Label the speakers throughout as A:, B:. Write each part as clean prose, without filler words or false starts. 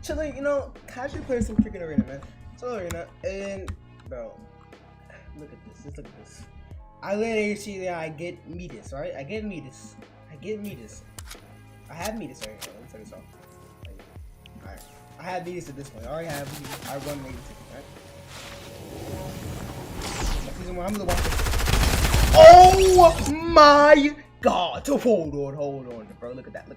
A: chilling, casually playing some cricket arena, man. So arena, and bro, look at this. Just look at this. I literally see that I get Midas, right? I get Midas. I have Midas right here. Let me turn this off. Alright. I have Midas at this point. I already have Midas. I run Midas, right? Season 1, I'm the one. Oh my god! Hold on, bro. Look at that.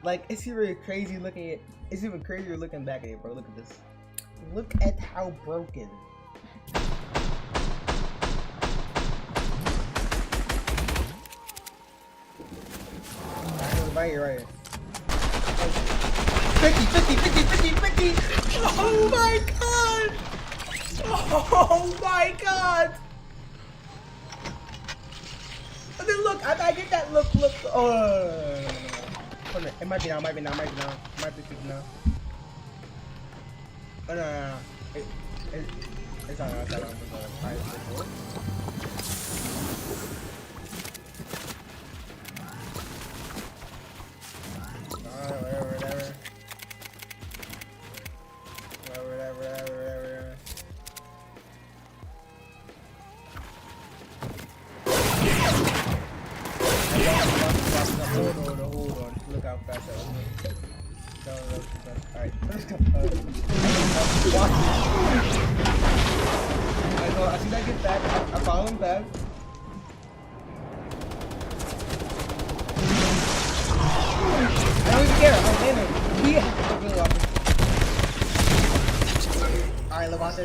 A: Like, it's even crazy looking at. It's even crazier looking back at it, bro. Look at this. Look at how broken. Right here. 50. Oh my god! Oh my god! And then look, I get that look. Oh, no. It might be now. Might be 50 now. Oh, no. It's not. Alright, whatever. Hold on. Look how fast I was. Alright, let's go. I see that get back. I follow him back. I don't even care. I'm in him. He Alright, Levante.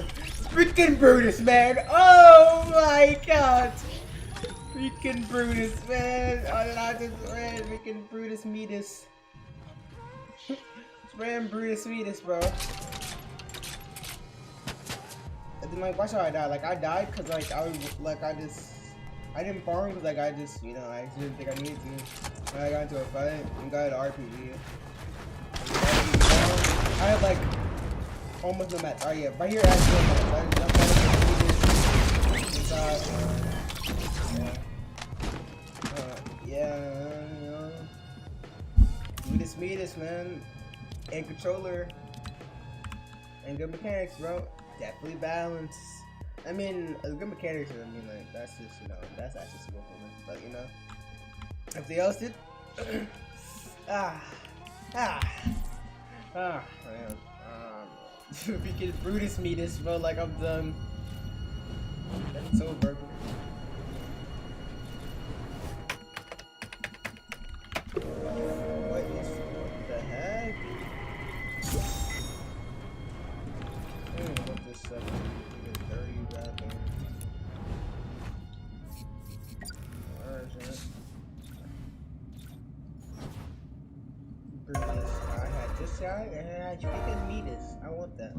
A: Freaking Brutus, man. Oh my god. Freaking Brutus, man. Oh, not just ran. Freaking Brutus Midas. Ran Brutus Midas, bro. And then, like, watch how I died. Like, I died because, like, I didn't farm because, like, I just didn't think I needed to. And I got into a fight and got an RPG. I had, like, almost no match. Oh, yeah, right here, actually, I jumped out of the Midas, man. And controller. And good mechanics, bro. Definitely balance. I mean, good mechanics, like, that's just, that's accessible for me. But, everything else did. Man. Freaking Brutus Midas, bro, like, I'm done. That's so broken. What the heck? What this stuff is 30 rather. Brutus. I had this guy and I had freaking Midas. I want that.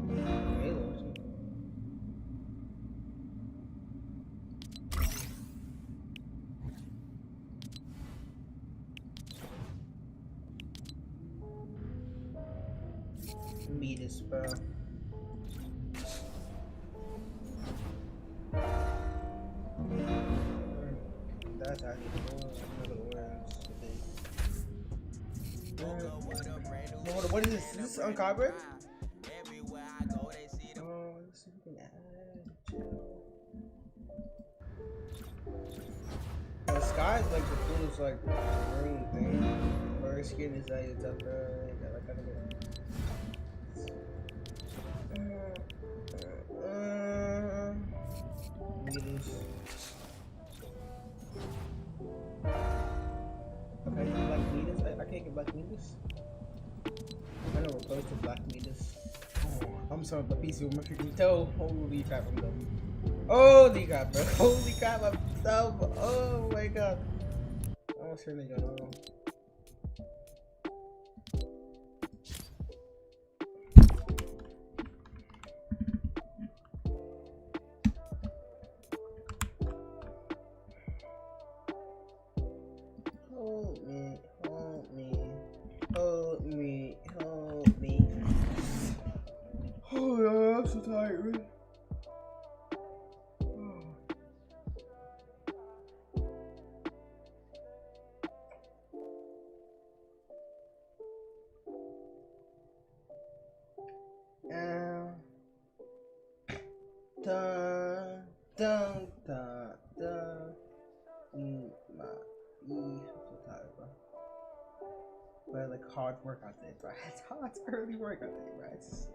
A: Midas, bro. That's actually cool. What is this? Is this Uncovered? Oh, let's see if we can add. The sky is like the coolest, like, green thing. Or skin is like it's up there. Okay, Black Midas. I can't get Black Midas. I know we're close to Black Midas. Oh, I'm sorry, but PC with my freaking toe. Holy crap, I'm dumb. Holy crap, bro. Holy crap, I'm dumb. Oh my god. I almost turned it on. Help me. Oh, yeah, I'm so tired, man. dun, dun, dun, dun. I'm so tired, bro. But like hard workout day, bro. It's early workout day, bro. It's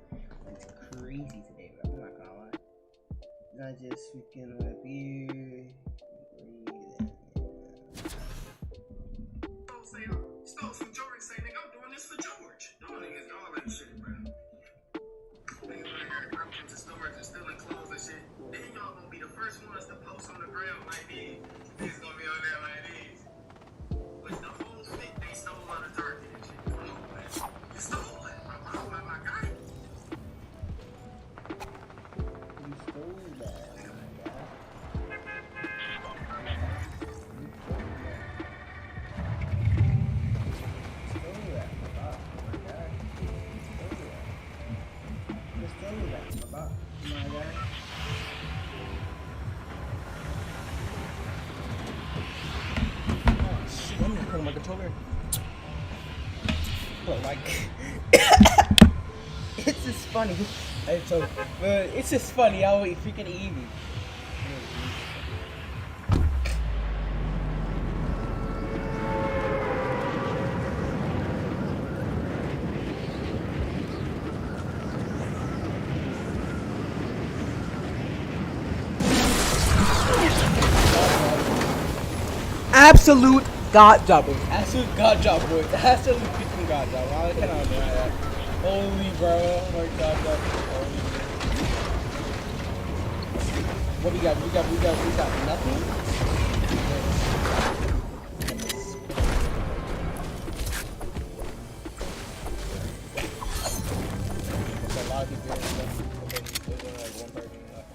A: crazy today, bro. I'm not gonna lie. I just freaking wanna be breathing.
B: Stole from George, say nigga, I'm doing this for George. Y'all niggas, y'all ain't shit, bro. Niggas right here, I'm into stores and stealing clothes and shit. Then y'all gonna be the first ones to post on the ground like these. Niggas gonna be on there like these. With the whole fit they stole out of Target and shit. Come on, man. You stole it. My guy.
A: You stole that, my guy. My controller. But like, it's just funny. It's just funny how we freaking easy. Absolute God job, boys. Absolute God job, boys. Absolute freaking God job. I cannot deny that. Holy bro. Oh my God job. Holy. What we got? We got nothing? There's a lot of people here. There's only like one person left.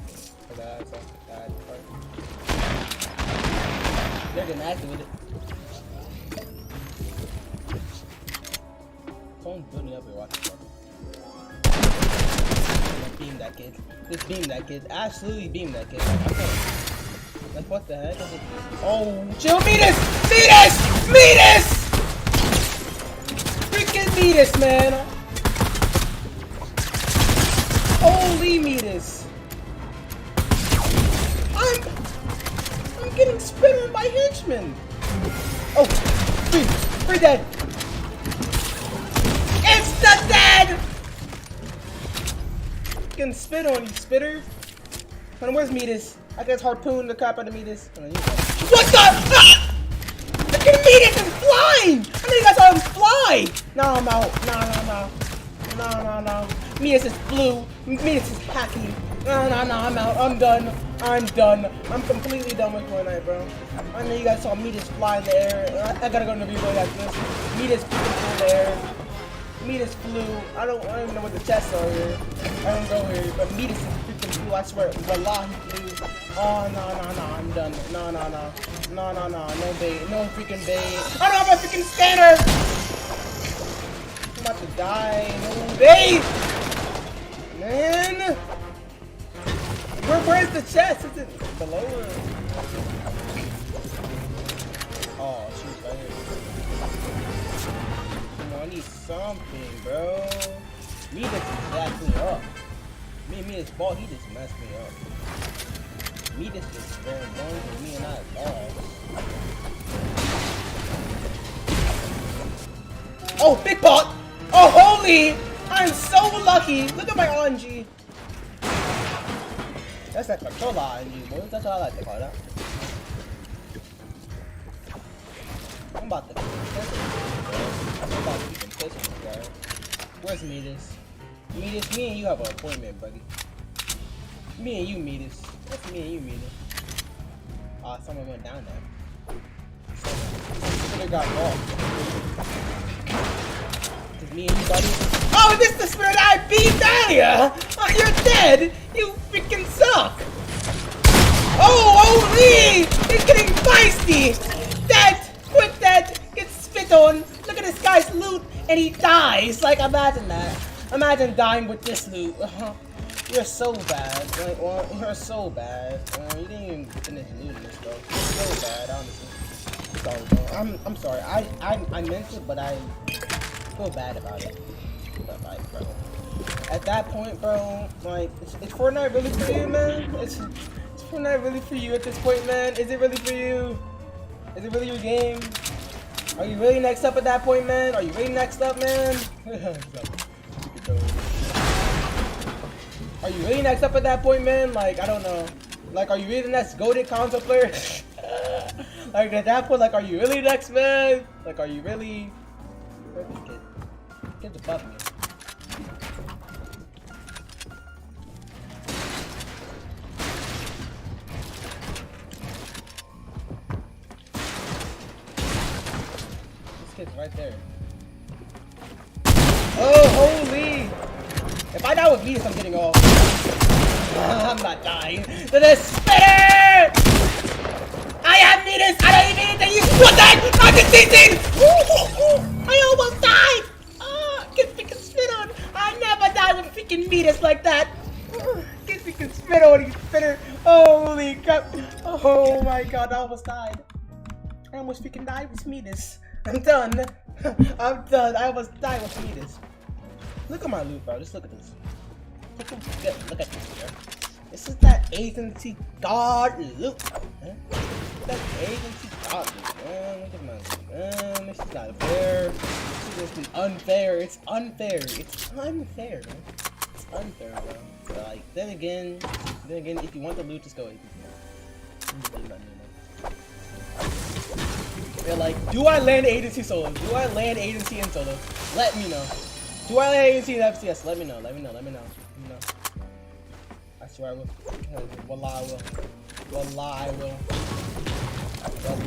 A: For that, so that part. They're getting active with it. Someone's building up here, watch it. Beam that kid. Just beam that kid. Absolutely beam that kid. Like, what the heck? Oh, chill, Metis! Metis! Metis! Freaking Metis, man! Holy Metis! I'm getting spit on by henchmen! Oh, free dead! Insta dead! Getting spit on, you spitter. And where's Metis? I guess harpoon the crap out of Metis. What the? Ah! Look at Metis is flying! I know you guys saw him fly! No, I'm out. No. Metis is blue. Metis is hacking. No, I'm out. I'm done. I'm completely done with Fortnite, bro. I know you guys saw Metis fly in the air. I gotta go to the replay like this. Metis flew in the air. Metis flew. I don't even know what the chests are here. I don't go here, but Metis is freaking flew. I swear. Wallah, he flew. Oh, no. I'm done. No. No bait. No freaking bait. I don't have my freaking scanner! I'm about to die. No bait! Man! Where's the chest? Is it below or? Oh, shoot, right here. Come on, I need something, bro. Me just jacked me up. Me his ball, he just messed me up. Me just very bones with me and I balls. Oh, big pot! Oh, holy! I'm so lucky! Look at my RNG. That's that controller RNG, boys. That's what I like to call that. I'm about to be pissing, guys. Where's Metis? Metis, me and you have an appointment, buddy. Me and you, Metis. What's me and you, Metis? Someone went down there. Someone got lost. Is me and you, buddy? Oh, this is the spirit I beat earlier! Oh, you're dead! You freaking suck! Oh, holy! He's getting feisty! Dead! Quick dead! Gets spit on! Look at this guy's loot! And he dies! Like, imagine that. Imagine dying with this loot. You're so bad. Like, well, you're so bad. You didn't even finish looting this though. You're so bad, honestly. Sorry, bro. I'm sorry. I meant it, but I feel bad about it. Bye, bro. at that point, bro, like, is Fortnite really for you, man? Is Fortnite really for you at this point, man? Is it really for you? Is it really your game? Are you really next up at that point, man? Are you really next up, man? Are you really next up at that point, man? Like, I don't know. Like, are you really the next goated console player? Like, at that point, like, are you really next, man? Like, are you really... Where's this kid? Kid's above me. This kid's right there. Oh, holy! If I die with Metis, I'm getting off. I'm not dying. To the spitter! I have Metis! I don't even need to use what the heck? I can see things! I almost died! Get freaking spit on! I never died with freaking Metis like that! Get freaking spit on, you spitter! Holy crap! Oh my god, I almost died. I almost freaking died with Metis. I'm done. I'm done. I almost died with Metis. Look at my loot, bro. Just look at this. Look at this, bro. This is that agency god loot. Huh? That agency god loot, man. Look at my loot, man. This is not fair. This is unfair. It's unfair. It's unfair, man. It's unfair, bro. But like, then again, if you want the loot, just go agency. They're like, do I land agency solo? Do I land agency in solo? Let me know. Do I land agency in FCS? Let me know. Let me know. Let me know. Let me know. I swear I will. Wallah, I will. Wallah, I will.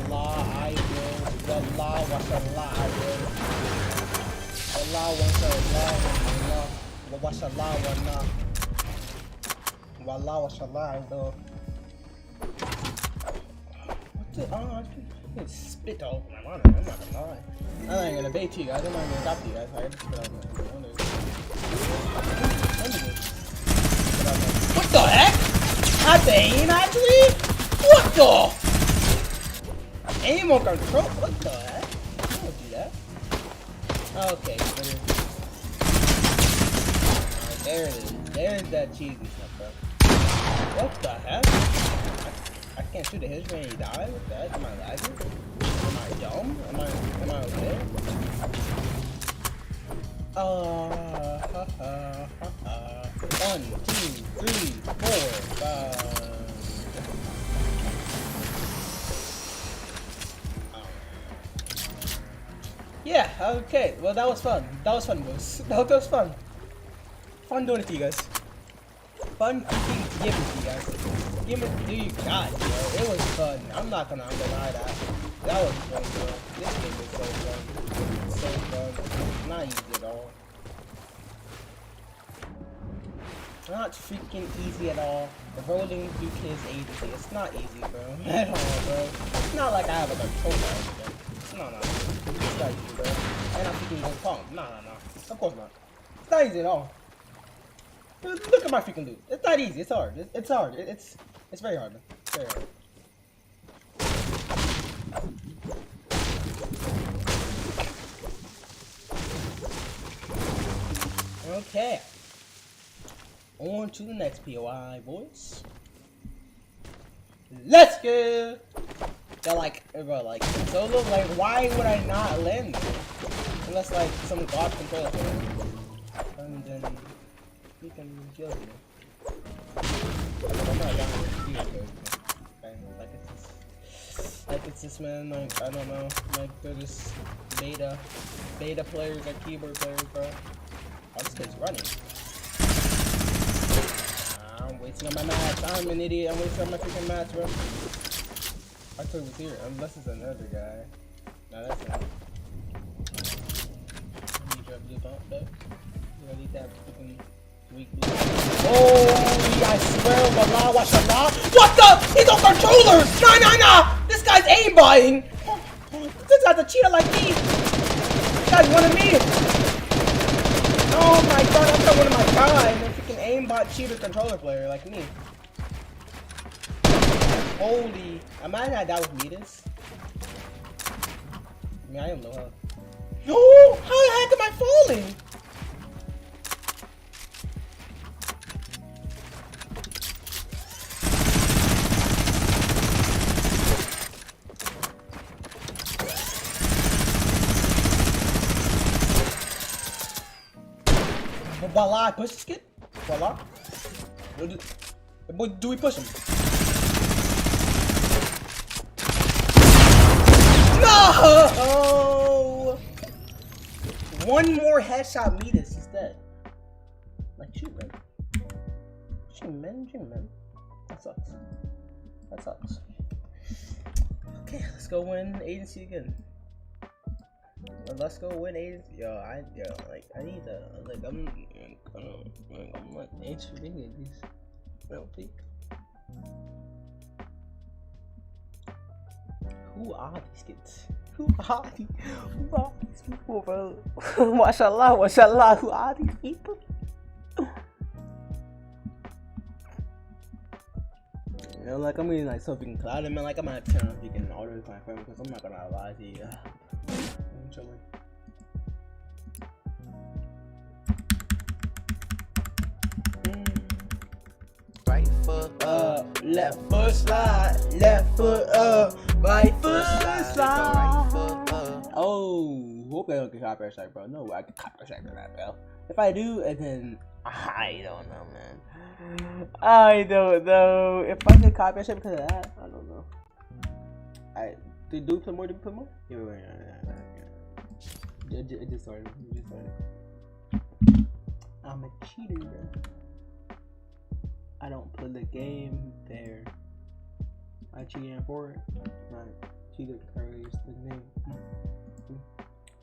A: Wallah, I will. Wallah, washallah, I will. Wallah, washallah, wallah. Washallah, wallah. Wallah, washallah, I will. What's it? Oh, spit all over my monitor. I'm not gonna lie. I'm not even gonna bait you guys. I'm not gonna stop you guys. I just spit all over my monitor. What the heck? At the aim, actually? What the? Aim on control? What the heck? I don't do that. Okay, there it is. There's that cheesy stuff, bro. What the heck? I can't shoot at his when he dies. What the heck? Am I lagging? Am I dumb? Am I okay? One, two, three, four, five. Yeah, okay. Well, that was fun. That was fun, boys. That was fun. Fun doing it to you guys. Fun giving to you guys. Give it to you guys, bro. It was fun. I'm not gonna deny that. That was fun, bro. This game was so fun. So fun. Not easy at all. Not freaking easy at all. The rolling through kids agency. It's not easy, bro. At all, bro. It's not like I have a controller or anything. It's not easy. It's not easy, bro. And I'm freaking going pong. No. Of course not. It's not easy at all. Look at my freaking loot. It's not easy. It's hard. It's hard. It's very hard, man. Very hard. Okay. On to the next POI, boys. Let's go. They're like, bro, like, solo, like, why would I not land there? Unless, like, some god controller thing. And then you can kill me. I'm not down with you, like it's this man, like, I don't know, like, they're just beta players, like, keyboard players, bro. Oh, this kid's running. I'm wasting on my match. I'm an idiot. I'm wasting on my freaking match, bro. I thought it was here, unless it's another guy. No, that's not. You drop blue bump, though. You don't need that freaking weak blue. Oh, I swear, wallah, washallah. What the? He's on controller! Nah. This guy's aimbotting. This guy's a cheater like me. This guy's one of me. Oh my god, I'm not one of my guys. A freaking aimbot cheater controller player like me. Holy. Imagine I die with Metis. I mean, I am low health. No! How the heck am I falling? Voila, I push this kid. Voila. Do we push him? No! One more headshot, Midas. He's dead. Like, shoot, man. Shoot, man. That sucks. Okay, let's go win agency again. Let's go win agency. I need to, I'm like interested in these. I don't think. Who are these kids? Who are these people, bro? Mashallah, who are these people? You know, like I'm really like something clouded, man. Like I'm gonna turn on speaking auto with my phone because I'm not gonna lie to you. I'm chilling. Right foot up, left foot slide, left foot up, right foot slide. Oh, hope I don't get copyright strike, bro. No, I get copyright strike for that, bro. If I do, and then I don't know, man. I don't know if I get copyright strike because of that. I don't know. Do we play more? Yeah, it just started. I'm a cheater, bro. I don't play the game fair. I cheated for it. I cheated curly is the name.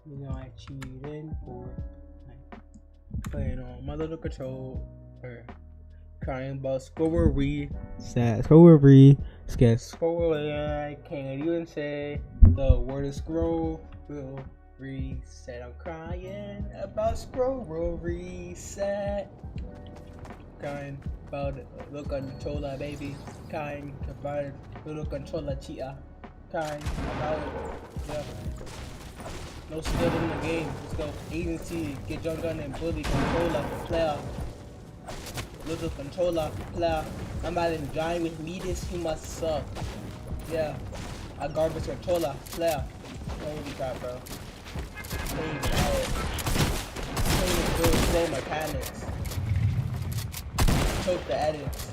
A: You know I cheated for it. Playing on my little controller. Crying about scorery. Sad scorery. Scared scorery. I can't even say the word is scroll. Will reset. I'm crying about scroll reset. Crying about the controller, baby. Crying about the controller, cheater. Crying about it. No skill in the game. Let's go. Agency, get your gun and bully controller player. Little controller player. I'm about to join with Midas. He must suck. Yeah. A garbage controller player. Holy crap, bro. Playing out. Playing good slow mechanics. Choke the edits.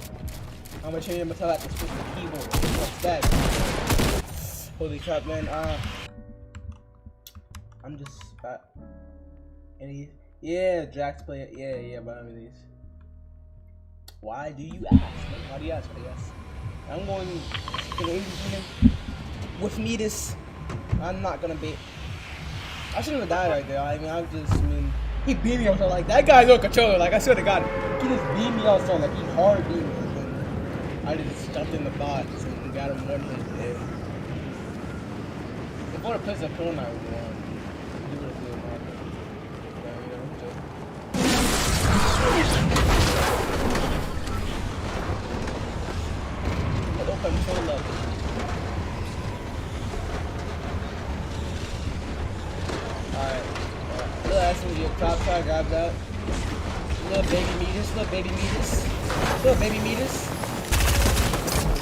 A: I'm gonna change myself at the switch the keyboard. What's that? Holy crap, man. I'm just any Drax player. Yeah, but I'm these. Why do you ask? Why do you ask? I'm going to the Asian with Midas. I'm not gonna be. I shouldn't have died right there. He beat me up so like that guy's no controller. Like I swear to God, he just beat me up so like he hard beat me. I just jumped in the box and got him one hit there. Before the place of Corona, I would won. He would have been one. No controller. Alright. Little SMG up top, try to grab that. Little baby Midas.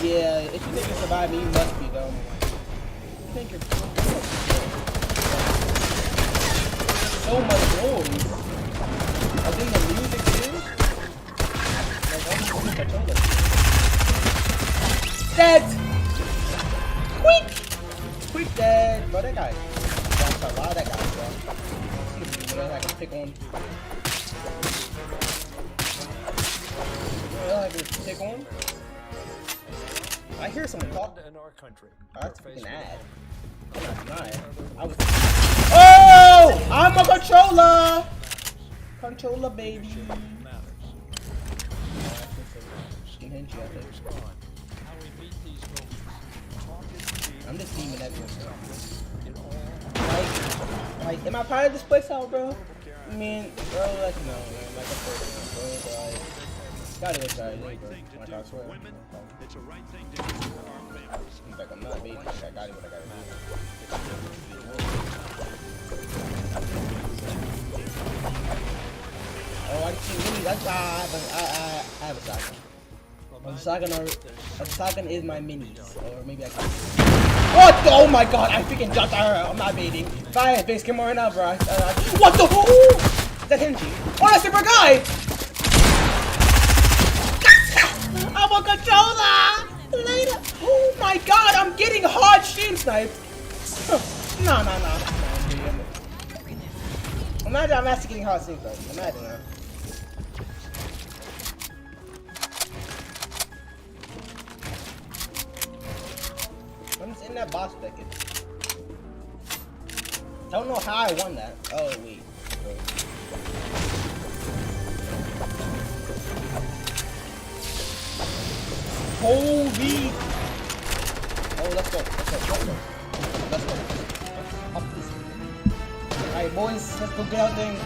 A: Yeah, if you think you survive me, you must be dumb. You think you're so much noise. I think the music too. Like I'm just controller. Dead! Quick dead! Bro, that guy. That's a lot of that guy, bro. What else I can pick on? What else I can pick on? I hear someone talk. In our country. That's freaking ad. Oh! I'm a controller! Controller, baby. I'm just teaming everyone. Like, am I part of this place out, bro? I mean, bro, like, no, man. Like, a person, bro. Like, gotta go try it, bro. Like, I swear. It's a right thing to do for our families. Like, I'm not baby. Like, I got it, what I gotta do. Oh, I see minis. I have a shotgun. A shotgun is my minis. Or maybe I can. What? Oh my god, I freaking jumped. I'm not baiting. Fire, face, come on right now, bro. What the? Is that Genji? Oh, that's Super Guy! I'm a controller! Later! Oh my god, I'm getting hard stream sniped! No. Imagine I'm actually getting hard stream sniped. Imagine that. I'm just in that boss bucket. Don't know how I won that. Oh, wait. Holy! Oh, let's go. Up this. Alright, boys, let's go get out there and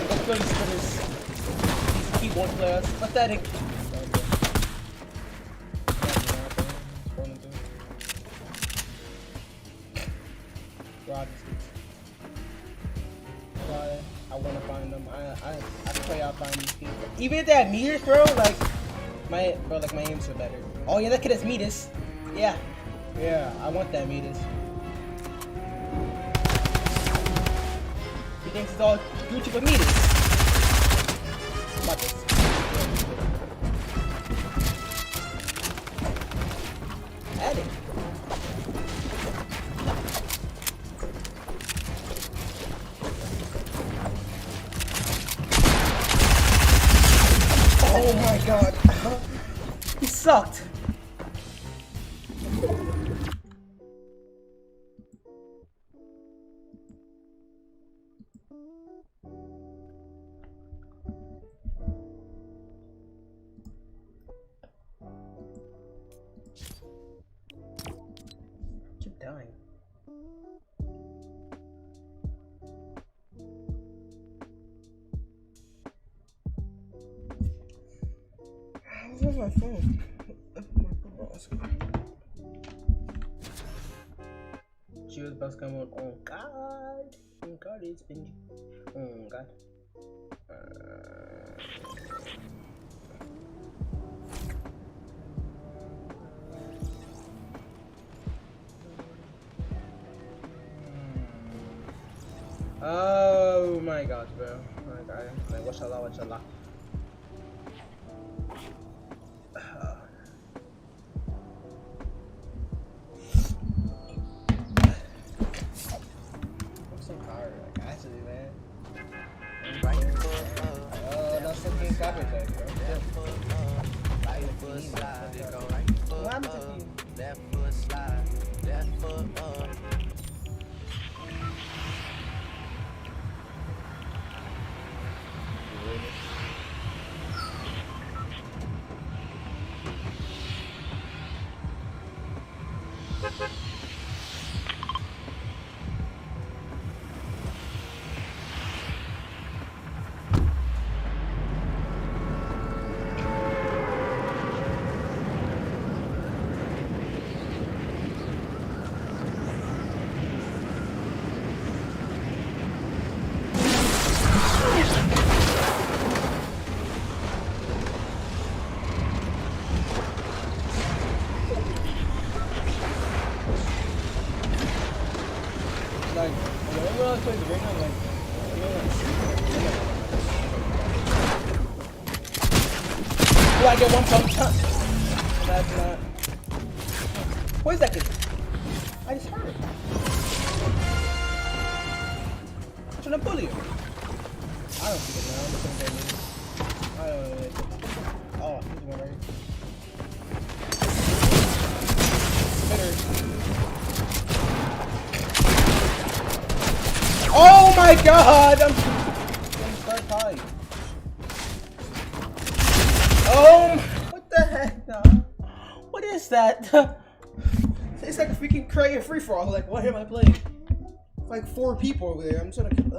A: go kill these critters. These keyboard players. Pathetic. I want to find them. I pray I'll find these people. Even if they have meters, bro, like my aims are better. Oh yeah, that kid has meters. Yeah, I want that meters. He thinks it's all Gucci with meters. Watch this. Add it. Oh my god. He sucked. Keep dying. Where's my phone? She was about to come on. Oh god. Oh god, it's been. Oh god. Oh my god, bro. Oh my god. Like, watch Allah. Do I get one punch? That's not. What is that kid? I just heard it. I'm trying to bully him. I don't see it now. I'm just gonna go in. I don't know. Oh, he's one right here. Oh my god! I'm start high. What the heck? What is that? It's like a freaking Crayon free for all. Like, what am I playing? Like 4 people over there. I'm trying to come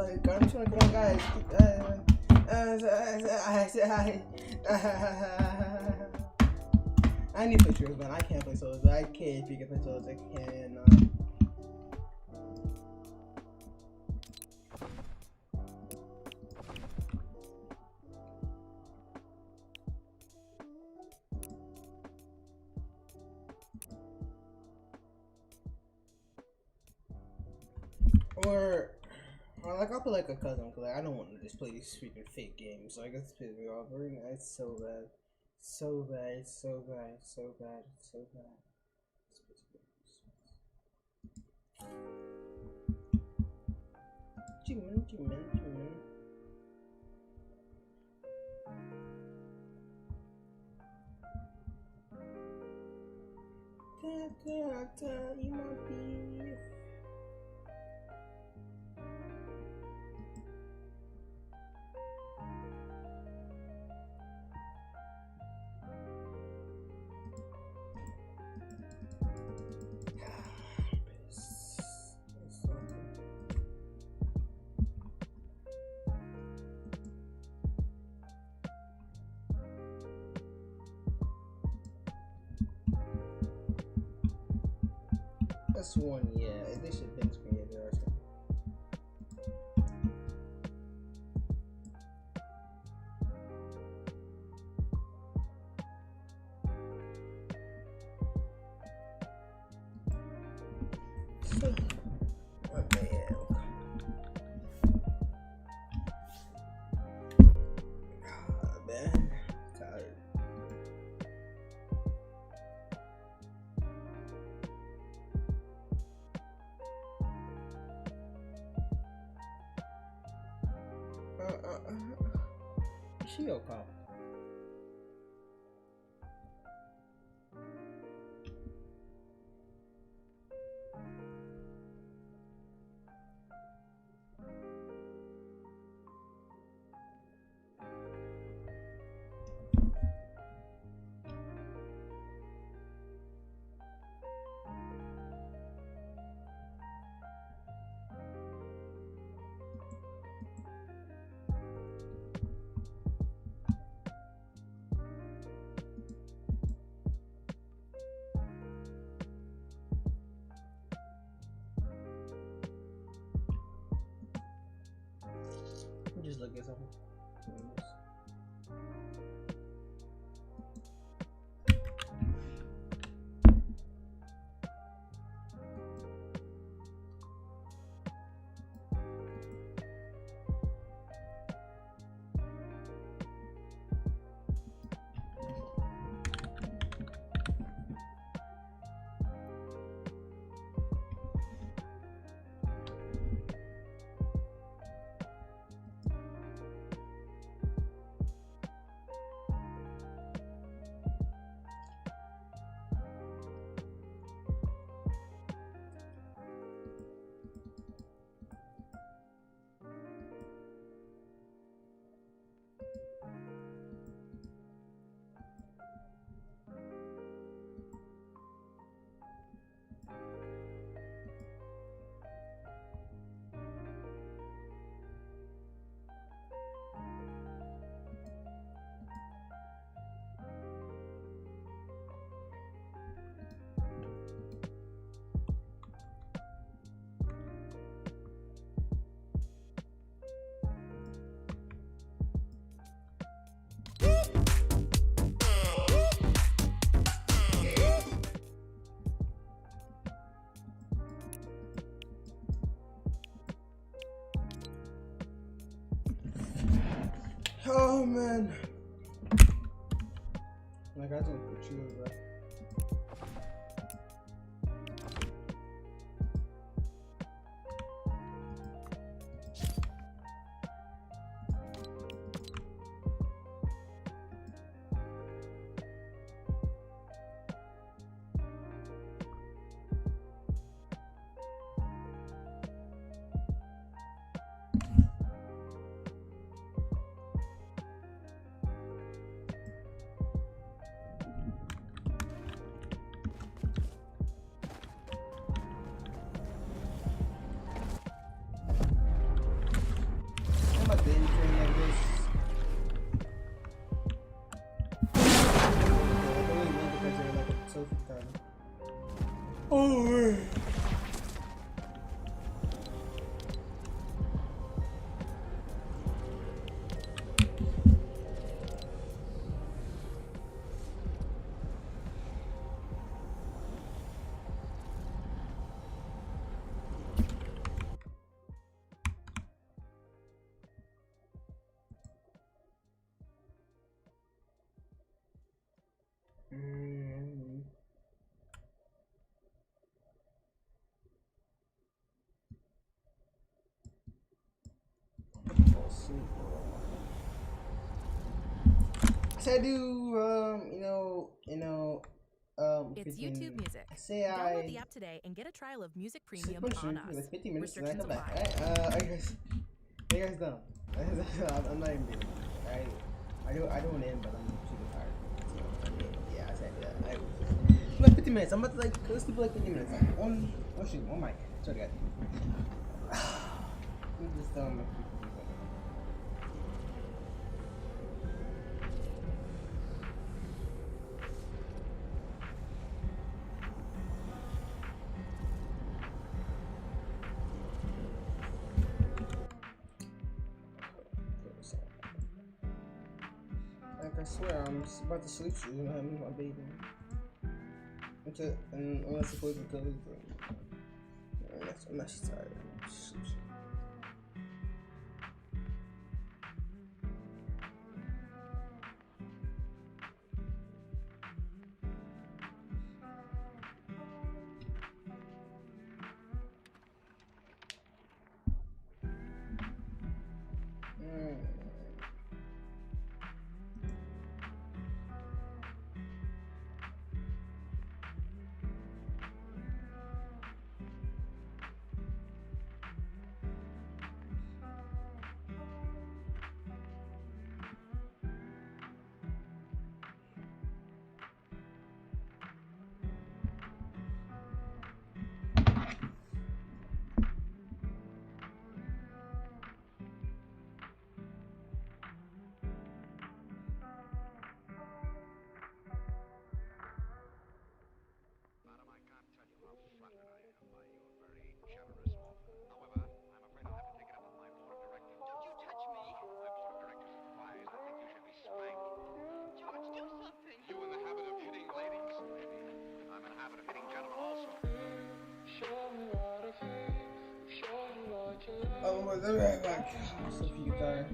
A: on, guys. I need pictures, man. I can't play solos. I can't play solos. I cannot. Or Like I'll play like a cousin, cause like I don't want to just play these freaking fake games. Like it's pissing me off. It's so bad, so bad, so bad, so bad, so bad. Jimin. You might be. That's one, yeah. They should bench me in there or something. What the hell? Ah, man. Tired. She okay. Just look at something. Oh man. Like I don't put you over. Oh, sleep. So I do,
C: It's
A: freaking,
C: YouTube Music.
A: I say
C: Download the
A: I
C: app today and get a trial of Music
A: sleep
C: Premium
A: for
C: on
A: sure for
C: us.
A: like 50 minutes and I
C: Restrictions
A: come back.
C: apply.
A: Alright, are you guys done? I'm not even kidding. I don't want to end, but I'm super tired. So, yeah, I said that. Like 50 minutes. I'm about to like, let's sleep for like 50 minutes. Like, one mic. Sorry, guys. Let me just, like I swear, I'm just about to sleep soon. I'm my baby. Unless it goes because I'm actually tired. Sleep soon. Oh, let me have like so few tired.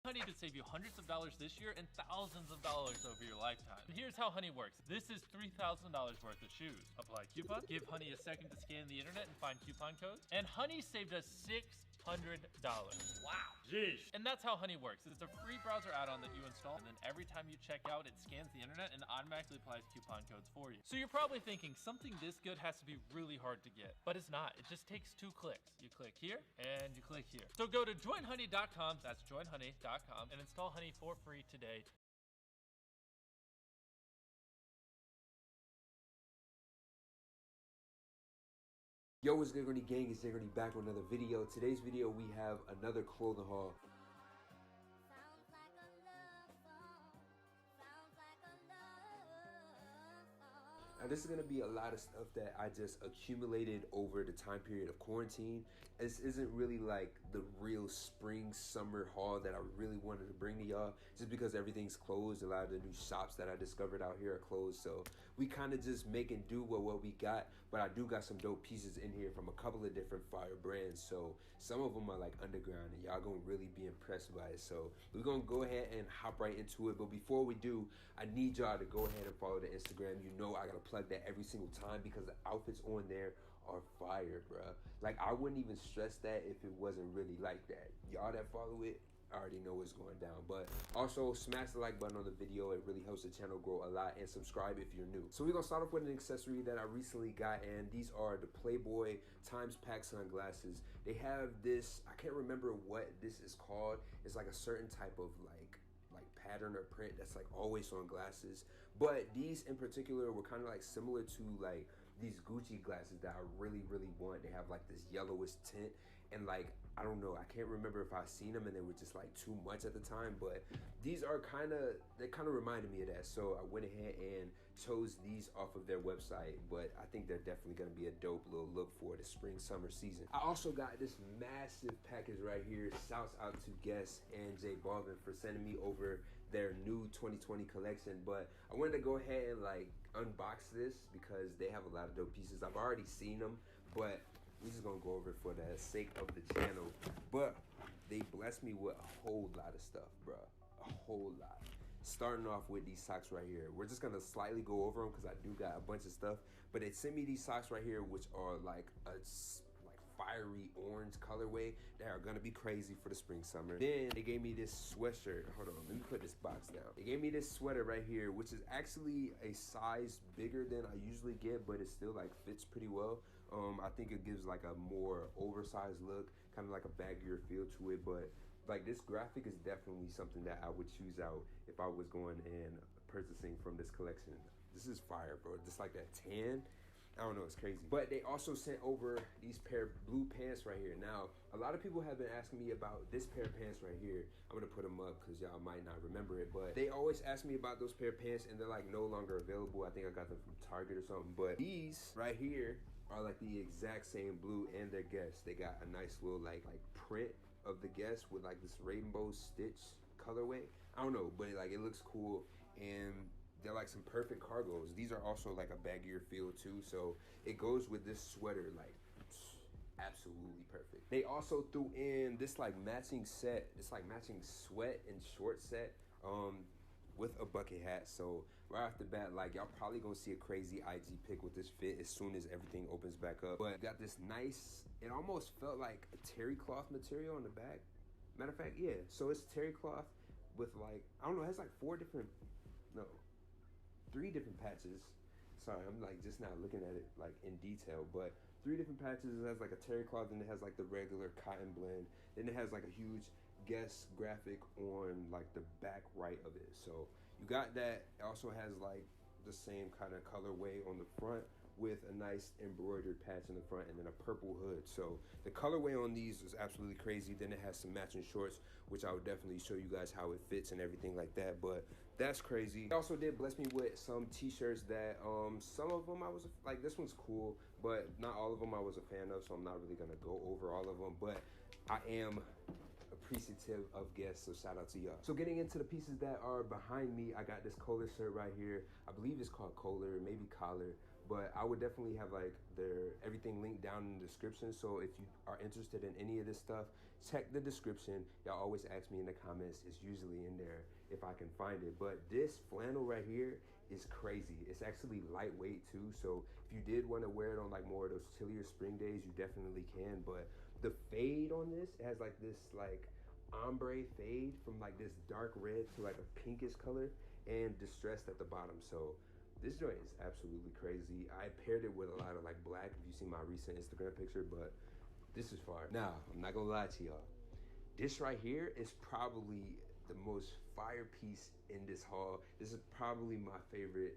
D: Honey to save you hundreds of dollars this year and thousands of dollars over your lifetime. And here's how Honey works. This is $3,000 worth of shoes. Apply coupon, give Honey a second to scan the internet and find coupon codes, and Honey saved us $600. Wow. Jeez. And that's how Honey works. It's a free browser add-on that you install, and then every time you check out, it scans the internet and automatically applies coupon codes for you. So you're probably thinking something this good has to be really hard to get, but it's not. It just takes 2 clicks. You click here and you click here. So go to joinhoney.com, that's joinhoney.com, and install Honey for free today.
E: Yo, what's good, Gurney Gang? It's Gurney back with another video. Today's video, we have another clothing haul. Now this is gonna be a lot of stuff that I just accumulated over the time period of quarantine. This isn't really like the real spring summer haul that I really wanted to bring to y'all, just because everything's closed. A lot of the new shops that I discovered out here are closed, so we kind of just make and do with what we got. But I do got some dope pieces in here from a couple of different fire brands, so some of them are like underground and y'all gonna really be impressed by it. So we're gonna go ahead and hop right into it. But before we do, I need y'all to go ahead and follow the Instagram. You know I gotta plug that every single time because the outfits on there are fire, bruh. Like, I wouldn't even stress that if it wasn't really like that. Y'all that follow it already know what's going down. But also smash the like button on the video. It really helps the channel grow a lot, and subscribe if you're new. So we're gonna start off with an accessory that I recently got, and these are the Playboy Times Pack sunglasses. They have this, I can't remember what this is called. It's like a certain type of like pattern or print that's like always on glasses, but these in particular were kind of like similar to like these Gucci glasses that I really want. They have like this yellowish tint, and like I don't know, I can't remember if I've seen them and they were just like too much at the time, but these are they kind of reminded me of that, so I went ahead and chose these off of their website. But I think they're definitely going to be a dope little look for the spring summer season. I also got this massive package right here. Shouts out to Guess and J Balvin for sending me over their new 2020 collection, but I wanted to go ahead and like unbox this because they have a lot of dope pieces. I've already seen them, but we're just gonna go over it for the sake of the channel. But they blessed me with a whole lot of stuff, bro. A whole lot. Starting off with these socks right here. We're just gonna slightly go over them because I do got a bunch of stuff, but they sent me these socks right here, which are like a fiery orange colorway that are gonna be crazy for the spring summer. Then they gave me this sweatshirt. Hold on, let me put this box down. They gave me this sweater right here, which is actually a size bigger than I usually get, but it still like fits pretty well. I think it gives like a more oversized look, kind of like a baggier feel to it, but like this graphic is definitely something that I would choose out if I was going and purchasing from this collection. This is fire, bro. Just like that tan, I don't know, it's crazy. But they also sent over these pair of blue pants right here. Now, a lot of people have been asking me about this pair of pants right here. I'm gonna put them up because y'all might not remember it, but they always ask me about those pair of pants and they're like no longer available. I think I got them from Target or something, but these right here are like the exact same blue and their Guess. They got a nice little like print of the Guess with like this rainbow stitch colorway. I don't know, but like it looks cool, and they're like some perfect cargos. These are also like a baggier feel too, so it goes with this sweater like absolutely perfect. They also threw in this like matching set, this like matching sweat and short set with a bucket hat. So right off the bat, like y'all probably gonna see a crazy IG pic with this fit as soon as everything opens back up. But got this nice, it almost felt like a terry cloth material on the back. Matter of fact, yeah, so it's terry cloth with like, I don't know, it has like three different patches. Sorry, I'm like just now looking at it like in detail, but 3 different patches. It has like a terry cloth, and it has like the regular cotton blend. Then it has like a huge Guess graphic on like the back right of it. So you got that. It also has like the same kind of colorway on the front with a nice embroidered patch in the front and then a purple hood. So the colorway on these is absolutely crazy. Then it has some matching shorts, which I would definitely show you guys how it fits and everything like that, but that's crazy. It also did bless me with some t-shirts that some of them I was like, this one's cool, but not all of them I was a fan of, so I'm not really gonna go over all of them, but I am appreciative of Guess, so shout out to y'all. So getting into the pieces that are behind me, I got this Kohler shirt right here. I believe it's called Kohler, maybe Collar, but I would definitely have like everything linked down in the description. So if you are interested in any of this stuff, check the description. Y'all always ask me in the comments. It's usually in there if I can find it. But this flannel right here is crazy. It's actually lightweight too. So if you did want to wear it on like more of those chillier spring days, you definitely can. But the fade on this, it has like this like ombre fade from like this dark red to like a pinkish color and distressed at the bottom. So this joint is absolutely crazy. I paired it with a lot of like black, if you see my recent Instagram picture, but this is fire. Now, I'm not gonna lie to y'all. This right here is probably the most fire piece in this haul. This is probably my favorite.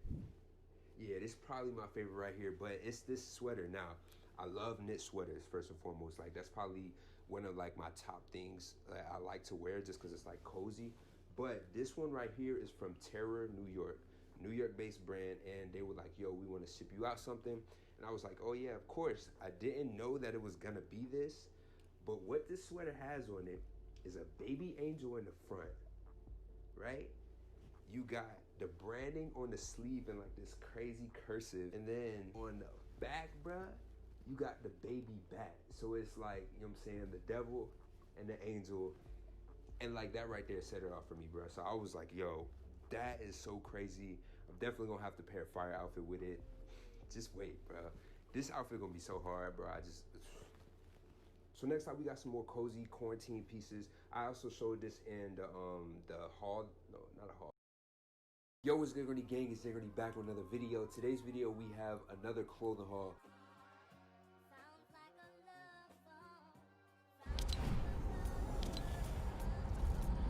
E: Yeah, this is probably my favorite right here, but it's this sweater. Now, I love knit sweaters first and foremost. Like that's probably one of like my top things that I like to wear just because it's like cozy. But this one right here is from Terror, New York. New York-based brand, and they were like, yo, we want to ship you out something. And I was like, oh yeah, of course. I didn't know that it was gonna be this, but what this sweater has on it is a baby angel in the front, right? You got the branding on the sleeve in like this crazy cursive, and then on the back, bruh, you got the baby bat. So it's like, you know what I'm saying, the devil and the angel, and like that right there set it off for me, bruh. So I was like, yo, that is so crazy. I'm definitely gonna have to pair a fire outfit with it. Just wait, bruh. This outfit gonna be so hard, bro. So next time we got some more cozy quarantine pieces. I also showed this in the haul. No, not a haul. Yo, what's good, Gurney Gang? It's Gurney back with another video. Today's video, we have another clothing haul.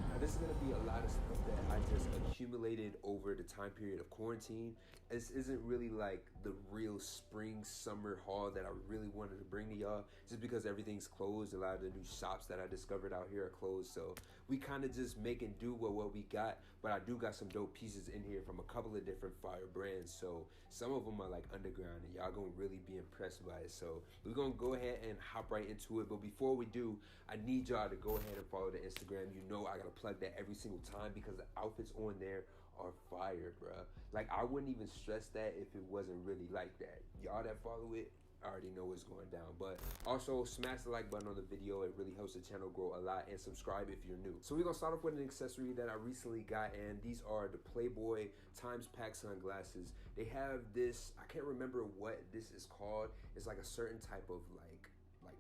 E: Now, this is gonna be a lot of stuff that I just accumulated over the time period of quarantine. This isn't really like the real spring summer haul that I really wanted to bring to y'all, just because everything's closed. A lot of the new shops that I discovered out here are closed, so we kind of just make and do with what we got. But I do got some dope pieces in here from a couple of different fire brands, so some of them are like underground and y'all gonna really be impressed by it. So we're gonna go ahead and hop right into it. But before we do, I need y'all to go ahead and follow the Instagram. You know I gotta plug that every single time because the outfits on there are fire, bruh. Like, I wouldn't even stress that if it wasn't really like that. Y'all that follow it already know what's going down. But also smash the like button on the video. It really helps the channel grow a lot, and subscribe if you're new. So we're gonna start off with an accessory that I recently got, and these are the Playboy Times Pack sunglasses. They have this, I can't remember what this is called. It's like a certain type of like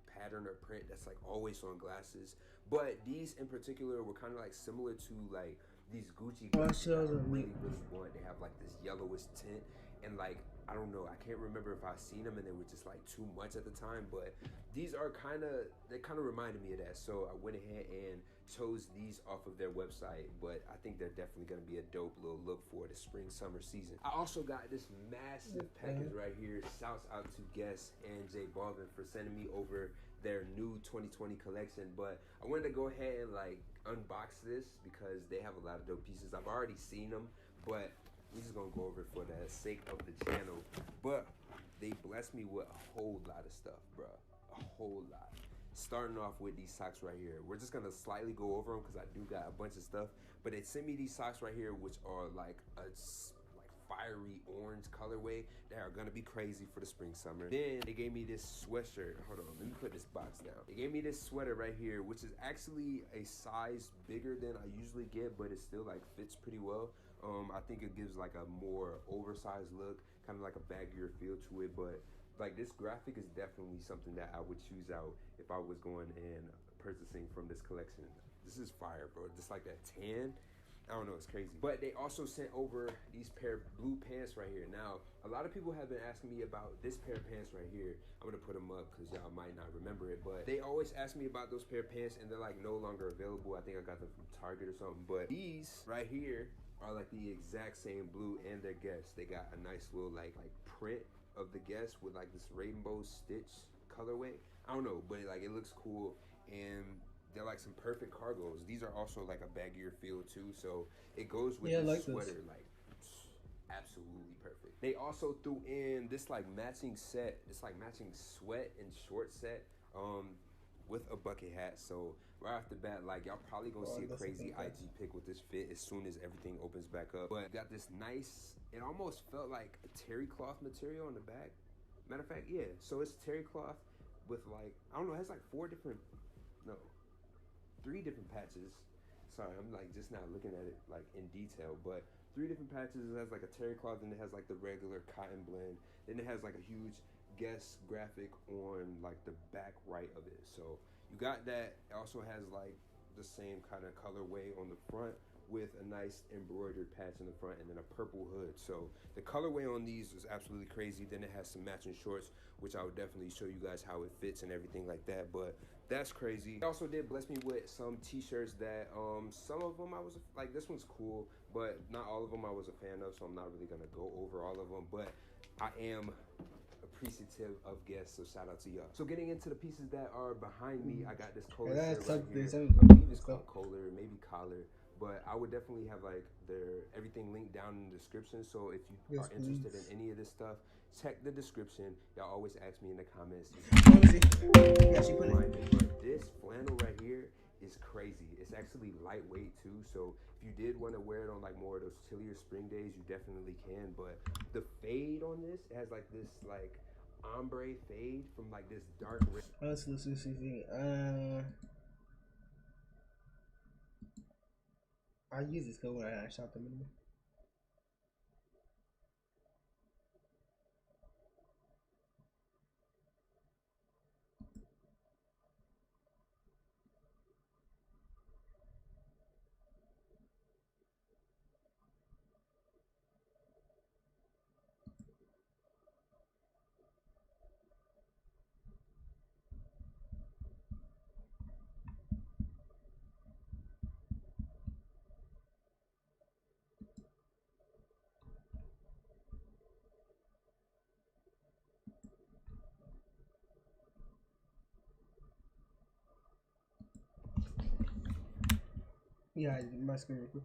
E: pattern or print that's like always on glasses. But these in particular were kind of like similar to like these Gucci glasses that I really want. They have like this yellowish tint, and like, I don't know, I can't remember if I seen them and they were just like too much at the time, but these are they kind of reminded me of that. So I went ahead and chose these off of their website, but I think they're definitely gonna be a dope little look for the spring summer season. I also got this massive package right here. Shouts out to Guess and J Balvin for sending me over their new 2020 collection, but I wanted to go ahead and like unbox this because they have a lot of dope pieces. I've already seen them, but we're just gonna go over it for the sake of the channel. But they blessed me with a whole lot of stuff, bro. A whole lot. Starting off with these socks right here. We're just gonna slightly go over them because I do got a bunch of stuff. But they sent me these socks right here, which are like a fiery orange colorway that are gonna be crazy for the spring summer. Then they gave me this sweatshirt. Hold on, let me put this box down. They gave me this sweater right here, which is actually a size bigger than I usually get, but it still like fits pretty well. I think it gives like a more oversized look, kind of like a baggier feel to it. But like, this graphic is definitely something that I would choose out if I was going and purchasing from this collection. This is fire, bro. Just like that tan, I don't know, it's crazy. But they also sent over these pair of blue pants right here. Now, a lot of people have been asking me about this pair of pants right here. I'm gonna put them up because y'all might not remember it, but they always ask me about those pair of pants and they're like no longer available. I think I got them from Target or something. But these right here are like the exact same blue and their Guess. They got a nice little like print of the Guess with like this rainbow stitch colorway. I don't know, but like it looks cool, and they're like some perfect cargos. These are also like a baggier feel too, so it goes with this sweater like absolutely perfect. They also threw in this like matching set, this like matching sweat and short set with a bucket hat. So right off the bat, like, y'all probably gonna see a crazy IG pic with this fit as soon as everything opens back up. But got this nice, it almost felt like a terry cloth material on the back. Matter of fact, yeah, so it's terry cloth with like, I don't know, it has like three different patches. Sorry, I'm like just now looking at it like in detail, but 3 different patches. It has like a terry cloth, and it has like the regular cotton blend. Then it has like a huge Guess graphic on like the back right of it. So you got that. It also has like the same kind of colorway on the front with a nice embroidered patch in the front and then a purple hood. So the colorway on these is absolutely crazy. Then it has some matching shorts, which I would definitely show you guys how it fits and everything like that. But that's crazy. They also did bless me with some t-shirts that some of them I was like, this one's cool, but not all of them I was a fan of, so I'm not really gonna go over all of them. But I am appreciative of Guess, so shout out to y'all. So getting into the pieces that are behind me, I got this Kohler shirt right here. I believe it's called Kohler, maybe collar, But I would definitely have like their everything linked down in the description. So if you
A: Yes,
E: are interested
A: please.
E: in any of this stuff, check the description. Y'all always ask me in the comments.
A: Let me see. Yeah, she put it.
E: But this flannel right here is crazy. It's actually lightweight too. So if you did want to wear it on like more of those chillier spring days, you definitely can. But the fade on this, it has like this like ombre fade from like this dark red.
A: Let's see. I use this code when I shot them in. Yeah, I did my screen real quick.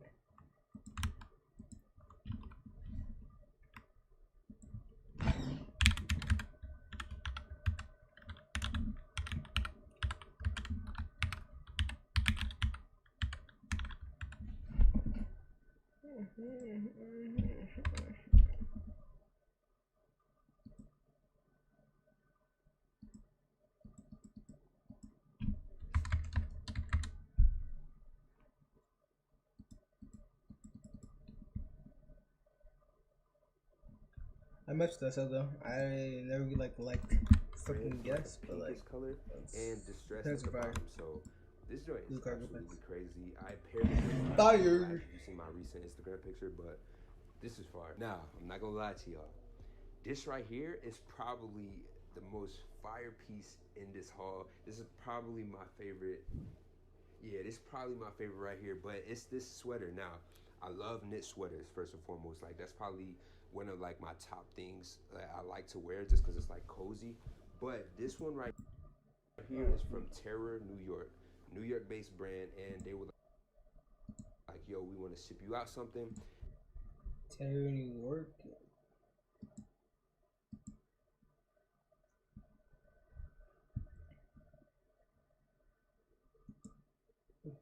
A: I matched that though. I never really liked fucking guess, but like
E: color and distress
A: that's
E: at the
A: fire.
E: bottom. So this joint is
A: Luke
E: absolutely crazy. I paired it with
A: Fire.
E: you see my recent Instagram picture, but this is fire. Now I'm not gonna lie to y'all. This right here is probably the most fire piece in this haul. This is probably my favorite. Yeah, this is probably my favorite right here. But it's this sweater. Now I love knit sweaters first and foremost. Like that's probably one of like my top things that I like to wear just because it's like cozy. But this one right here is from Terror, New York based brand, and they were like, yo, we want to ship you out something.
A: Terror, New York.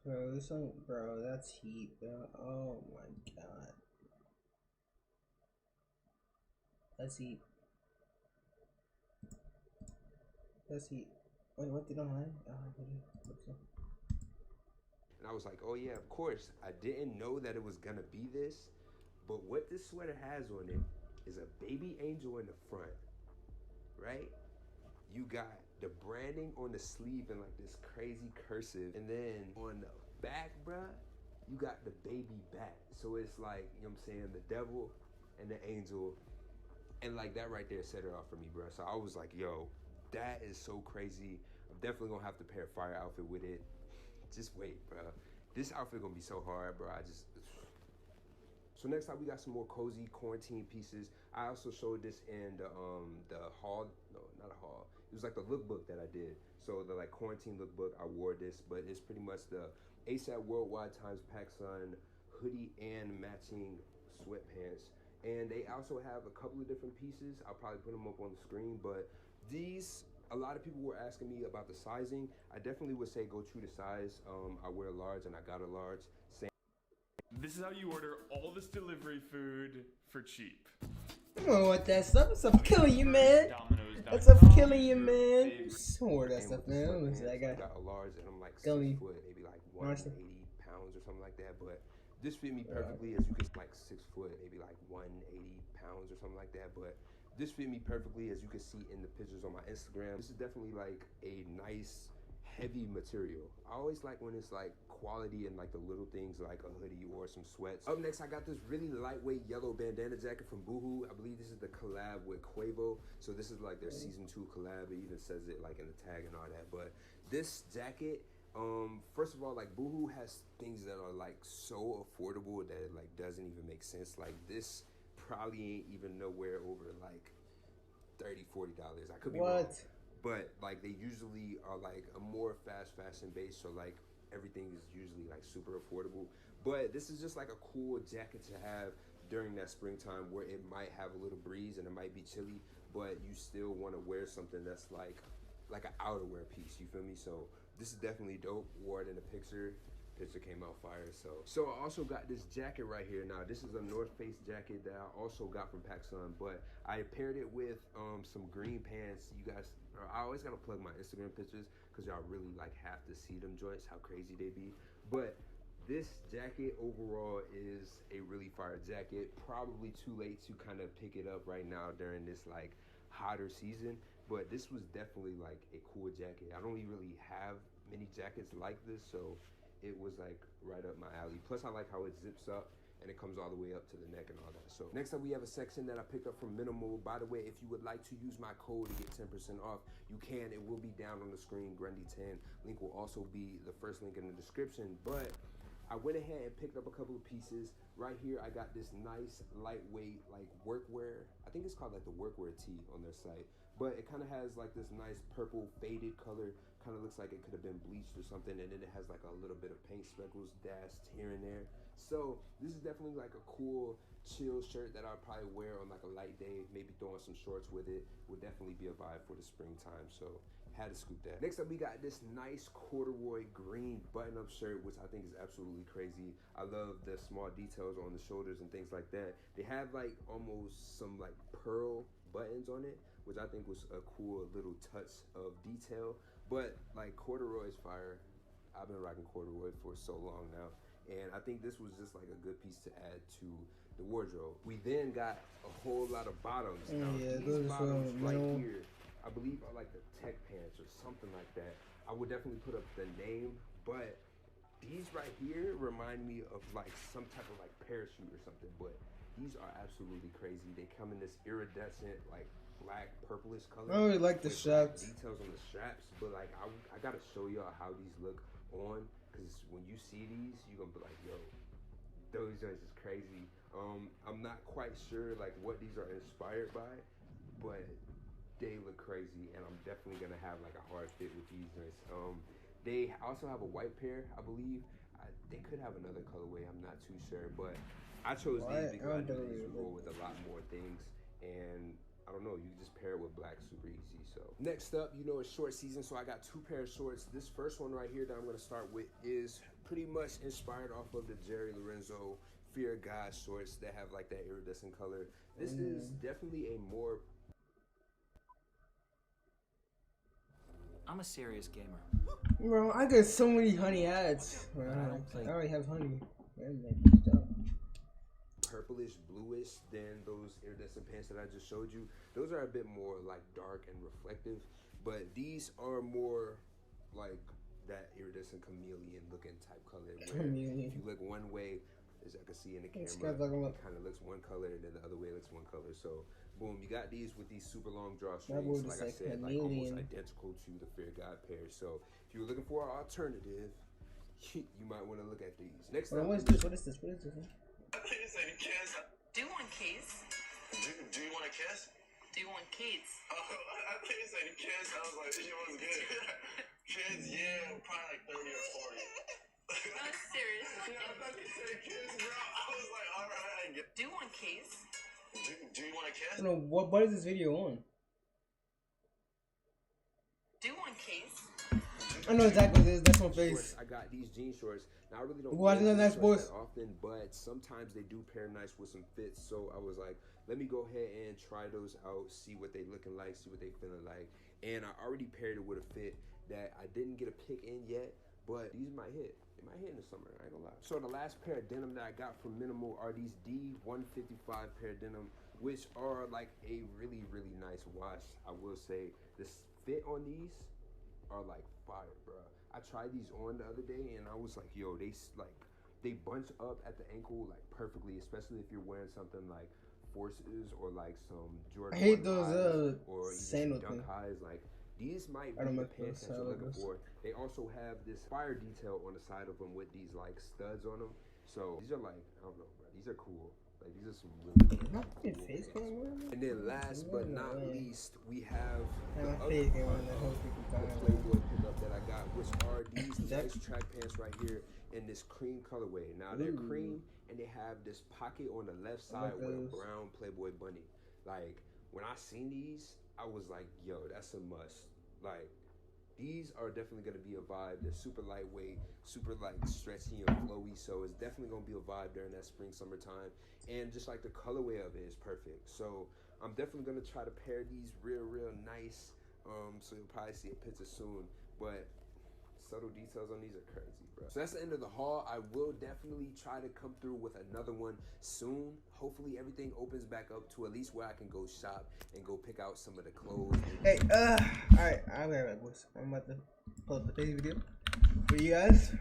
A: Bro, this one, bro, that's heat, bro. Oh my god. That's heat. That's heat. Wait, what did I hide?
E: And I was like, oh yeah, of course. I didn't know that it was gonna be this, but what this sweater has on it is a baby angel in the front, right? You got the branding on the sleeve in like this crazy cursive, and then on the back, bruh, you got the baby bat. So it's like, you know what I'm saying, the devil and the angel, and like that right there set it off for me, bruh. So I was like, yo, that is so crazy. I'm definitely gonna have to pair a fire outfit with it. Just wait, bruh. This outfit gonna be so hard, bro. So next up, we got some more cozy quarantine pieces. I also showed this in the haul. No, not a haul. It was like the lookbook that I did. So the like quarantine lookbook, I wore this, but it's pretty much the ASAP Worldwide times PacSun hoodie and matching sweatpants. And they also have a couple of different pieces. I'll probably put them up on the screen, but these, a lot of people were asking me about the sizing. I definitely would say go true to size. I wear a large and I got a large. Same.
F: This is how you order all this delivery food for cheap.
A: I don't want that stuff. That stuff killing you, man.
F: Domino's.
A: That stuff killing you, man. Don't worry that stuff, man. Let me see that guy.
E: I got a large and I'm like 6
A: Gummy.
E: foot, maybe like 180 pounds or something like that. But this fit me perfectly, as you can like 6 foot, maybe like 180 pounds or something like that. But this fit me perfectly, as you can see in the pictures on my Instagram. This is definitely like a nice, heavy material. I always like when it's like quality and like the little things like a hoodie or some sweats. Up next, I got this really lightweight yellow bandana jacket from Boohoo. I believe this is the collab with Quavo. So this is like their season 2 collab. It even says it like in the tag and all that. But this jacket, first of all, like Boohoo has things that are like so affordable that it like doesn't even make sense. Like this probably ain't even nowhere over like $30-$40. I could be wrong. But like they usually are like a more fast fashion based, so like everything is usually like super affordable. But this is just like a cool jacket to have during that springtime where it might have a little breeze and it might be chilly, but you still want to wear something that's like an outerwear piece, you feel me? So this is definitely dope. Wore it in the picture came out fire. So I also got this jacket right here. Now this is a North Face jacket that I also got from PacSun, but I paired it with some green pants. You guys, I always gotta plug my Instagram pictures because y'all really like have to see them joints, how crazy they be. But this jacket overall is a really fire jacket. Probably too late to kind of pick it up right now during this like hotter season, but this was definitely like a cool jacket. I don't really have many jackets like this, so it was like right up my alley. Plus I like how it zips up and it comes all the way up to the neck and all that. So next up we have a section that I picked up from Minimal. By the way, if you would like to use my code to get 10% off, you can. It will be down on the screen, Grundy10. Link will also be the first link in the description. But I went ahead and picked up a couple of pieces. Right here I got this nice lightweight like workwear. I think it's called like the workwear tee on their site. But it kind of has like this nice purple faded color. Kind of looks like it could have been bleached or something, and then it has like a little bit of paint speckles dashed here and there. So this is definitely like a cool chill shirt that I'll probably wear on like a light day, maybe throwing some shorts with it. Would definitely be a vibe for the springtime, so had to scoop that. Next up we got this nice corduroy green button-up shirt, which I think is absolutely crazy. I love the small details on the shoulders and things like that. They have like almost some like pearl buttons on it, which I think was a cool little touch of detail. But like corduroy is fire. I've been rocking corduroy for so long now, and I think this was just like a good piece to add to the wardrobe. We then got a whole lot of bottoms. Now these bottoms right here, I believe are like the tech pants or something like that. I would definitely put up the name, but these right here remind me of like some type of like parachute or something, but these are absolutely crazy. They come in this iridescent like black purplish color.
A: I really like the straps.
E: Details on the straps, but like I gotta show y'all how these look on, because when you see these, you're gonna be like, yo, those joints is crazy. I'm not quite sure like what these are inspired by, but they look crazy, and I'm definitely gonna have like a hard fit with these joints. They also have a white pair, I believe. They could have another colorway, I'm not too sure, but I chose these because I knew these would go with a lot more things, and I don't know, you can just pair it with black super easy. So next up, you know, it's short season, so I got two pairs of shorts. This first one right here that I'm gonna start with is pretty much inspired off of the Jerry Lorenzo Fear God shorts that have like that iridescent color. This is definitely a more...
G: I'm a serious gamer.
A: Bro, I get so many honey ads.
G: But I don't play.
A: I already have honey.
E: Purplish, bluish than those iridescent pants that I just showed you. Those are a bit more like dark and reflective, but these are more like that iridescent chameleon looking type color. Where if you look one way, as I can see in the camera, it kind of looks one color, and then the other way looks one color. So boom, you got these with these super long drawstrings, like I said, like almost identical to the Fear God pair. So if you're looking for an alternative, you might want to look at these. Next up,
A: what is this? What is this? What is this?
H: Do you want kids?
B: Do you want a kiss?
H: Do you want kids?
B: Oh, I think you said kiss. I was like, this shit was good. Kids, yeah, probably like 30 or 40.
H: I'm serious.
B: Yeah, I thought you said kiss, bro. I was like, all right, I get.
H: Do you want kids?
B: Do you want a kiss?
A: I don't know, what is this video on?
H: Do you want kids?
A: I know exactly what it is. That's my face.
E: I got these jean shorts. Now I really don't
A: Why
E: wear
A: that
E: jean
A: voice?
E: shorts that often, but sometimes they do pair nice with some fits. So I was like, let me go ahead and try those out, see what they looking like, see what they feeling like. And I already paired it with a fit that I didn't get a pick in yet, but these might hit. They might hit in the summer, I ain't gonna lie. So the last pair of denim that I got from Minimal are these D155 pair of denim, which are like a really, really nice wash. I will say this fit on these are like fire, bro. I tried these on the other day and I was like, yo, they bunch up at the ankle like perfectly, especially if you're wearing something like Forces or like some Jordan.
A: I hate those
E: or even
A: sandal
E: Dunk
A: things.
E: Highs. Like these might be
A: I don't
E: the
A: like
E: pants
A: those
E: that you're looking
A: sandals.
E: for. They also have this fire detail on the side of them with these like studs on them. So these are like, I don't know, bro. These are cool. Like these are some really good.
A: My fucking face came on.
E: And then last but not least, we have
A: Yeah,
E: the
A: my
E: other
A: face came
E: part
A: on that whole
E: of
A: freaking
E: the
A: time.
E: Playboy pickup that I got, which are these nice track pants right here in this cream colorway. Now they're cream and they have this pocket on the left side with a brown Playboy bunny. Like when I seen these, I was like, yo, that's a must. Like these are definitely gonna be a vibe. They're super lightweight, super like stretchy and flowy, so it's definitely gonna be a vibe during that spring, summertime. And just like the colorway of it is perfect. So I'm definitely gonna try to pair these real nice. So you'll probably see a picture soon. But subtle details on these are crazy, bro. So that's the end of the haul. I will definitely try to come through with another one soon. Hopefully everything opens back up to at least where I can go shop and go pick out some of the clothes.
A: Hey, alright, I'm gonna right, boys. I'm about to pull up the face video for you guys.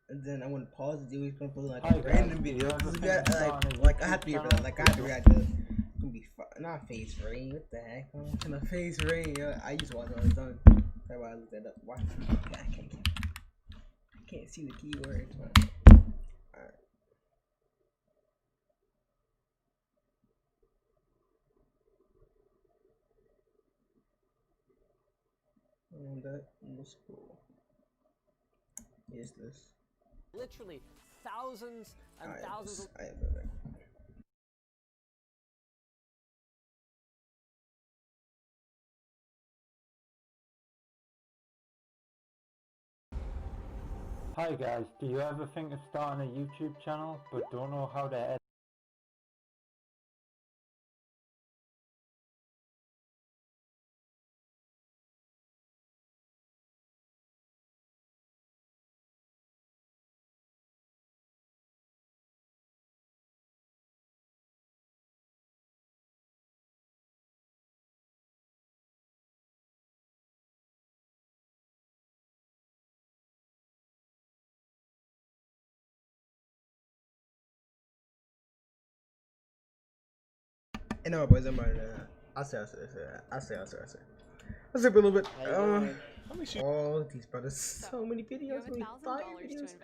A: And then I'm gonna pause the video. He's gonna put like a random video. Like I have to be like I have to react to it. It's gonna be not face rain. What the heck? I'm gonna face rain. I used to watch it all the time. That's why I looked that up. Why? I can't see the keywords. Alright. And that was cool. Is this?
I: Literally thousands and thousands of...
J: Hi guys, do you ever think of starting a YouTube channel but don't know how to edit?
A: You know what, boys, I'll say. Let's zip a little bit. All these brothers, so many videos, so many fire videos.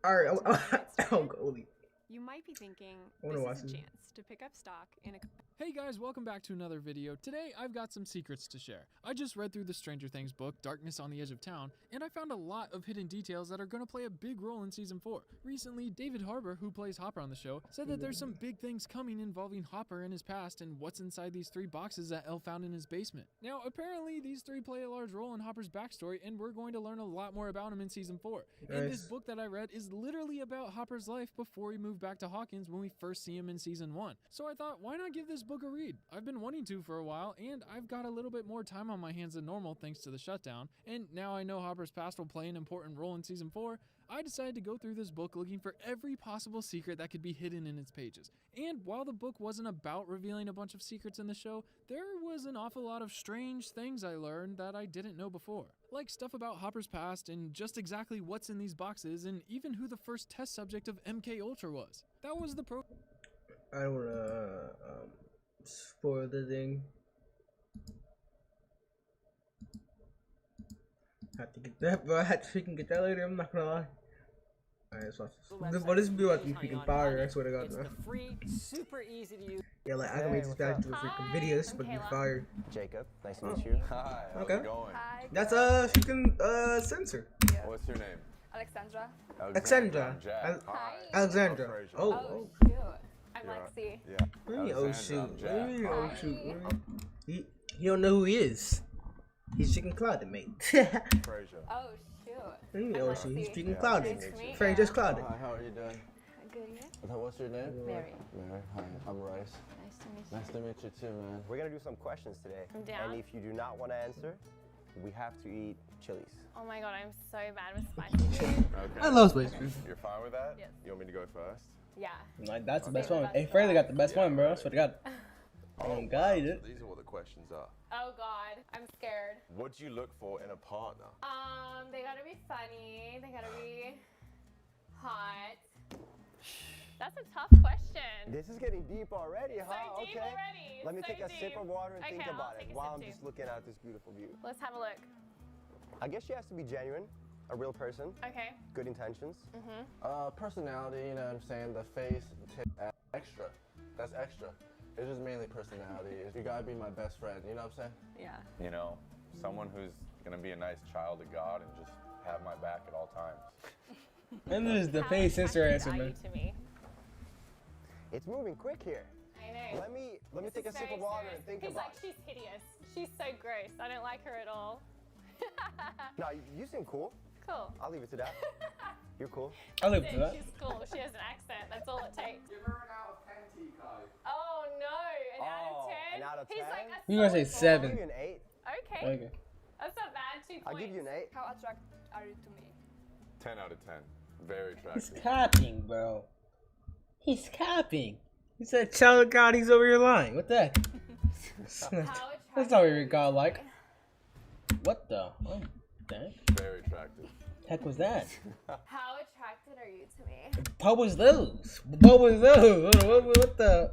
A: Alright, I'll go.
K: You might be thinking,
A: I
K: this
A: wanna
K: is a
A: watch
K: chance to pick up stock in a...
L: Hey guys, welcome back to another video. Today, I've got some secrets to share. I just read through the Stranger Things book, Darkness on the Edge of Town, and I found a lot of hidden details that are going to play a big role in Season 4. Recently, David Harbour, who plays Hopper on the show, said that there's some big things coming involving Hopper and his past and what's inside these 3 boxes that Elle found in his basement. Now, apparently, these 3 play a large role in Hopper's backstory, and we're going to learn a lot more about him in Season 4.
A: Nice.
L: And this book that I read is literally about Hopper's life before he moved back to Hawkins when we first see him in Season 1. So I thought, why not give this book a read? I've been wanting to for a while, and I've got a little bit more time on my hands than normal thanks to the shutdown, and now I know Hopper's past will play an important role in Season 4, I decided to go through this book looking for every possible secret that could be hidden in its pages. And while the book wasn't about revealing a bunch of secrets in the show, there was an awful lot of strange things I learned that I didn't know before. Like stuff about Hopper's past and just exactly what's in these boxes and even who the first test subject of MK Ultra was. That was the
A: I don't wanna spoil the thing. Have to get that, bro. I had to freaking get that later. I'm not gonna lie. Alright, let's watch this. But this video has to be freaking fire. I swear to God,
I: It's
A: man.
I: the free, super easy to use.
A: Yeah, like I can make this guy do a freaking video. This would be fire.
M: Jacob, nice to meet you. Hi, how's
A: Okay.
M: it going?
N: Hi.
A: That's freaking censor.
N: Yeah.
M: What's your name?
N: Alexandra.
A: Alexandra.
M: Jack. Hi.
A: Alexandra.
M: I'm Fraser.
A: Oh.
N: Shoot. I'm
M: You're-
N: Lexi.
M: Yeah.
A: What do you mean, oh
M: Alexandra,
A: shoot?
M: I'm
A: What do
M: Jack.
A: you mean, oh
N: Hi.
A: shoot? He don't know who he is. He's chicken clouded, mate.
M: Fraser.
N: Oh shoot.
A: What do you mean,
N: I'm
A: oh shoot? He's
N: Lexi.
A: chicken
M: Yeah,
A: clouded.
N: nice to meet
A: Frank
N: you.
A: just clouded.
M: Hi, how are you doing?
N: Good. Yeah?
M: What's your name?
N: Mary.
M: Mary. Hi, I'm Rice.
N: Nice to meet you.
M: Nice to meet you too, man.
O: We're gonna do some questions today.
N: I'm down.
O: And if you do not want to answer, we have to eat chilies.
N: Oh my god, I'm so bad with spicy food.
M: Okay.
A: I love spicy food.
M: You're fine with that?
N: Yes.
M: You want me to go first?
N: Yeah.
A: Like that's the
N: Save
A: best
N: the
A: one.
N: best
A: Hey,
N: for
A: Fraser got
N: last.
A: the best one, bro. I swear to God. Oh God, he did.
M: These are what the questions are.
N: Oh god, I'm scared.
M: What do you look for in a partner?
N: They gotta be funny. They gotta be hot. That's a tough question.
O: This is getting deep already,
N: So
O: huh?
N: deep
O: Okay.
N: already.
O: Let me
N: So
O: take a sip
N: deep.
O: of water and
N: Okay,
O: think
N: I'll
O: about
N: take
O: it
N: a
O: while
N: sip
O: I'm
N: too.
O: just looking at this beautiful view.
N: Let's have a look.
O: I guess she has to be genuine. a real person.
N: Okay.
O: Good intentions.
P: Personality, you know what I'm saying? The face, extra. That's extra. It's just mainly personality. You gotta be my best friend, you know what I'm saying?
N: Yeah.
M: You know, someone who's gonna be a nice child of God and just have my back at all times.
A: And this is the face sensor answer, man.
N: To me.
O: It's moving quick here.
N: I know.
O: Let me take a sip of water and think
N: He's
O: about
N: like, she's hideous. She's so gross. I don't like her at all.
O: No, you seem cool.
N: Cool.
O: I'll leave it to that. You're cool.
A: I'll leave it to that.
N: She's cool. She has an accent. That's all it takes.
P: Give her an out of 10, T-Kai.
N: Oh no, an out of 10?
O: An out of 10?
N: He's like a
A: You gonna say
N: solid
A: 7?
O: I'll give you an 8.
N: Okay.
A: Okay.
N: That's not bad. 2 points.
O: I'll give you an 8.
K: How attracted are you to me?
M: 10 out of 10. Very
A: He's
M: attractive.
A: capping, bro. He's capping. He said, "Child of God, he's over your line." What the heck? That's not very godlike. What the? Oh, dang.
M: Very attractive.
A: Heck was that?
N: How attracted are you to me?
A: What was those? What was those? What the?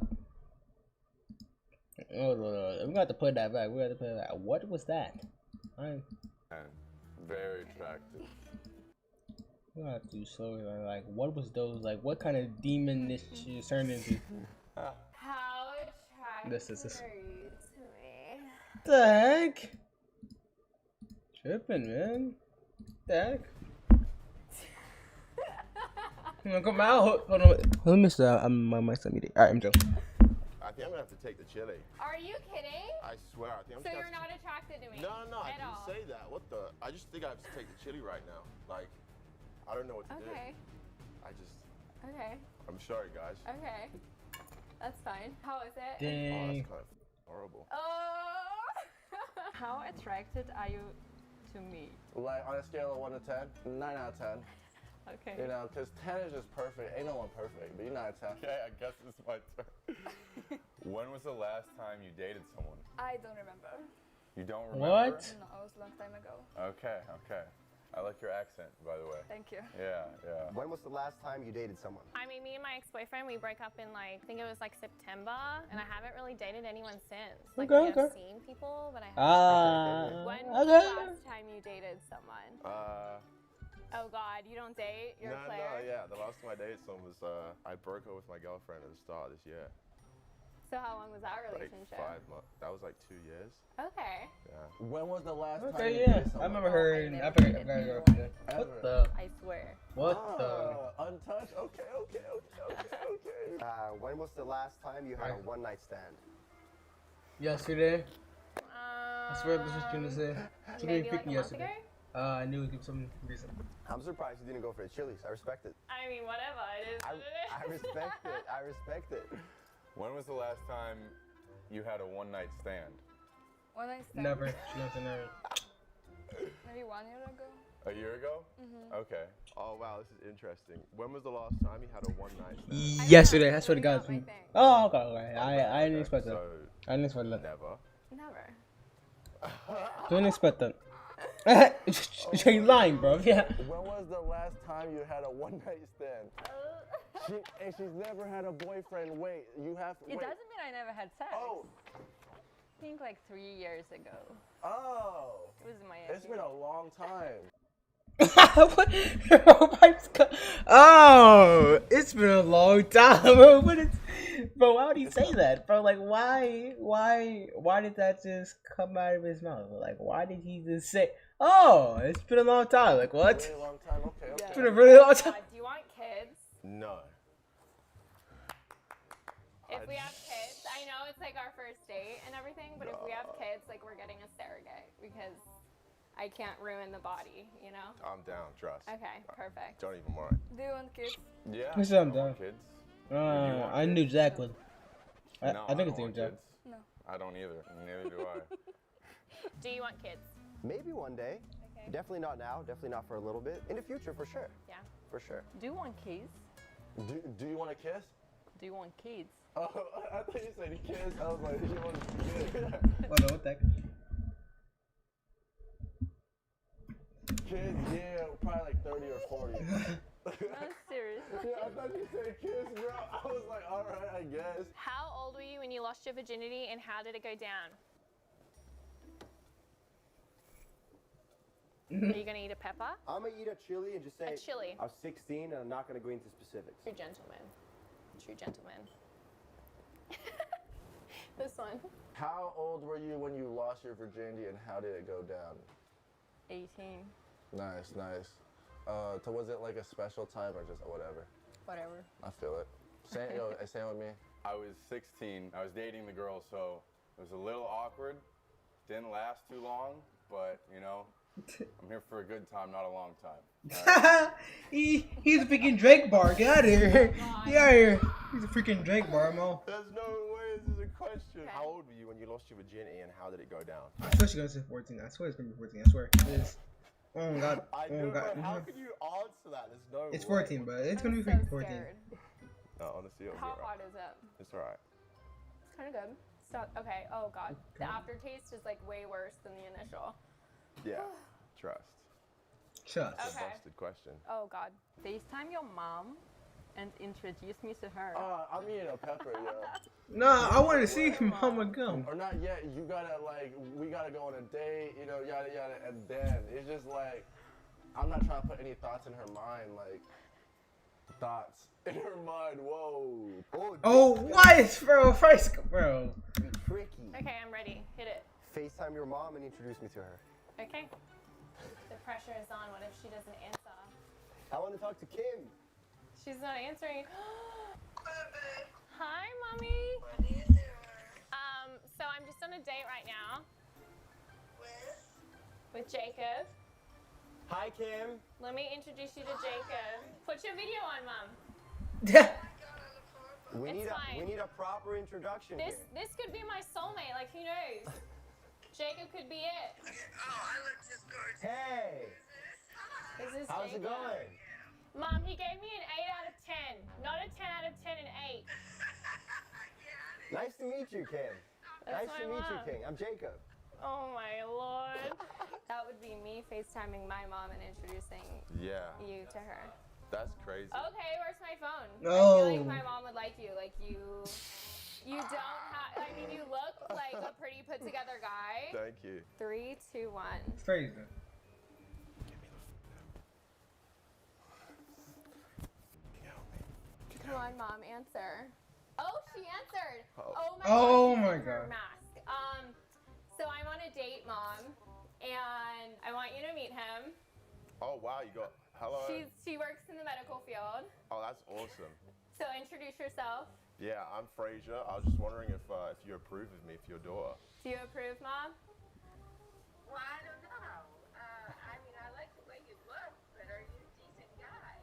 A: Oh, we're gonna have to put that back. We have to put that. What was that?
M: And very attractive.
A: We have to slowly like. What was those? Like, what kind of demon this she turned into?
N: How attracted
A: This.
N: are you to me?
A: The heck? Tripping, man. The heck? Come out. Hold on. Let me stop. My mic's on mute. Alright, I'm Joe.
M: I think I'm gonna have to take the chili.
N: Are you kidding?
M: I swear. I think I'm
N: So you're not attracted to me?
M: No, I
N: at
M: didn't
N: all.
M: say that. What the? I just think I have to take the chili right now. Like, I don't know what to
N: Okay.
M: do. I just.
N: Okay.
M: I'm sorry, guys.
N: Okay. That's fine. How is it?
M: Oh,
A: Dang.
M: that's kind of horrible.
N: Oh.
K: How attracted are you to me?
P: Like, on a scale of 1 to 10, 9 out of 10.
K: Okay.
P: You know, because 10 is just perfect. Ain't no one perfect, but you're not a 10.
M: Okay, I guess it's my turn. When was the last time you dated someone?
K: I don't remember.
M: You don't remember?
A: What?
K: No, it was a long time ago.
M: Okay. I like your accent, by the way.
K: Thank you.
M: Yeah.
O: When was the last time you dated someone?
N: I mean, me and my ex-boyfriend, we broke up in like, I think it was like September, and I haven't really dated anyone since. Like,
A: Okay,
N: I've
A: okay.
N: seen people, but I haven't. When was the last time you dated someone? Oh God, you don't date? You're a player?
M: Yeah. The last time I dated someone was, I broke up with my girlfriend at the start of this year.
N: So how long was our
M: Like
N: relationship?
M: 5 months. That was like 2 years.
N: Okay.
M: Yeah.
P: When was the last time
A: Okay,
P: you
A: yeah.
P: dated someone?
A: I remember her. I
N: never
A: forgot
N: dated
A: her.
N: anyone.
A: What the?
N: I swear.
A: What the?
P: Untouched? Okay.
O: When was the last time you had a one-night stand?
A: Yesterday. I swear this was June to say.
N: Maybe like a month
A: yesterday.
N: ago?
A: I knew it was some reason.
O: I'm surprised you didn't go for the Chili's. I respect it.
N: I mean, whatever. It is what it is.
O: I respect it. I respect it.
M: When was the last time you had a one-night stand?
K: When I stand.
A: Never. She wants to never.
K: Maybe 1 year ago.
M: A year ago?
K: Mhm.
M: Okay. Oh wow, this is interesting. When was the last time you had a one-night stand?
A: Yesterday. That's what it got me. Oh, okay. I didn't expect that.
M: So,
A: I didn't expect that.
M: never.
N: Never.
A: Didn't expect that. You're lying, bro. Yeah.
P: When was the last time you had a one-night stand? And she's never had a boyfriend. Wait, you have.
K: It
P: wait.
K: doesn't mean I never had sex.
P: Oh.
K: I think like 3 years ago.
P: Oh.
K: It was in Miami.
P: It's been a long time.
A: Oh, it's been a long time, bro. Bro, why would he say that, bro? Like, why did that just come out of his mouth? Like, why did he just say, "Oh, it's been a long time"? Like, what?
P: Really long time. Okay.
A: It's been a really long time.
N: Do you want kids?
M: No.
N: If we have kids, I know it's like our first date and everything, but if we have kids, like we're getting a surrogate because I can't ruin the body, you know?
M: I'm down, trust.
N: Okay, perfect.
M: Don't even worry.
K: Do you want kids?
M: Yeah.
A: Yes, I'm
M: I
A: done.
M: want kids.
A: I knew Jacqueline.
M: No,
A: I think
M: don't
A: it's named
M: want
A: Jack.
M: kids.
K: No.
M: I don't either. Neither do I.
N: Do you want kids?
O: Maybe one day.
N: Okay.
O: Definitely not now. Definitely not for a little bit. In the future, for sure.
N: Yeah.
O: For sure.
K: Do you want kids?
P: Do you want a kiss?
K: Do you want kids?
P: Oh, I thought you said kiss. I was like, you want a kiss?
A: What the heck?
P: Kids, yeah, probably like 30 or 40.
K: No, seriously.
P: Yeah, I thought you said kiss, bro. I was like, all right, I guess.
N: How old were you when you lost your virginity and how did it go down? Are you gonna eat a pepper?
O: I'm gonna eat a chili and just say
N: A chili.
O: I'm 16 and I'm not gonna go into specifics.
N: True gentleman. True gentleman. This one.
P: How old were you when you lost your virginity and how did it go down?
K: 18.
P: Nice, nice. So was it like a special time or just whatever?
K: Whatever.
P: I feel it. Same, yo, same with me.
M: I was 16. I was dating the girl, so it was a little awkward. Didn't last too long, but you know, I'm here for a good time, not a long time.
A: He's a freaking Drake bar. Get out of here. Get out of here. He's a freaking Drake bar, Mo.
O: There's no way this is a question. How old were you when you lost your virginity and how did it go down?
A: I swear she's gonna say 14. I swear it's gonna be 14. I swear. It is. Oh my god.
O: I
A: Oh
O: know,
A: my god.
O: but how can you answer that? There's no
A: It's
O: way.
A: 14, but it's gonna be
N: so
A: freaking 14.
N: scared.
O: No, honestly, it was
N: How
O: alright.
N: hot is it?
O: It's alright.
N: It's kind of good. Stop. Okay. Oh god. The aftertaste is like way worse than the initial.
O: Yeah. Trust.
A: Trust.
O: That's a
N: Okay.
O: busted question.
N: Oh god.
K: FaceTime your mom and introduce me to her.
P: I'm eating a pepper, yo.
A: Nah, I want to see Mama Gum.
P: Or not yet. You gotta we gotta go on a date, you know, yada yada, and then it's just like, I'm not trying to put any thoughts in her mind, like thoughts in her mind. Whoa.
A: Oh, what, bro? First, bro.
O: Be tricky.
N: Okay, I'm ready. Hit it.
O: FaceTime your mom and introduce me to her.
N: Okay. The pressure is on. What if she doesn't answer?
O: I want to talk to Kim.
N: She's not answering. Hi, mommy. So I'm just on a date right now. With Jacob.
O: Hi, Kim.
N: Let me introduce you to Jacob. Put your video on, mom.
O: We
N: It's
O: need
N: fine.
O: a proper introduction
N: This
O: here.
N: this could be my soulmate. Like who knows? Jacob could be it.
O: Hey.
N: This is
O: How's it
N: Jacob.
O: going?
N: Mom, he gave me an 8 out of 10. Not a 10 out of 10, an 8.
O: Nice to meet you, Kim.
N: That's
O: Nice
N: my
O: to meet you,
N: mom.
O: King. I'm Jacob.
N: Oh my lord. That would be me FaceTiming my mom and introducing
M: Yeah,
N: you to her.
M: that's crazy.
N: Okay, where's my phone? I
A: No.
N: feel like my mom would like you. Like you don't have, I mean, you look like a pretty put together guy.
M: Thank you.
N: 3, 2, 1.
A: It's crazy.
N: Come on, mom, answer. Oh, she answered. Oh my
A: Oh
N: gosh,
A: my
N: she's in her
A: God.
N: mask. So I'm on a date, mom, and I want you to meet him.
M: Oh wow, you got hello.
N: She works in the medical field.
M: Oh, that's awesome.
N: So introduce yourself.
M: Yeah, I'm Frazier. I was just wondering if you approve of me for your daughter.
N: Do you approve, mom?
H: Well, I don't know. I mean, I like the way you look, but are you a decent guy?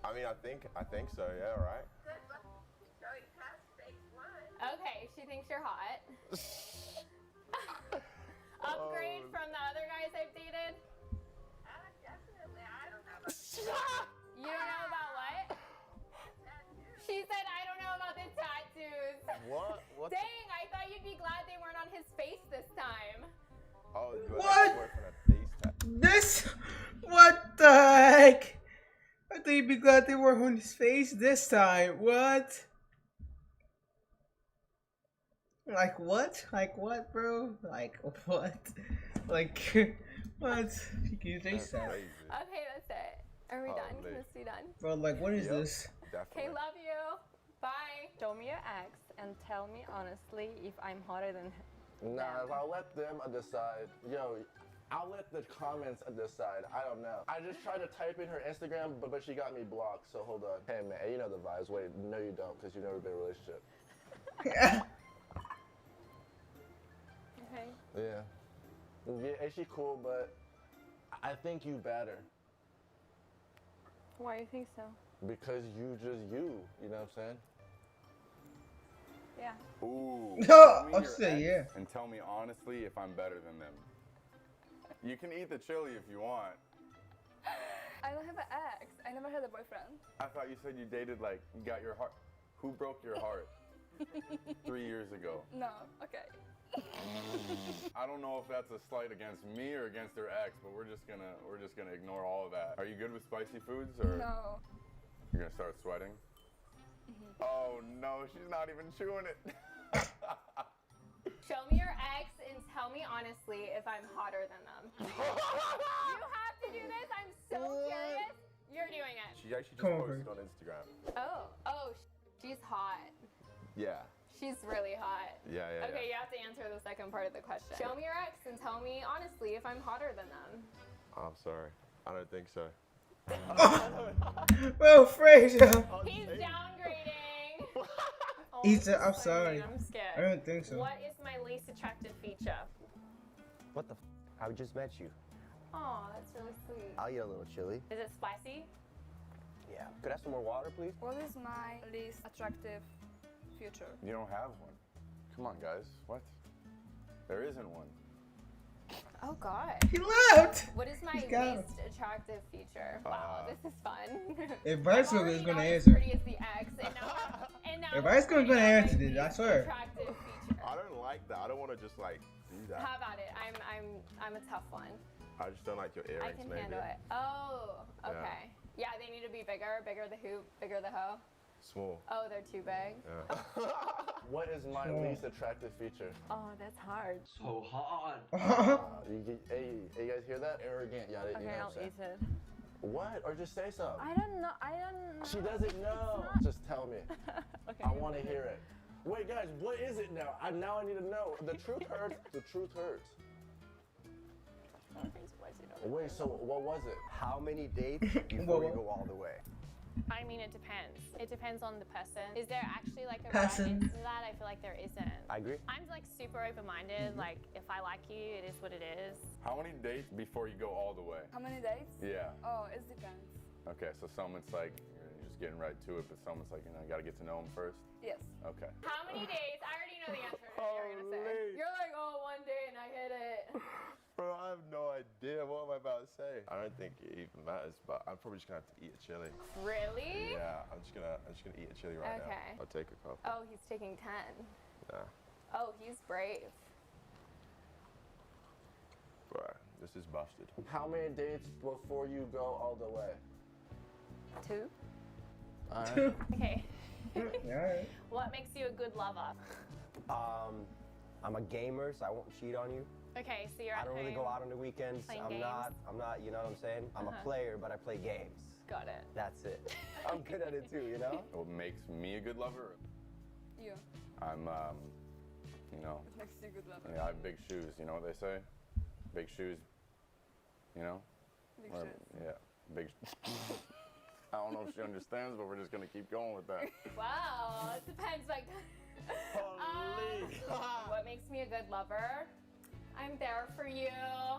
M: I mean, I think so. Yeah, right.
H: Good look. So you passed phase 1.
N: Okay, she thinks you're hot. Upgrade from the other guys I've dated.
H: Definitely. I don't know.
N: You don't know about what? She said I don't know about the tattoos.
O: What? What?
N: Dang, I thought you'd be glad they weren't on his face this time.
M: Oh, you
A: What?
M: boyfriend had face tattoo.
A: This? What the heck? I thought you'd be glad they were on his face this time. What? Like what? Like what, bro? Like what? Like what? You can say
M: That's
A: that.
M: crazy.
N: Okay, that's it. Are we done? Can
M: Holy.
N: this be done?
A: Bro, like what is
M: Yep,
A: this?
M: Definitely.
N: Okay, love you. Bye.
K: Show me your ex and tell me honestly if I'm hotter than him.
P: Nah, I'll let them decide. Yo, I'll let the comments decide. I don't know. I just tried to type in her Instagram, but she got me blocked. So hold on. Hey man, you know the vibes. Wait, no you don't, because you've never been in a relationship.
N: Okay.
P: Yeah. Yeah, is she cool? But I think you better
K: Why do you think so?
P: because you just you. You know what I'm saying?
K: Yeah.
M: Ooh.
A: No,
M: show me
A: I'll
M: your
A: say
M: ex
A: yeah.
M: And tell me honestly if I'm better than them. You can eat the chili if you want.
K: I don't have an ex. I never had a boyfriend.
M: I thought you said you dated like you got your heart. Who broke your heart 3 years ago?
K: No. Okay.
M: I don't know if that's a slight against me or against their ex, but we're just gonna ignore all of that. Are you good with spicy foods or
K: No.
M: you're gonna start sweating? Oh no, she's not even chewing it.
N: Show me your ex and tell me honestly if I'm hotter than them. You have do this? I'm so curious. You're doing it.
O: She actually just
A: Come on,
O: posted on Instagram.
N: Oh, she's hot.
O: Yeah.
N: She's really hot.
O: Yeah.
N: Okay, you have to answer the second part of the question. Show me your ex and tell me honestly if I'm hotter than them.
O: I'm sorry. I don't think so.
A: Well, Fraser.
N: He's downgrading. Oh,
A: He's.
N: this is
A: I'm
N: so
A: sorry.
N: mean. I'm scared.
A: I don't think so.
N: What is my least attractive feature?
Q: What the I just met you.
N: Oh, that's really sweet.
Q: I'll eat a little chili.
N: Is it spicy?
Q: Yeah. Could I have some more water, please?
R: What is my least attractive future?
M: You don't have one. Come on, guys. What? There isn't one.
N: Oh God.
A: He left.
N: What is my
A: He's got
N: least attractive feature? Wow, this is fun.
A: If Bryce
N: I'm
A: is
N: already
A: gonna
N: not
A: answer.
N: as pretty as the ex, and now
A: If Bryce gonna answer this, I swear.
N: attractive feature.
O: I don't like that. I don't want to just like do that.
N: How about it? I'm a tough one.
O: I just don't like your
N: I
O: earrings,
N: can
O: maybe.
N: handle it. Oh, okay. Yeah, they need to be bigger. Bigger the hoop, bigger the hoe.
O: Small.
N: Oh, they're too big.
O: Yeah.
P: What is my least attractive feature?
N: Oh, that's hard.
Q: So hard.
P: Hey, you guys hear that? Arrogant, yeah. You
K: Okay,
P: know
K: I'll
P: what I'm
K: eat
P: saying?
K: it.
P: What? Or just say something.
K: I don't know. I don't know.
P: She doesn't know. Just tell me.
K: Okay.
P: I want to hear it. Wait, guys, what is it now? Now I need to know. The truth hurts. The truth hurts. Wait, so what was it?
Q: How many dates before you go all the way?
N: I mean, it depends. It depends on the person. Is there actually like a
A: Person.
N: right answer to that? I feel like there isn't.
Q: I agree.
N: I'm like super open-minded. Like, if I like you, it is what it is.
M: How many dates before you go all the way?
R: How many dates?
M: Yeah.
R: Oh, it depends.
M: Okay, so someone's like, you're just getting right to it, but someone's like, you gotta get to know them first.
R: Yes.
M: Okay.
N: How many days? I already know the answer to what you're gonna say. You're like, oh, one day and I hit it.
O: Bro, I have no idea. What am I about to say? I don't think it even matters, but I'm probably just gonna have to eat a chili.
N: Really?
O: Yeah, I'm just gonna eat a chili right
N: Okay.
O: now. I'll take a couple.
N: Oh, he's taking 10.
O: Yeah.
N: Oh, he's brave.
O: Bro, this is busted.
P: How many dates before you go all the way?
N: 2.
P: Alright.
N: Okay.
A: Alright.
N: What makes you a good lover?
Q: I'm a gamer, so I won't cheat on you.
N: Okay, so you're
Q: I
N: at
Q: don't really
N: home
Q: go out on the weekends.
N: playing
Q: I'm
N: games?
Q: not, you know what I'm saying? I'm a player, but I play games.
N: Got it.
Q: That's it. I'm good at it too, you know?
M: What makes me a good lover?
R: You.
M: I'm, you know,
R: What makes you a good lover?
M: I have big shoes. You know what they say? Big shoes, you know?
R: Big
M: Or-
R: shoes.
M: Yeah, big. I don't know if she understands, but we're just gonna keep going with that.
N: Wow, it depends. Like, what makes me a good lover? I'm there for you.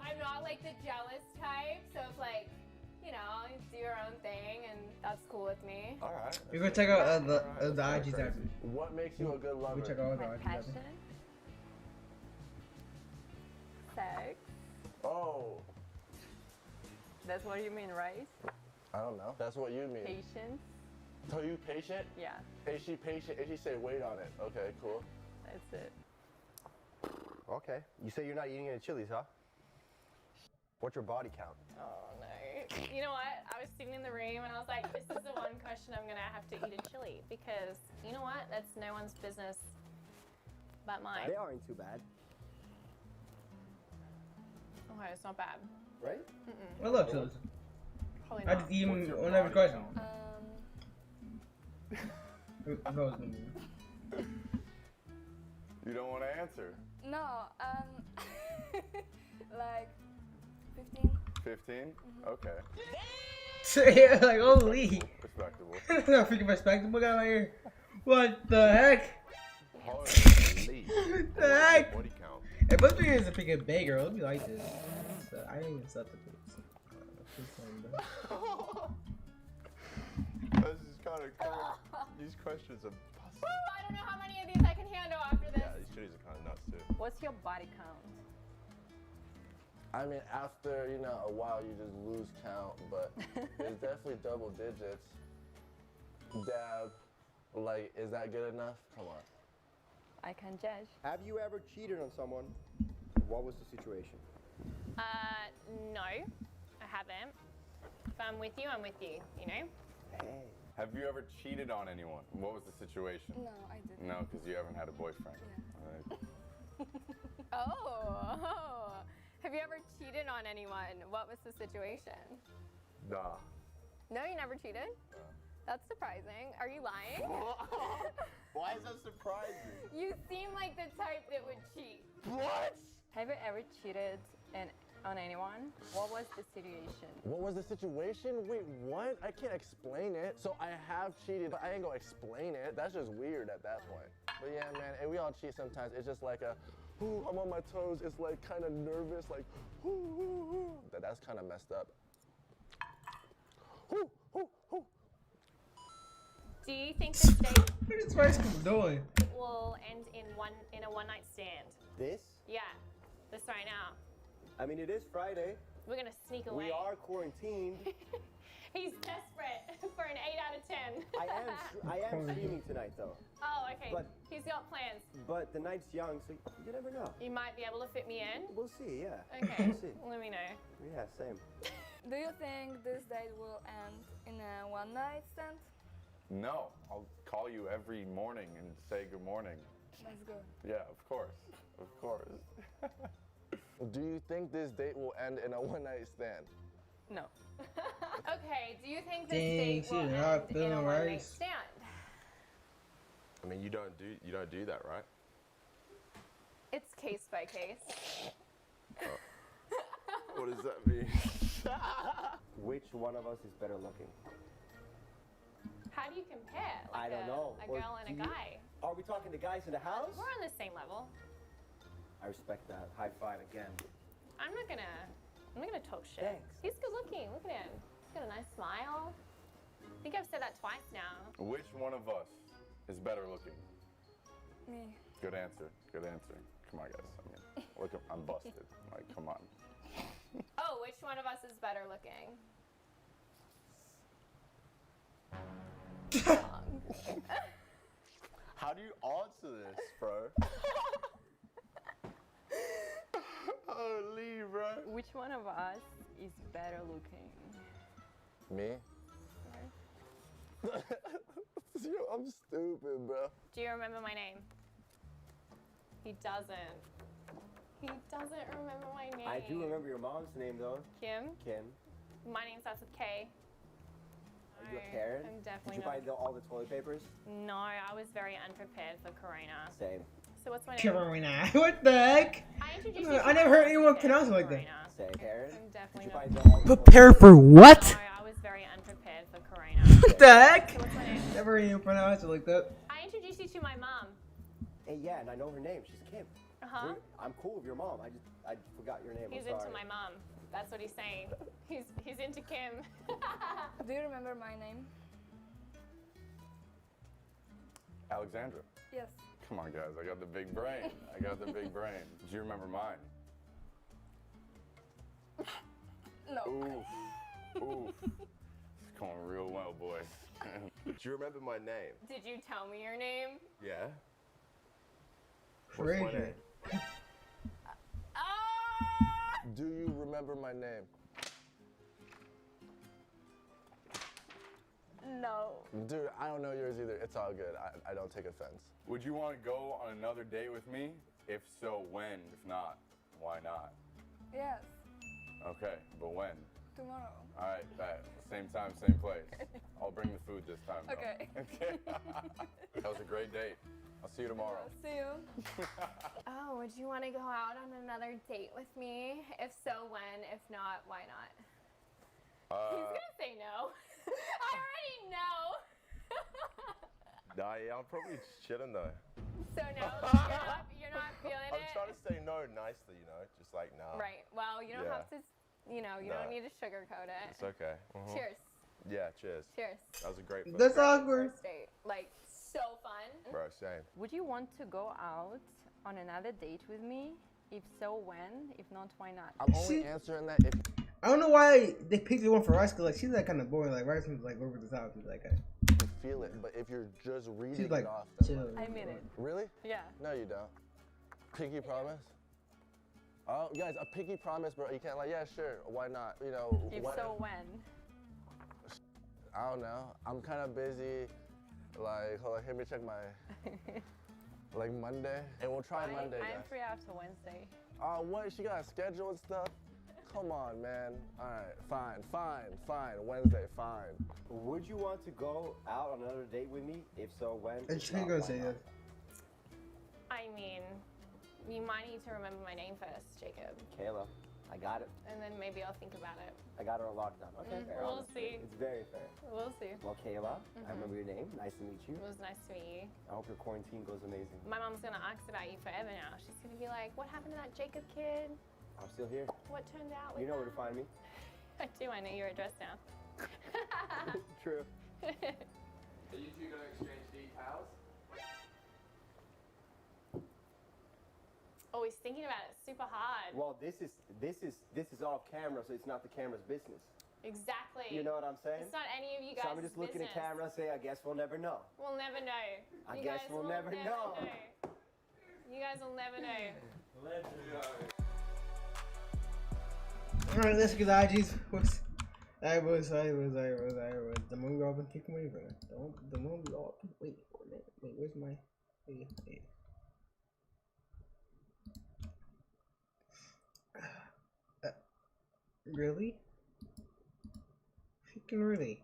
N: I'm not like the jealous type, so it's like, you know, you do your own thing, and that's cool with me.
O: All right.
A: We're gonna check out the IGs after.
P: What makes you a good lover?
A: We check out the
N: My
A: IGs
N: passion,
A: after.
K: Sex.
P: Oh,
K: That's what you mean, right?
P: I don't know. That's what you mean.
K: Patience.
P: So you patient?
K: Yeah,
P: Is she patient? Is she say wait on it? Okay, cool.
K: that's it.
Q: Okay. You say you're not eating any chilies, huh? What's your body count?
N: Oh no. You know what? I was sitting in the room and I was like, this is the one question I'm gonna have to eat a chili because you know what? That's no one's business but mine.
Q: They aren't too bad,
N: Okay, it's not bad.
Q: right?
N: Mm-mm.
A: I love chilies.
N: Probably
A: I
N: not.
A: just eat
M: What's
A: them
M: your
A: on every
M: body
A: question.
M: count?
A: No, it's gonna be.
M: You don't want to answer.
R: No, like 15.
M: 15? Okay.
A: Yeah, like holy.
M: Respectable.
A: That's not freaking respectable guy right here. What the heck?
O: Holy.
A: The heck?
O: Body count.
A: If both of you is a freaking big girl, it'd be like this. So I didn't even set the boots.
O: This is kind of these questions are busted.
N: Woo, I don't know how many of these I can handle after this.
O: Yeah, these chilies are kind of nuts too.
K: What's your body count?
P: I mean, after, you know, a while you just lose count, but it's definitely double digits. Dab, like, is that good enough? Come on.
K: I can judge.
Q: Have you ever cheated on someone? What was the situation?
N: No, I haven't. If I'm with you, I'm with you, you know?
Q: Hey.
M: Have you ever cheated on anyone? What was the situation?
R: No, I didn't.
M: No, because you haven't had a boyfriend.
R: Yeah.
M: All right.
N: Oh, Have you ever cheated on anyone? What was the situation?
O: Nah.
N: No, you never cheated? That's surprising. Are you lying?
O: Why is that surprising?
N: You seem like the type that would cheat.
O: What?
K: Have you ever cheated on anyone? What was the situation?
P: What was the situation? Wait, what? I can't explain it. So I have cheated, but I ain't gonna explain it. That's just weird at that point. But yeah, man, and we all cheat sometimes. It's just like a, ooh, I'm on my toes. It's like kind of nervous, like, ooh, ooh, ooh. That's kind of messed up. Ooh, ooh, ooh.
N: Do you think this date
A: What is Rice doing?
N: will end in a one-night stand?
Q: This?
N: Yeah, this right now.
Q: I mean, it is Friday.
N: We're gonna sneak away.
Q: We are quarantined.
N: He's desperate for an 8 out of 10.
Q: I am streaming tonight, though.
N: Oh, okay.
Q: But-
N: He's got plans.
Q: But the night's young, so you never know.
N: You might be able to fit me in.
Q: We'll see, yeah.
N: Okay,
Q: We'll see.
N: let me know.
Q: Yeah, same.
R: Do you think this date will end in a one-night stand?
M: No, I'll call you every morning and say good morning.
R: That's good.
M: Yeah, of course. Of course.
P: Do you think this date will end in a one-night stand?
K: No.
N: Okay, do you think this
A: Dang,
N: date
A: she
N: will
A: did
N: end
A: not
N: in
A: feel
N: a
A: right.
N: one-night stand?
O: I mean, you don't do that, right?
N: It's case by case.
O: What does that mean?
Q: Which one of us is better looking?
N: How do you compare?
Q: I don't know.
N: A
Q: Or
N: girl and a
Q: do you-
N: guy.
Q: Are we talking to guys in the house?
N: We're on the same level.
Q: I respect that. High five again.
N: I'm not gonna talk shit.
Q: Thanks.
N: He's good looking. Look at him. He's got a nice smile. I think I've said that twice now.
M: Which one of us is better looking?
R: Me.
M: Good answer. Good answer. Come on, guys. I mean, look, I'm busted. Like, come on.
N: Oh, which one of us is better looking?
O: How do you answer this, bro? Holy, bro.
K: Which one of us is better looking?
P: Me? I'm stupid, bro.
N: Do you remember my name? He doesn't. He doesn't remember my name.
Q: I do remember your mom's name, though.
N: Kim?
Q: Kim.
N: My name starts with K.
Q: Are you a Karen?
N: I'm definitely
Q: Did you buy all the toilet papers?
N: No, I was very unprepared for Corona.
Q: Same.
N: So what's my name?
A: Corona. What the heck?
N: I introduced you to
A: I never heard anyone pronounce it like that.
Q: Same. Karen.
N: I'm definitely
Q: Did you
N: not.
Q: buy all the
A: Prepare for what?
N: No, I was very unprepared for Corona.
A: What the heck?
N: So what's my name?
A: Never heard anyone pronounce it like that.
N: I introduced you to my mom.
Q: Hey, yeah, and I know her name. She's Kim.
N: Uh-huh.
Q: I'm cool with your mom. I forgot your name.
N: He's
Q: I'm
N: into
Q: sorry.
N: my mom. That's what he's saying. He's into Kim.
R: Do you remember my name?
M: Alexandra.
R: Yes.
M: Come on, guys. I got the big brain. I got the big brain. Do you remember mine?
R: No.
M: Oof. Oof. It's going real well, boys.
O: Do you remember my name?
N: Did you tell me your name?
O: Yeah. What's my
A: Crazy.
O: name?
P: Do you remember my name?
K: No.
P: Dude, I don't know yours either. It's all good. I don't take offense.
M: Would you want to go on another date with me? If so, when? If not, why not?
R: Yes.
M: Okay, but when?
R: Tomorrow.
M: All right, bet. Same time, same place. I'll bring the food this time, though.
R: Okay.
M: Okay. That was a great date. I'll see you tomorrow.
R: See you.
N: Oh, would you want to go out on another date with me? If so, when? If not, why not? He's gonna say no. I already know.
O: Nah, yeah, I'm probably chilling though.
N: So no, you're not feeling
O: I'm
N: it.
O: trying to say no nicely, you know, just like nah.
N: Right. Well, you don't
O: Yeah.
N: have to. You know, you
O: No.
N: don't need to sugarcoat it.
O: It's okay. Mhm.
N: Cheers.
O: Yeah, cheers.
N: Cheers.
O: That was a great first
A: That's
O: date.
A: awkward.
N: First date, like so fun.
O: Bro, same.
K: Would you want to go out on another date with me? If so, when? If not, why not?
P: I'm only
A: See-
P: answering that if
A: I don't know why they picked the one for Rice, cause like she's like kind of boring. Like Rice is like over the top. She's like,
P: you feel it, but if you're just reading
A: she's like
P: it off, then
A: chill.
K: I mean it.
P: really?
K: Yeah.
P: No, you don't. Pinky promise? Oh, guys, a pinky promise, bro. You can't like, yeah, sure, why not? You know,
K: If
P: what-
K: so, when?
P: I don't know. I'm kind of busy. Like, hold on, let me check my, like Monday. And we'll try Monday,
K: I'm
P: guys.
K: free after Wednesday.
P: What? She got a schedule and stuff? Come on, man. All right, fine. Wednesday, fine.
Q: Would you want to go out on another date with me? If so, when?
A: And she gonna say yes.
N: I mean, you might need to remember my name first, Jacob.
Q: Kayla, I got it.
N: And then maybe I'll think about it.
Q: I got her on lockdown. Okay, fair.
N: We'll
Q: honestly.
N: see.
Q: It's very fair.
N: We'll see.
Q: Well, Kayla, I remember your name. Nice to meet you.
N: It was nice to meet you.
Q: I hope your quarantine goes amazing.
N: My mom's gonna ask about you forever now. She's gonna be like, what happened to that Jacob kid?
Q: I'm still here.
N: What turned out with
Q: You know where to find me.
N: I do, I know your address now.
Q: True.
M: Are you two gonna exchange details?
N: Oh, he's thinking about it super hard.
Q: Well, this is off camera, so it's not the camera's business.
N: Exactly.
Q: You know what I'm saying?
N: It's not any of you guys'
Q: So I'm just looking
N: business.
Q: at camera and say, I guess we'll never know.
N: We'll never know.
Q: I
N: You
Q: guess
N: guys
Q: we'll
N: will
Q: never know.
N: You guys will never know.
A: Alright, let's get IG's. I was. The moon girl been kicking me, bro. The moon girl. Wait, where's my. Wait. Really? Freaking really?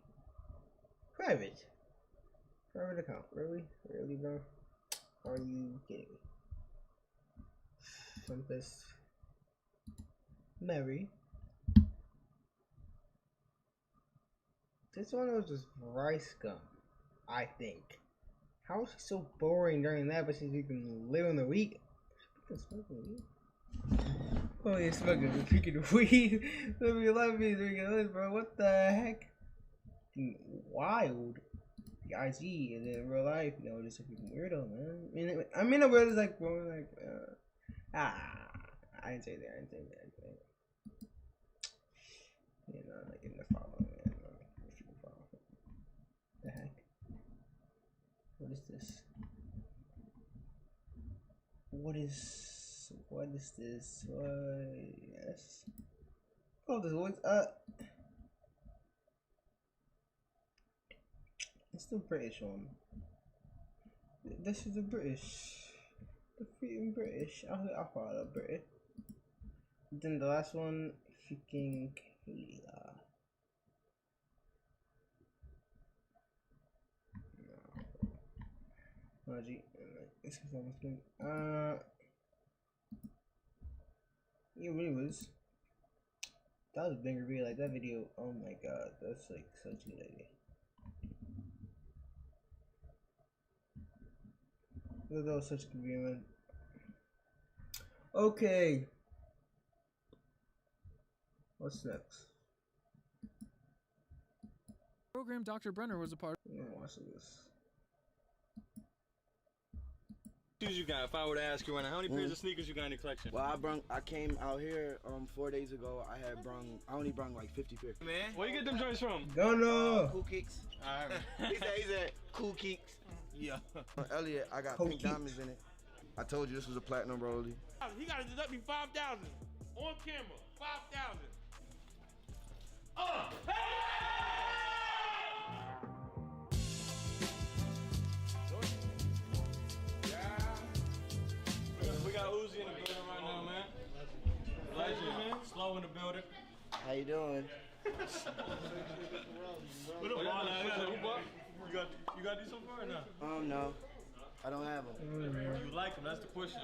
A: Private account. Really, bro? Are you kidding me? From this Mary. This one was just rice gum, I think. How is she so boring during that, but she's even live in the week? She's smoking weed. Oh, you're smoking freaking weed. Let me, bro. What the heck? Wild. The IG and in real life, you know, just a freaking weirdo, man. I mean, a weirdo is like, bro, like, I didn't say that. You know, like in the following, man. The heck? What is this? What is this? Yes. Oh, this was it's the British one. This is the British. The freaking British. I'll follow the British. Then the last one, freaking Kayla. Oh, gee. This is almost good. It really was. That was a banger video. Like that video. Oh my god, that's like such a good idea. That was such a good video, man. Okay. What's next?
L: Program Dr. Brenner was a part of.
A: Yeah, watch this.
S: Shoes you got? If I were to ask you right now, how many pairs of sneakers you got in your collection?
T: Well, I came out here 4 days ago. I only brung like 50 pairs.
S: Man, where you get them joints from?
A: Don't know.
T: Cool Kicks.
S: Alright.
T: he said Cool Kicks.
S: Yeah.
T: Elliot, I got
A: Cool
T: pink
A: Kicks.
T: diamonds in it. I told you this was a platinum rollie.
U: He got to deduct me 5,000 on camera. 5,000.
S: We got Uzi in the building right now, man. Legend, man. Slow in the building.
T: How you doing?
S: What up, ball? You got these so far or not?
T: No. I don't have them.
S: You like them? That's the question.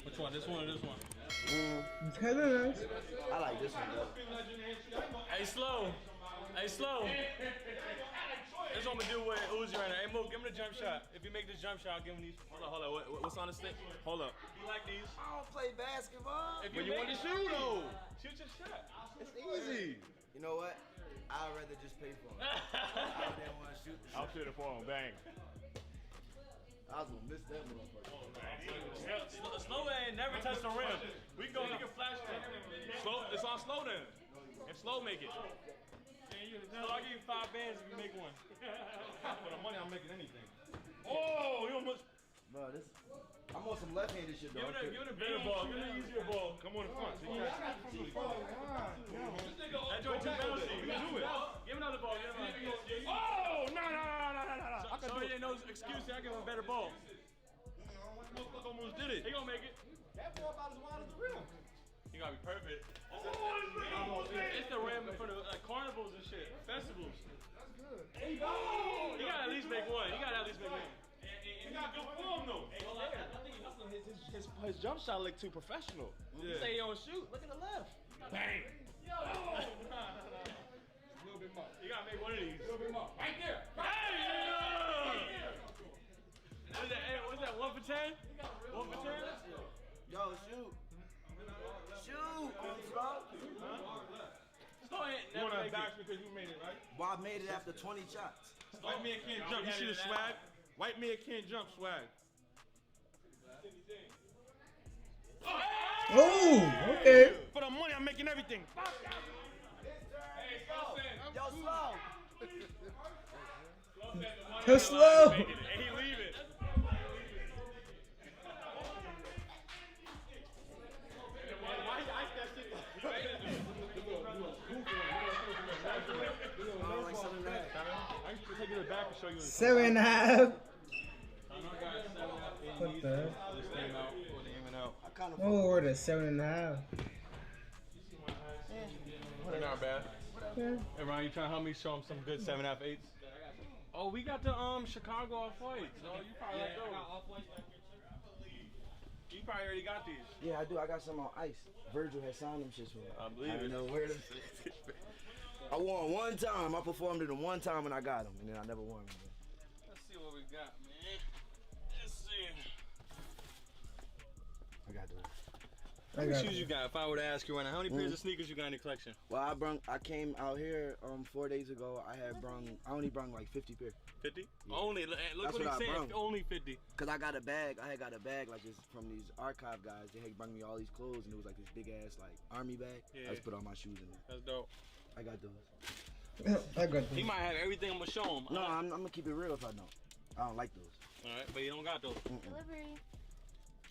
S: Which one? This one or this one?
T: I like this one though.
S: Hey, Slow. Hey, Slow. This is what I'm gonna do with Uzi right now. Hey, Mo, give him the jump shot. If you make this jump shot, I'll give him these. Hold up. What's on the stick? Hold up. You like these?
T: I don't play basketball.
S: If you want to shoot, though. Shoot your shot. It's easy.
T: You know what? I'd rather just pay for them. I didn't want to shoot the
U: I'll shoot it for him. Bang.
T: I was gonna miss that motherfucker.
S: Slow ain't never touched the rim. We can flash it. Slow, it's on Slow then. If Slow make it. Slow, I'll give you 5 bands if you make one. For the money, I'm making anything. Oh, you almost.
T: Bro, I'm on some left-handed shit, though.
S: Give it a better ball. Give it an easier ball. Come on in front. So you that joint too bouncy. You can do it. Give another ball. Give another.
U: Oh, no.
S: So he ain't no excuse. I give him a better ball.
U: Motherfucker almost did it.
S: He gonna make it. That boy about as wide as the rim. You gotta be perfect. It's the rim for the carnivals and shit, festivals. That's good. He gotta at least make one. He gotta at least make one. He got good form though. I think his jump shot looked too professional. You say he don't shoot. Look at the left. Bang. Yo. A little bit more. You gotta make one of these. A little bit more. Right there. What's that? 1 for 10? 1 for 10?
T: Yo, shoot. Shoot. Bro.
S: You wanna embarrass me because you made it, right?
T: Well, I made it after 20 shots.
S: White man can't jump. You see the swag? White man can't jump swag.
A: Oh, okay.
S: For the money, I'm making everything.
T: Yo, slow.
A: Go slow.
S: And he leave it. Why he ice that shit? I used to take it back and show you.
A: 7.5. What the? Oh, we're at 7.5.
S: They're not bad.
A: Yeah.
S: Hey, Ron, you trying to help me show him some good 7.5 8s? Oh, we got the Chicago off-whites. Oh, you probably like those. You probably already got these.
T: Yeah, I do. I got some on ice. Virgil had signed them shits for me.
S: I believe it.
T: Know where them. I won one time. I performed it one time and I got them, and then I never won them again.
S: Let's see what we got, man. Let's see.
T: I got those.
S: How many shoes you got? If I were to ask you right now, how many pairs of sneakers you got in your collection?
T: Well, I came out here 4 days ago. I only brung like 50 pairs.
S: 50?
T: Yeah.
S: Only. Look
T: That's
S: what he's
T: I
S: saying.
T: brung.
S: Only 50.
T: Cause I got a bag. I had got a bag like this from these archive guys. They had brought me all these clothes, and it was like this big ass like army bag.
S: Yeah.
T: I just put all my shoes in there.
S: That's dope.
T: I got those.
A: I got those.
S: He might have everything. I'm gonna show him.
T: No, I'm gonna keep it real if I don't. I don't like those.
S: All right, but you don't got those.
N: Delivery.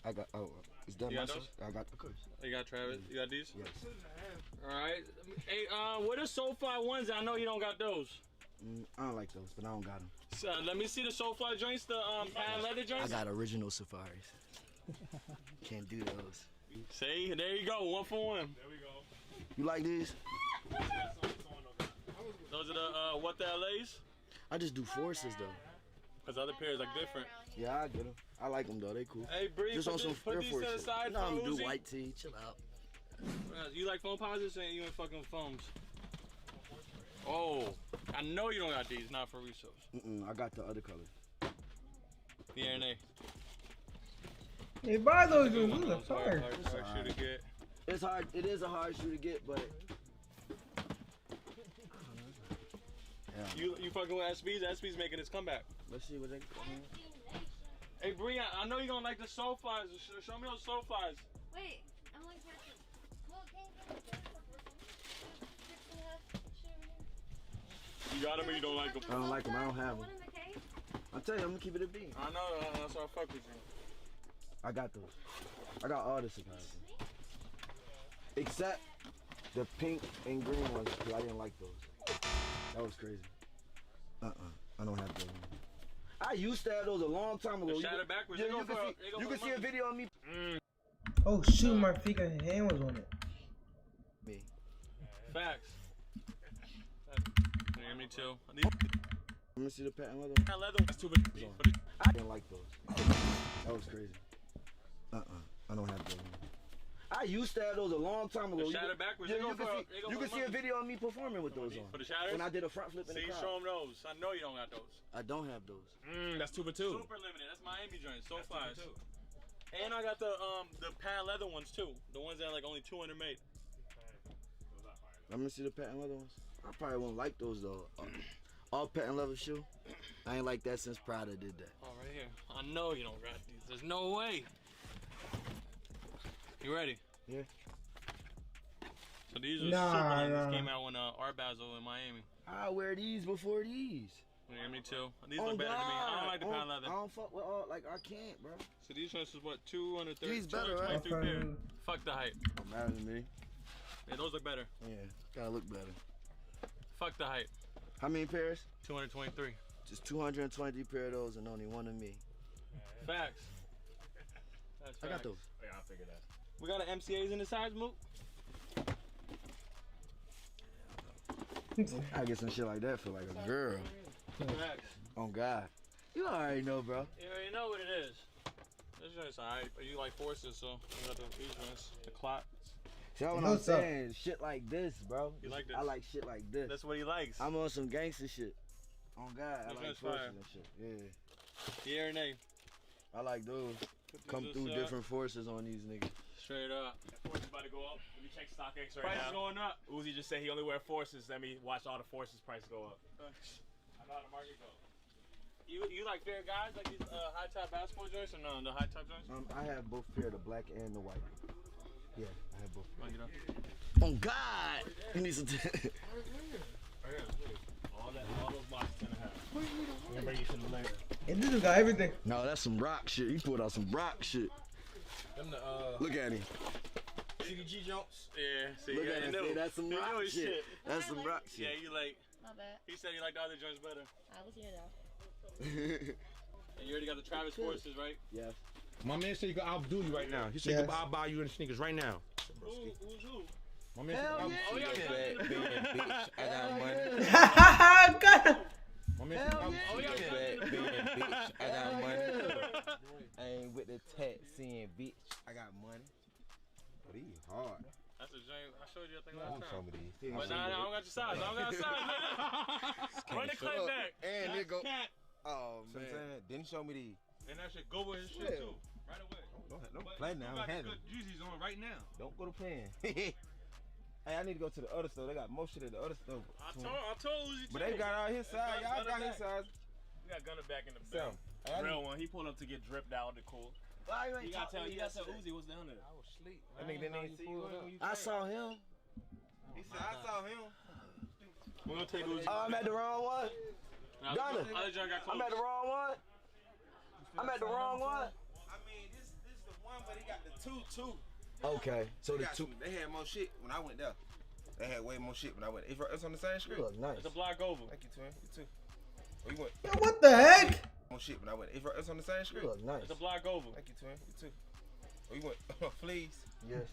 T: I got. Oh, is that
S: You
T: my
S: got
T: sister? I got the course.
S: You got Travis. You got these?
T: Yes.
S: All right. Hey, what are SoFly ones? I know you don't got those.
T: I don't like those, but I don't got them.
S: So, let me see the SoFly joints, the patent leather joints.
T: I got original safaris. Can't do those.
S: See, there you go, 1 for 1. There we go.
T: You like these?
S: Those are the what the LAs?
T: I just do forces though.
S: Cause other pairs are different.
T: Yeah, I get them. I like them though. They cool.
S: Hey, Bree,
T: just on some
S: put
T: Air
S: these
T: Force
S: to the
T: shit.
S: side
T: No, I'm
S: for
T: gonna do
S: Uzi.
T: white tee. Chill out.
S: You like foam posits and you ain't fucking foams? Oh, I know you don't got these, not for resales.
T: I got the other color.
S: The RNA.
A: Hey, buy those. Those are hard.
S: Hard shoe to get.
T: It's hard. It is a hard shoe to get, but
S: You fucking with SBs? SBs making his comeback.
T: Let's see what they.
S: Hey, Bree, I know you gonna like the soul flies. Show me those soul flies.
N: Wait, I'm looking at it. Well,
S: You got them or you don't like them?
T: I don't like them. I don't have them. I'll tell you, I'm gonna keep it a bean.
S: I know, that's why I fuck with you.
T: I got those. I got all the surprises. Except the pink and green ones, because I didn't like those. That was crazy. I don't have those. I used to have those a long time ago.
S: The shadow backwards.
T: Yeah, you can see a video of me.
A: Oh shoot, my freaking hand was on it.
T: Me.
S: Facts. Yeah, me too.
T: Let me see the patent leather.
S: Patent leather. That's too big.
T: I didn't like those. That was crazy. I don't have those. I used to have those a long time ago.
S: The shadow backwards.
T: Yeah,
S: They go
T: you can
S: for-
T: see,
S: they go
T: you
S: for
T: can see a
S: money.
T: video of me performing with those on.
S: For the shadows?
T: When I did a front flip in
S: See,
T: the crowd.
S: show them those. I know you don't got those.
T: I don't have those.
S: That's 2 for 2. Super limited. That's Miami joints. So flies. And I got the patent leather ones too. The ones that are like only 200 made.
T: Let me see the patent leather ones. I probably won't like those though. All patent leather shoe. I ain't like that since Prada did that.
S: Oh, right here. I know you don't got these. There's no way. You ready?
T: Yeah.
S: So these are
A: Nah,
S: super limited.
A: nah.
S: These came out when Art Basel in Miami.
T: I wear these before these.
S: Yeah, me too. These
T: Oh,
S: look better to me. I don't like the
T: God.
S: patent leather.
T: I don't fuck with all, like, I can't, bro.
S: So these ones is what, 230,
T: These better, right?
S: 223 pair. Fuck the hype.
T: Don't matter to me.
S: Yeah, those look better.
T: Yeah, gotta look better.
S: Fuck the hype.
T: How many pairs?
S: 223.
T: Just 223 pair of those and only one of me.
S: Facts. That's
T: I got
S: facts.
T: those.
S: figured that. We got an MCA's in the size, Mook?
T: I get some shit like that for like a girl. Oh God. You already know, bro.
S: You already know what it is. This joint's alright. You like forces, so you got these joints. The clock.
T: See what I'm saying? Shit like this, bro.
S: You like this?
T: I like shit like this.
S: That's what he likes.
T: I'm on some gangster shit. Oh God, I
S: This
T: like
S: joint's
T: forces
S: fire.
T: and shit. Yeah.
S: Yeah or nay?
T: I like those. Come through different forces on these niggas.
S: Straight up. Forces about to go up. Let me check StockX right now. Price is going up. Uzi just said he only wear forces. Let me watch all the forces prices go up. I know how the market goes. You like fair guys, like these high top basketball joints or no? The high top joints?
T: I have both pair, the black and the white. Yeah, I have both.
S: Oh,
T: Oh God! You need some.
S: All those boxes in the house. We're gonna bring you some later.
A: And this got everything.
T: No, that's some rock shit. He pulled out some rock shit.
S: Them the,
T: Look at him.
S: CDG jumps. Yeah, see,
T: Look
S: yeah,
T: at him.
S: know.
T: See, that's some
S: You
T: rock
S: know his
T: shit. That's some rock
S: Yeah,
T: shit.
S: you like.
N: My bad.
S: He said he liked the other joints better.
N: I was here though.
S: And you already got the Travis forces, right?
T: Yes.
C: My man said he could outdo you right now. He said
A: Yes.
C: I'll buy you in the sneakers right now.
S: Who's who?
C: My man
T: Hell
C: said
T: yeah.
C: bitch. I got money.
A: Got him.
C: My man
T: Hell
C: said
T: yeah.
C: I got money.
Q: I ain't with the tat saying bitch. I got money. But he hard.
S: That's a joint. I showed you that thing
Q: Don't
S: last
Q: show
S: time.
Q: me these.
S: But nah, I don't got your size. I don't got your size, nigga. Run the clip back.
Q: And they go.
S: Cat.
Q: Oh man. Didn't show me these.
S: And that shit go with his shit too. Right away.
Q: Don't play now.
S: You got
Q: Hand
S: the
Q: it.
S: good Yeezys on right now.
Q: Don't go to playing. Hey, I need to go to the other store. They got more shit at the other store.
S: I told Uzi
Q: But they got all his size. Y'all got his size.
S: We got Gunner back in the
Q: So,
S: back. Real one. He pulled up to get dripped out. The cool. You gotta tell Uzi what's down there. I was asleep.
Q: That nigga didn't even see you when you
T: I saw him.
Q: He said, I saw him.
S: We're gonna take Uzi.
T: Oh, I'm at the wrong one. Gunner.
S: Other joint got close.
T: I'm at the wrong one. I'm at the wrong one.
Q: I mean, this the one, but he got the two too.
T: Okay, so the two.
Q: They had more shit when I went there. They had way more shit when I went. It's on the same screen.
T: You look nice.
S: It's a black oval.
Q: Thank you, twin. You too. Oh, you went.
A: Yo, what the heck?
Q: More shit when I went. It's on the same screen.
T: You look nice.
S: It's a black oval.
Q: Thank you, twin. You too. Oh, you went. Fleas.
T: Yes.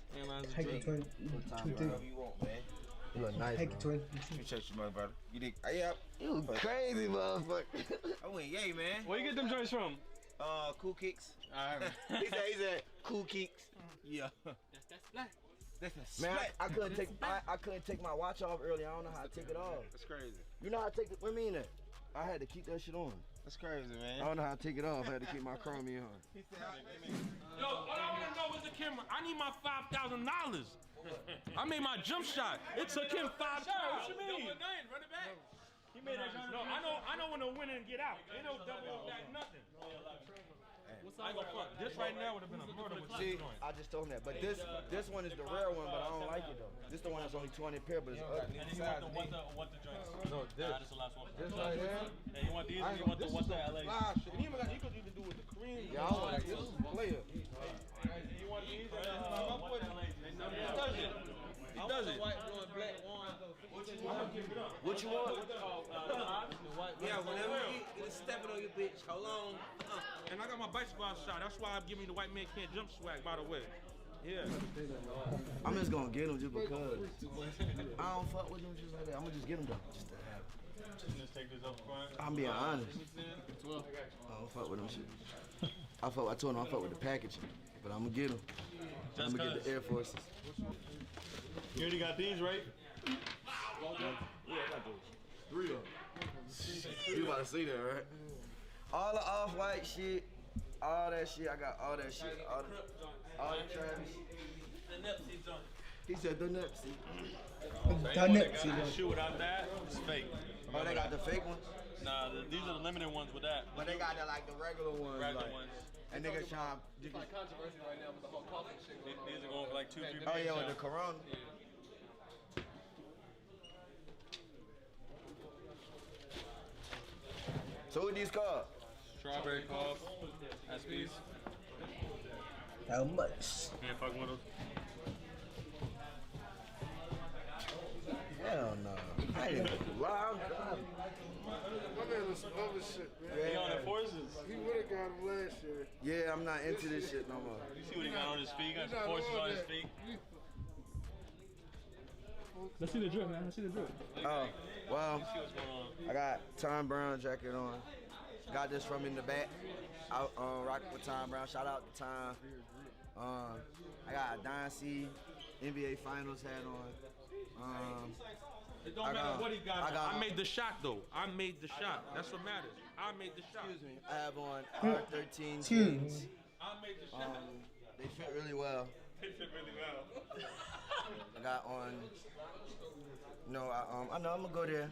A: Thank you, twin.
Q: Whatever you want, man.
T: You look nice,
A: Thank you,
T: bro.
A: twin.
Q: Appreciate you, my brother. You did. Yeah.
T: You crazy motherfucker.
Q: I went, yay, man.
S: Where you get them joints from?
Q: Cool Kicks.
S: Alright.
Q: he said Cool Kicks. Yeah. That's a
T: Man,
Q: splat.
T: I couldn't take my watch off earlier. I don't know how to take it off.
Q: That's crazy.
T: You know how to take it? What do you mean that? I had to keep that shit on.
Q: That's crazy, man.
T: I don't know how to take it off. I had to keep my chromium on.
U: Yo, all I want to know is the camera. I need my $5,000. I made my jump shot. It took him 5 tries. What you mean?
S: Run it back.
U: He made that jump. No, I know when to win and get out. Ain't no double back nothing. I ain't gonna fuck. This right now would have been a murder with
T: See,
U: this joint.
T: I just told him that. But this one is the rare one, but I don't like it though. This the one that's only 200 pair, but it's ugly.
S: And then you want the joints?
T: No, this.
S: Nah, this is the last one.
T: This right here.
S: And you want these? And you want the what's the LA?
U: Fly shit. And you could even do with the cream.
T: Yeah, I don't like this. Player.
S: You want these? He does it. He does it.
T: What you want?
Q: Yeah, whenever you get a stepping on your bitch, hold on.
U: And I got my bicycle outside. That's why I'm giving you the white man can't jump swag, by the way. Yeah.
T: I'm just gonna get them just because. I don't fuck with them just like that. I'm gonna just get them though. Just to have them.
S: Just take this up front.
T: I'm being honest. I don't fuck with them shit. I told him I fuck with the packaging, but I'm gonna get them. I'm gonna get the Air Forces.
S: You already got these, right?
T: Yeah, I got those. 3 of them. You about to see that, right? All the off-white shit, all that shit. I got all that shit. All the Travis.
S: The Nipsey joint.
T: He said the Nipsey.
A: The Nipsey joint.
S: Shoe without that, it's fake.
T: Oh, they got the fake ones?
S: Nah, these are the limited ones with that.
T: But they got the regular ones.
S: Regular
T: like,
S: ones.
T: And niggas trying to...
I: It's like controversy right now with the whole coffee shit.
S: These are going for like 2-3
T: Oh yeah, with the Corona. So what these called?
S: Strawberry puff, SPs.
A: How much?
S: You ain't fucking with them?
T: Hell no. I ain't gonna lie.
I: doing some other shit, man.
S: He on the forces.
I: He would have got him last year.
T: Yeah, I'm not into this shit no more.
S: You see what he got on his feet? He got some forces on his feet. Let's see the drip, man. Let's see the drip.
T: Oh, well,
S: Let's see what's going on.
T: I got Tom Brown jacket on. Got this from in the back. I rocking with Tom Brown. Shout out to Tom. I got a Don C NBA Finals hat on.
S: It don't matter what he got. I made the shot though. I made the shot. That's what matters. I made the shot.
T: Excuse me. I have on R13 jeans.
S: I made the shot.
T: They fit really well.
S: They fit really well.
T: I got on. No, I know I'm gonna go there.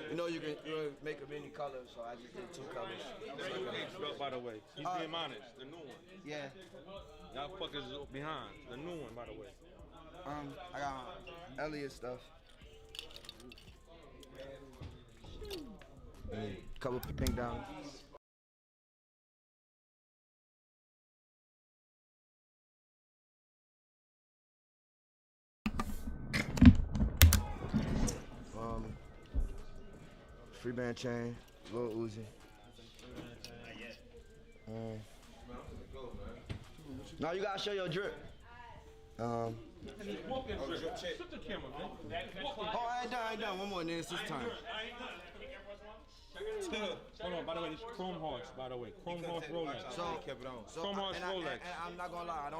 T: You know you can make them any color, so I just did 2 colors.
S: By the way, he's being honest. The new one.
T: Yeah.
S: Y'all fuckers behind. The new one, by the way.
T: I got Elliot stuff. And a couple of pink diamonds. Free band chain, Lil Uzi. Now you gotta show your drip.
S: Walk that drip. Flip the camera, man.
T: Oh, I ain't done. One more, nigga. It's this time.
S: Hold on, by the way, this is Chrome Horse, by the way. Chrome Horse Rolex. Chrome Horse Rolex.
T: And I'm not gonna lie,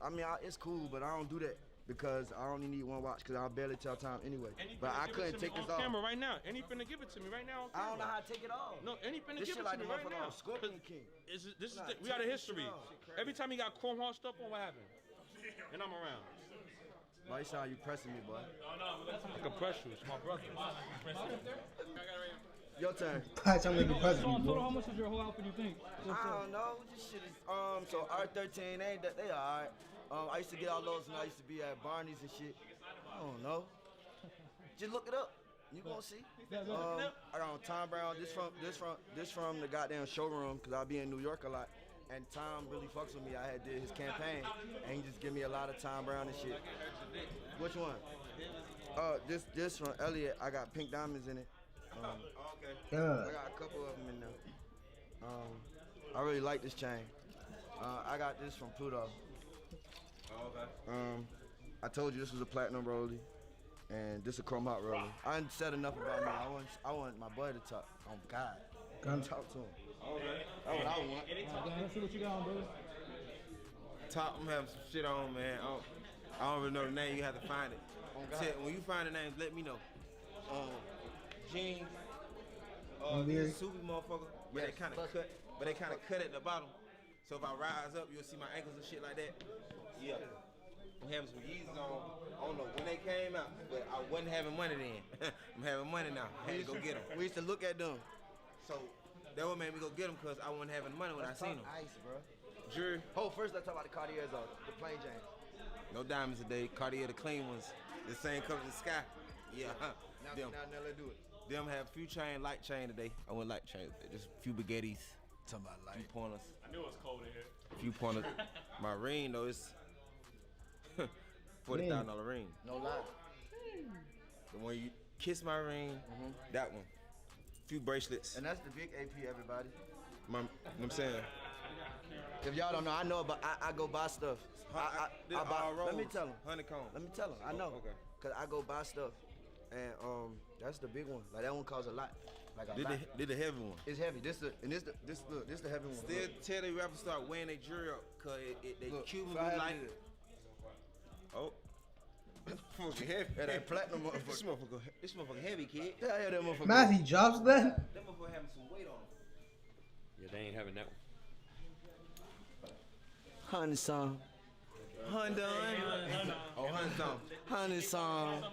T: I mean, it's cool, but I don't do that because I only need one watch because I'll barely tell time anyway. But I couldn't take this off.
S: Camera right now. And he finna give it to me right now.
T: I don't know how to take it off.
S: No, and he finna
T: This
S: give
T: shit
S: it
T: like
S: to
T: the
S: me right now.
T: motherfucker on Scorpion King.
S: We got a history. Every time he got Chrome Horse stuff on, what happened? And I'm around.
T: Why you sound you pressing me, boy?
S: I can press you. It's my brother.
T: Your turn.
A: I'm like the president.
S: How much is your whole outfit, you think?
T: I don't know. This shit is so R13 ain't that they alright. I used to get all those when I used to be at Barney's and shit. I don't know. Just look it up. You gonna see. I got on Tom Brown. This from the goddamn showroom because I be in New York a lot. And Tom really fucks with me. I had did his campaign, and he just give me a lot of Tom Brown and shit. Which one? This from Elliot. I got pink diamonds in it. I got a couple of them in there. I really like this chain. I got this from Pluto. I told you this was a platinum rollie, and this a chrome hot rollie. I ain't said enough about me. I want my boy to talk. Oh God, come talk to him. That's what I want.
S: Let's see what you got on, brother.
D: Top, I'm having some shit on, man. I don't really know the name. You have to find it. When you find the names, let me know. Jeans. This super motherfucker, but they kind of cut at the bottom. So if I rise up, you'll see my ankles and shit like that. Yeah. I'm having some Yeezys on. I don't know when they came out, but I wasn't having money then. I'm having money now. I had to go get them.
T: We used to look at them.
D: So that what made me go get them because I wasn't having money when I seen them.
T: Ice, bro.
D: Jury.
T: First let's talk about the Cartiers though. The plain James.
D: No diamonds today. Cartier, the clean ones. The same color as the sky. Yeah.
T: Now let's do it.
D: Them have few chain, light chain today. I went light chain today. Just a few baguettes.
T: Talking about light.
D: Few pointers.
S: I knew it was cold in here.
D: Few pointers. My ring though is $40,000 ring.
T: No lie.
D: The one you kiss my ring, that one. Few bracelets.
T: And that's the big AP, everybody.
D: You know what I'm saying?
T: If y'all don't know, I know, but I go buy stuff. I buy. Let me tell them.
D: Honeycomb.
T: Let me tell them. I know.
D: Okay.
T: Cause I go buy stuff, and that's the big one. Like that one costs a lot. Like a lot.
D: Did the heavy one.
T: It's heavy. This the heavy one.
D: Still tell the rappers start wearing their jewelry up, cause they Cuban
T: so
D: like. Oh. This motherfucker heavy.
T: Yeah, that platinum motherfucker.
D: This motherfucker heavy, kid.
T: Yeah, that motherfucker.
A: Matthew drops that.
D: That motherfucker having some weight on him.
C: Yeah, they ain't having that one.
T: Honey song. Honda.
D: Oh, honey song.
T: Honey song.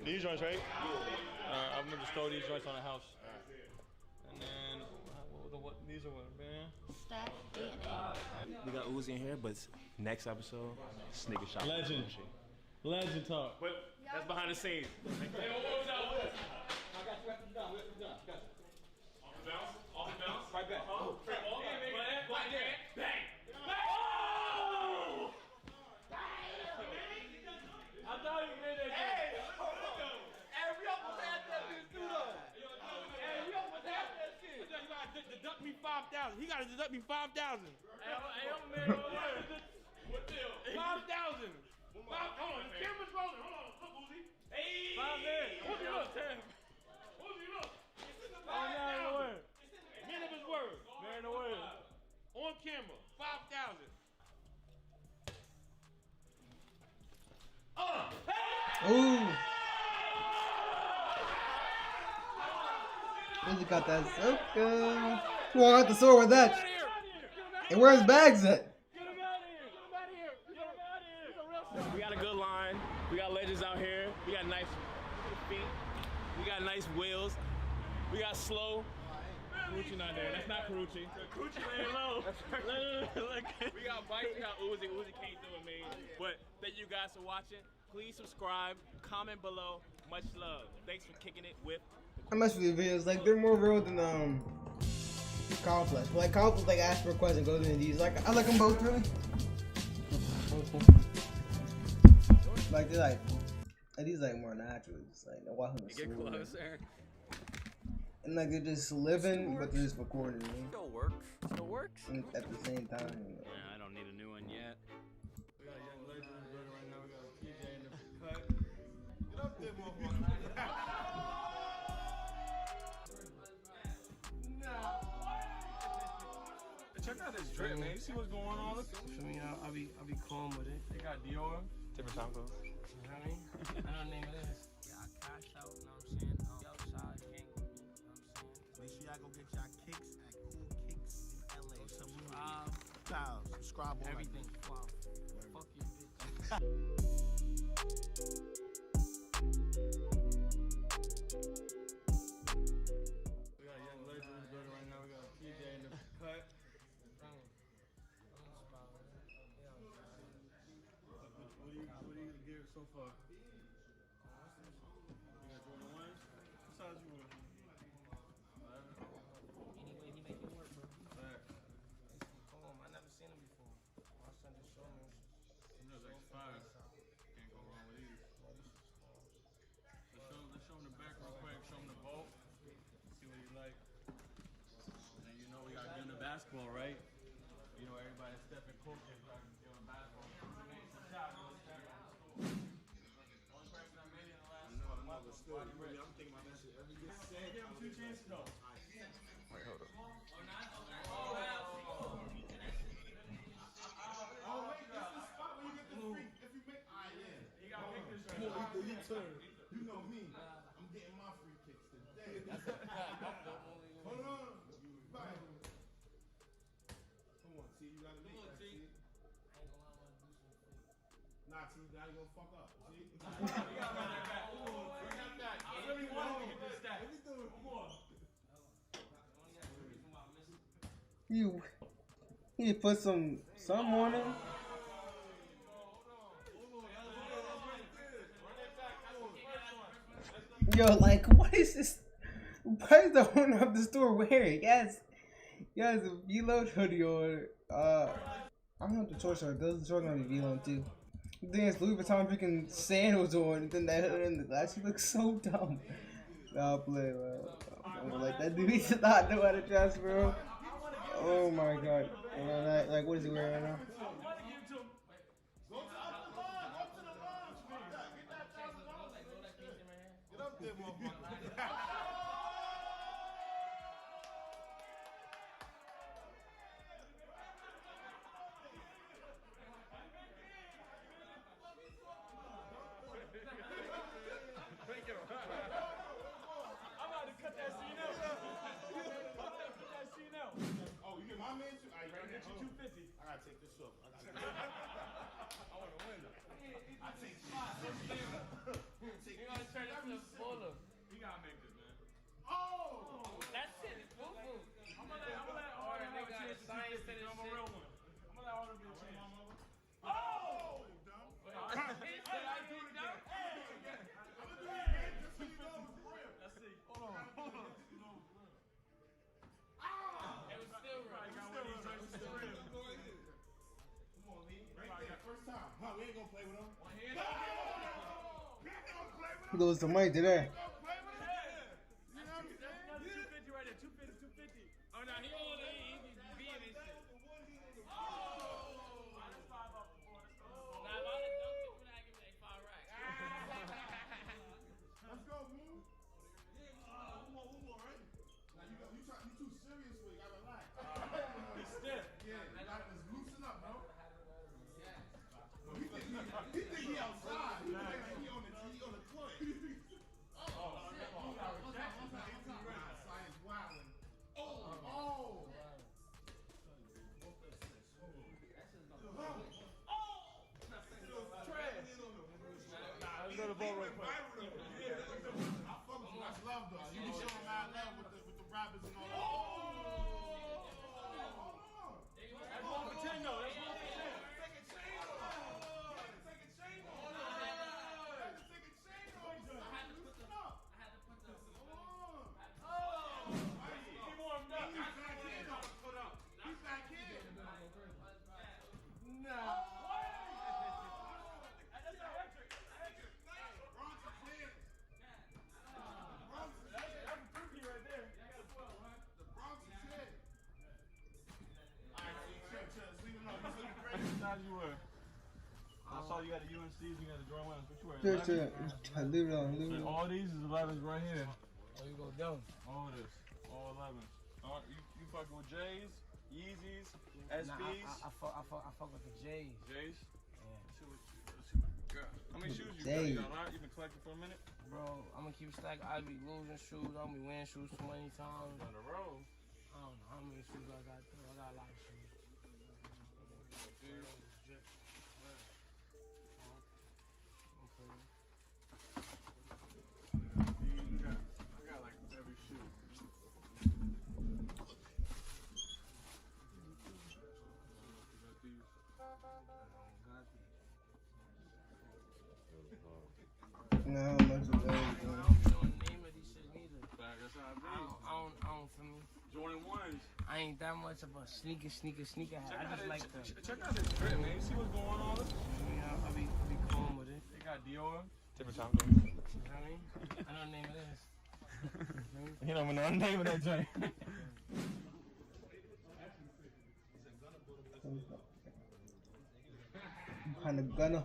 S: These joints, right? I'm gonna just throw these joints on the house. And then, these are what, man?
D: We got Uzi in here, but next episode, Sneaker Shop.
S: Legend talk. That's behind the scenes. Hey, what was that? Off the bounce? Right back. Oh, bang! Oh! I thought you made that. Hey!
U: 5,000. He gotta deduct me 5,000. Hey, I'm man. 5,000. Hold on, the camera's rolling. Hold on, look, Uzi. Hey. 5 man. Uzi, look, Tam. Uzi, look. Man of his word. Man of his word. Man of word. On camera, 5,000.
A: Ooh. Uzi got that Soka. Who got the sword with that? And where's bags at?
U: We got a good line. We got legends out here. We got nice feet. We got nice wheels. We got slow. Carucci not there. That's not Carucci. Carucci laying low. We got bikes. We got Uzi. Uzi can't do it, man. But thank you guys for watching. Please subscribe. Comment below. Much love. Thanks for kicking it with.
A: I mess with the videos. Like they're more real than Complex. But like Complex, like ask for a question, goes into these. Like I like them both really. Like they're like these like more natural. Just like I watch them.
F: Get closer.
A: And like they're just living, but they're just recording. You know?
F: Still works. Still works.
A: And at the same time. You know?
F: Yeah, I don't need a new one yet.
U: We got a young legend in the building right now. We got PJ in the cut. Get up there, motherfucker. Check out this drip, man. You see what's going on? For me, I'll be calm with it. They got Dior. Different time code. You know what I mean? I know the name of this. Yeah, I cash out, you know what I'm saying? Outside, king, you know what I'm saying? Make sure y'all go get y'all kicks at Cool Kicks in LA. Subscribe on everything. Wow. Fuck your bitch. We got a young legend in the building right now. We got PJ in the cut. What do you give so far? You got Jordan 1s? What size you want? 11? Any way he make it work, bro. Facts. Come on, I never seen him before. My son just showed me. He knows like fire. Can't go wrong with these. Let's show him the back real quick. Show him the bolt. See what he like. And you know we got to get in the basketball, right? You know everybody Stephen Cook is like on basketball. I'm thinking about that shit every day. Give him 2 chances though.
O: Wait, hold up.
U: Oh, wait, this is the spot where you get the free. If you make, yeah. You gotta make this right. You turn. You know me. I'm getting my free kicks today. Hold on. Bye. Come on, T. You gotta make that, T. Nah, T. Now you gonna fuck up. See? You gotta run that back. Bring that back. I really want to get this stack. Let me do it. Come on.
A: You put some on it. Yo, like, what is this? Why is the owner of the store wearing? Yes, a V-Load hoodie or I don't know what the torso are. Those shorts gonna be V-Load too. Then it's Louis Vuitton freaking sandals on, and then that hood and the glass. You look so dumb. Nah, play, bro. Like that dude needs to not know how to dress, bro. Oh my god. Like, what is he wearing right now?
U: I gotta take this off. I want to win. I take 5. You gotta turn this to a spoiler. We gotta make this, man. Oh! That shit is boo boo. I'm gonna let Arden have a chance to do this. I'm a real one. I'm gonna let Arden be a chance. Oh! Dumb. Did I do it again? Hey! I'm gonna do it again just so you know it's real. Let's see. Hold on. Ah! It was still real. First time. Huh, we ain't gonna play with him. One hand. No! We ain't gonna play with him.
A: He goes to Mike today.
U: That's 250 right there. 250. Oh, no, he went viral though. Yeah, I fuck with you. That's love though. You be showing mad love with the rappers and all that.
S: That's 1 for 10 though. That's 1 for 10. You were. I saw you got the UNCs, you got the draw ones. What you wearing?
A: Sure. Leave it on. Leave it on.
S: All these is 11s right here.
U: Oh, you go down.
S: All this. All 11s. You fucking with J's, Yeezys, SBs?
U: Nah, I fuck with the J's.
S: J's?
U: Yeah.
S: Let's see what you got. How many shoes you got? You got a lot? You been collecting for a minute?
U: Bro, I'm gonna keep stacking. I be losing shoes. I'm be winning shoes too many times.
S: On the road.
U: I don't know how many shoes I got. I got a lot of shoes.
S: I got like every shoe.
A: No, much of those.
U: I don't know the name of these shit neither.
S: That's how
U: I don't feel me.
S: Jordan 1s.
U: I ain't that much of a sneaker hat. I just like the.
S: Check out this drip, man. You see what's going on?
U: Yeah, I be calm with it.
S: They got Dior. Different time.
U: You know what I mean? I know the name of this.
S: You don't even know the name of that joint.
A: Kind of gunner.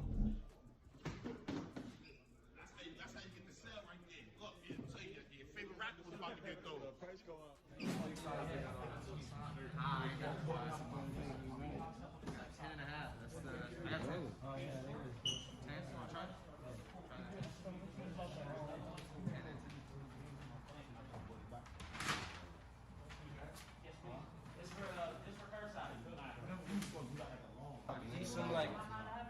U: That's how you get the sell right there. Look, so your favorite rapper was about to get thrown. The price go up. 10.5. That's the. Oh yeah, 10. Want to try?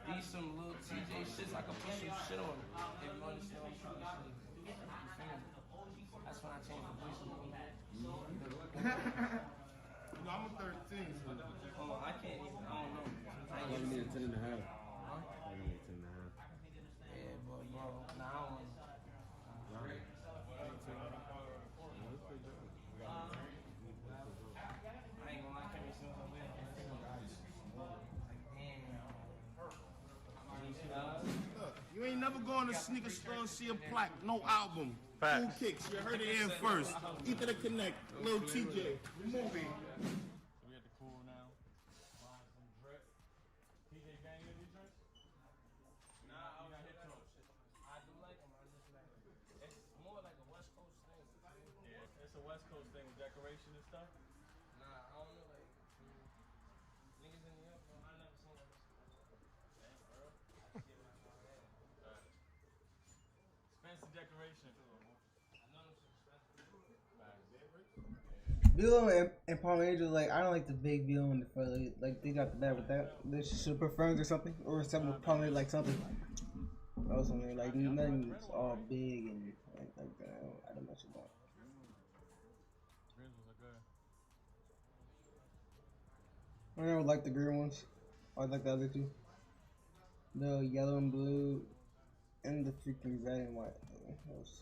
U: These some little TJ shits I can put some shit on. If you understand what I'm trying to say. That's when I changed the voice. You know, I'm a 13. So. Oh, I can't even. I don't know. I ain't
E: need a 10.5.
U: Huh?
E: I need a 10.5.
U: Yeah, bro. Nah, I don't want. I ain't gonna lie, Kevin, as soon as I win, look, you ain't never going to sneaker store and see a plaque, no album.
S: Facts.
U: Cool Kicks, you heard it in first. Ether the Connect, Lil TJ, movie.
S: We at the pool now. TJ gang you these drinks? Nah, I hit those.
U: I do like them. I just like them. It's more like a West Coast thing.
S: Yeah, it's a West Coast thing with decoration and stuff.
U: Nah, I don't know, like, niggas in New York, bro, I never seen them.
S: Damn, bro. Fancy decoration.
U: I know them shit expensive.
A: Bilo and Palm Angel, like I don't like the big Bilo and the Furley. Like they got the bad with that. The Super Ferns or something, or something with Palm Angel, like something. Or something like nothing's all big and like that. I don't mess with that. I never liked the green ones. I like the other two. The yellow and blue, and the freaking red and white. Those.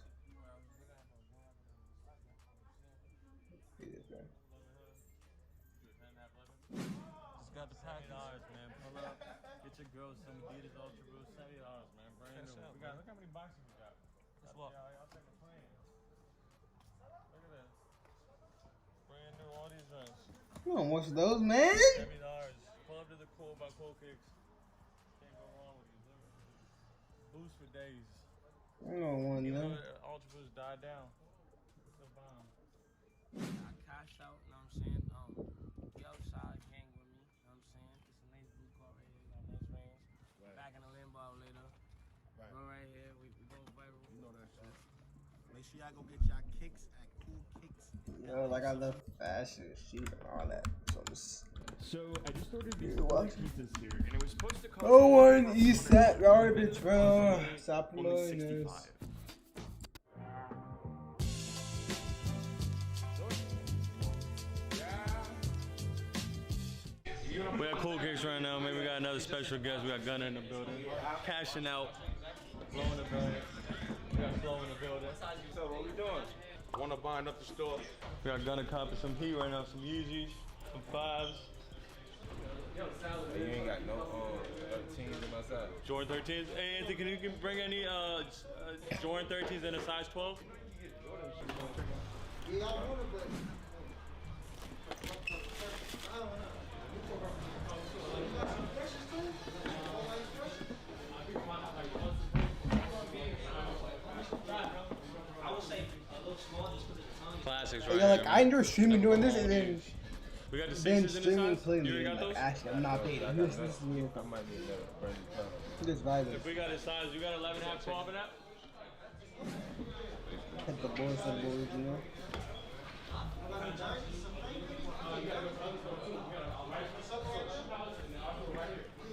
S: Just got the pack $70, man. Pull up, get your girls some Adidas Ultra Boost, $70, man. Brand new. We got, look how many boxes we got. Let's walk. I'll take a plane. Look at that. Brand new, all these drinks.
A: You don't watch those, man.
S: $70. Pull up to the Cool by Cool Kicks. Can't go wrong with these. Boost for days.
A: I don't want
S: Even
A: them.
S: though Ultra Boost died down. It's a bomb.
U: I cashed out, you know what I'm saying? Get outside, hang with me, you know what I'm saying? It's a nice blue car right here, got nice range. Right. Back in the Limbo later. Right. Go right here, we go viral. You know that shit. Make sure y'all go get y'all kicks at Cool Kicks.
A: Yo, like I love fashion, shoes, and all that. So I'm just
S: So I just ordered these
A: What?
S: pizzas here, and it was supposed to cost.
A: No one eats that garbage, bro. Stop promoting us.
S: We got Cool Kicks right now, man. We got another special guest. We got Gunner in the building. Cashing out. Flo in the building. We got Flo in the building.
D: So what we doing? Wanna bind up the store?
S: We got Gunner copping some heat right now. Some Yeezys, some 5s.
D: You ain't got no 13s in my size.
S: Jordan 13s. Hey, Anthony, can you bring any Jordan 13s in a size 12? Classics, right?
A: Yeah, like I enjoy streaming doing this, and then
S: we got the
A: then
S: sixes in the
A: streaming
S: size?
A: playing
S: You already
A: me.
S: got
A: Like
S: those?
A: actually, I'm not baiting. This is me.
D: I might be another person.
A: Just vibing.
S: If we got a size, you got 11 half 12 in that?
A: Hit the boys, you know.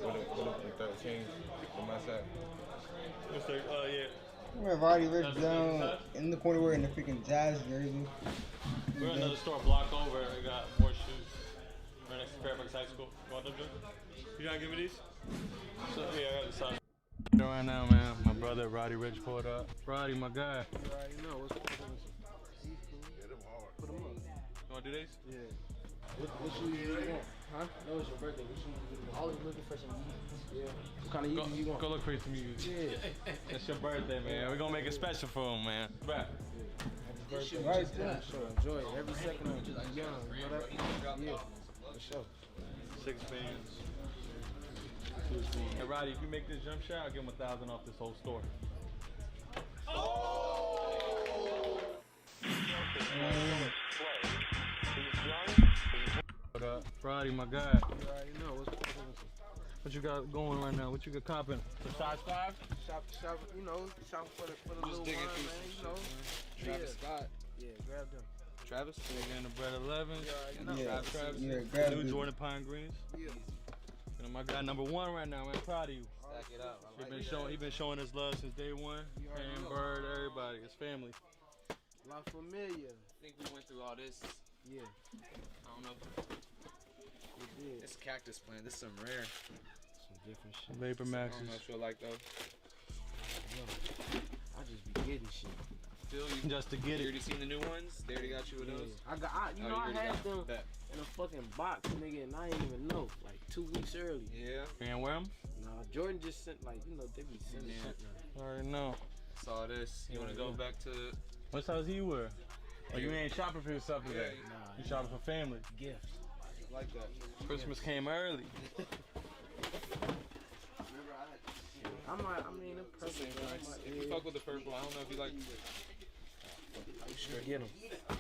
D: With the 13s in my size.
S: What's the, yeah.
A: We're already rich down in the corner. We're in the freaking Jazz jersey.
S: We're in another store block over. We got more shoes. Right next to Fairfax High School. You want them, Joe? You gonna give me these? So, yeah, I got the size. Right now, man, my brother Roddy Rich pulled up. Roddy, my guy.
I: You already know what's going on.
O: Get them hard.
I: Put them up.
S: You wanna do these?
I: Yeah. What shoes you want? Huh? No, it's your birthday. What shoes you want? Always looking for some Yeezys. Yeah. What kind of Yeezys you want?
S: Go look for some Yeezys.
I: Yeah.
S: It's your birthday, man. We're gonna make it special for him, man. Back.
I: Happy birthday. Right there. Sure. Enjoy it. Every second of it. You know that? Yeah. For sure.
S: 6 bands. Hey, Roddy, if you make this jump shot, I'll give him 1,000 off this whole store. What up? Roddy, my guy.
I: You already know what's going on.
S: What you got going right now? What you got copping? The size 5?
I: Shop, you know, shop for the
S: Just
I: little
S: digging
I: wine,
S: through
I: man,
S: some
I: you know.
S: shit, man. Travis Scott.
I: Yeah, grab them.
S: Travis? Again, the bread 11.
A: Yeah,
S: Travis.
A: yeah, grab
S: New
A: them.
S: Jordan Pine Greens.
I: Yeah.
S: You know, my guy number 1 right now, man. Proud of you.
T: Stack it up.
S: He been showing his love since day 1. And Bird, everybody, his family.
I: La Familia.
T: I think we went through all this.
I: Yeah.
T: I don't know.
I: We did.
T: This cactus plant, this is some rare.
I: Some different shit.
S: Vapor
T: I
S: Maxes.
T: don't know if you'll like those.
I: I just be getting shit.
T: Phil, you
S: Just to get
T: you
S: it.
T: already seen the new ones? They already got you with those?
I: I
T: Oh,
I: I
T: already
I: had
T: got
I: them
T: that.
I: in a fucking box, nigga, and I didn't even know. Like 2 weeks early.
T: Yeah.
S: You ain't wear them?
I: Nah, Jordan just sent, like, you know, they be sending
T: Yeah.
I: shit now.
S: I already know.
T: Saw this. You want to go back to
S: What size he wear? Oh, you ain't shopping for yourself today.
I: Nah,
S: You shopping for family.
I: gift.
T: like that?
S: Christmas came early.
I: I mean, it's
T: It's the
I: perfect.
T: same
I: bro.
T: price.
I: I
T: If
I: might-
T: you fuck with the purple, I don't know if you like.
I: Just get them.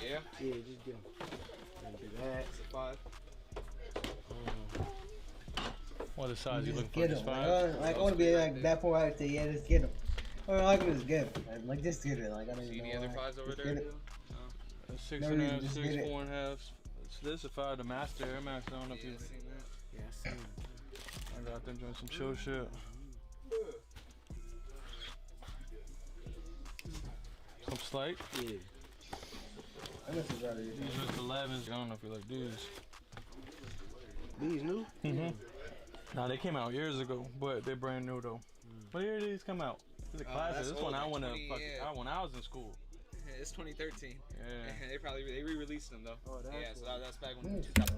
T: Yeah.
I: Yeah, just get them. And do that.
T: It's a 5.
S: What the size you
A: Just
S: looking for?
A: get
S: Just
A: them.
S: 5?
A: Like I want to be like that point. I say, yeah, just get them. Or I like them, just get them. Like just get it. Like I don't
T: See
A: even
T: any
A: know
T: other
A: why.
T: 5s over
A: Just
T: there?
A: get it.
S: 6
A: No
S: and a
A: reason,
S: half,
A: just
S: 6,
A: get it.
S: 4 and a half. This is 5, the Master Air Max. I don't know if
T: Yeah,
S: you.
T: I seen that.
I: Yeah, I seen it.
S: I got them doing some chill shit. Some slight.
I: Yeah.
A: I know some rather.
S: These are 11s. I don't know if you like these.
I: These new?
S: Nah, they came out years ago, but they're brand new though. What year did these come out? This is a classic.
T: that's
S: This one
T: old,
S: I went to
T: 20,
S: fucking
T: yeah.
S: when I was in school.
T: It's 2013.
S: Yeah.
T: They re-released them though.
I: Oh, that's
T: yeah, so
I: what-
T: that's back when
A: Mm.
T: 2000.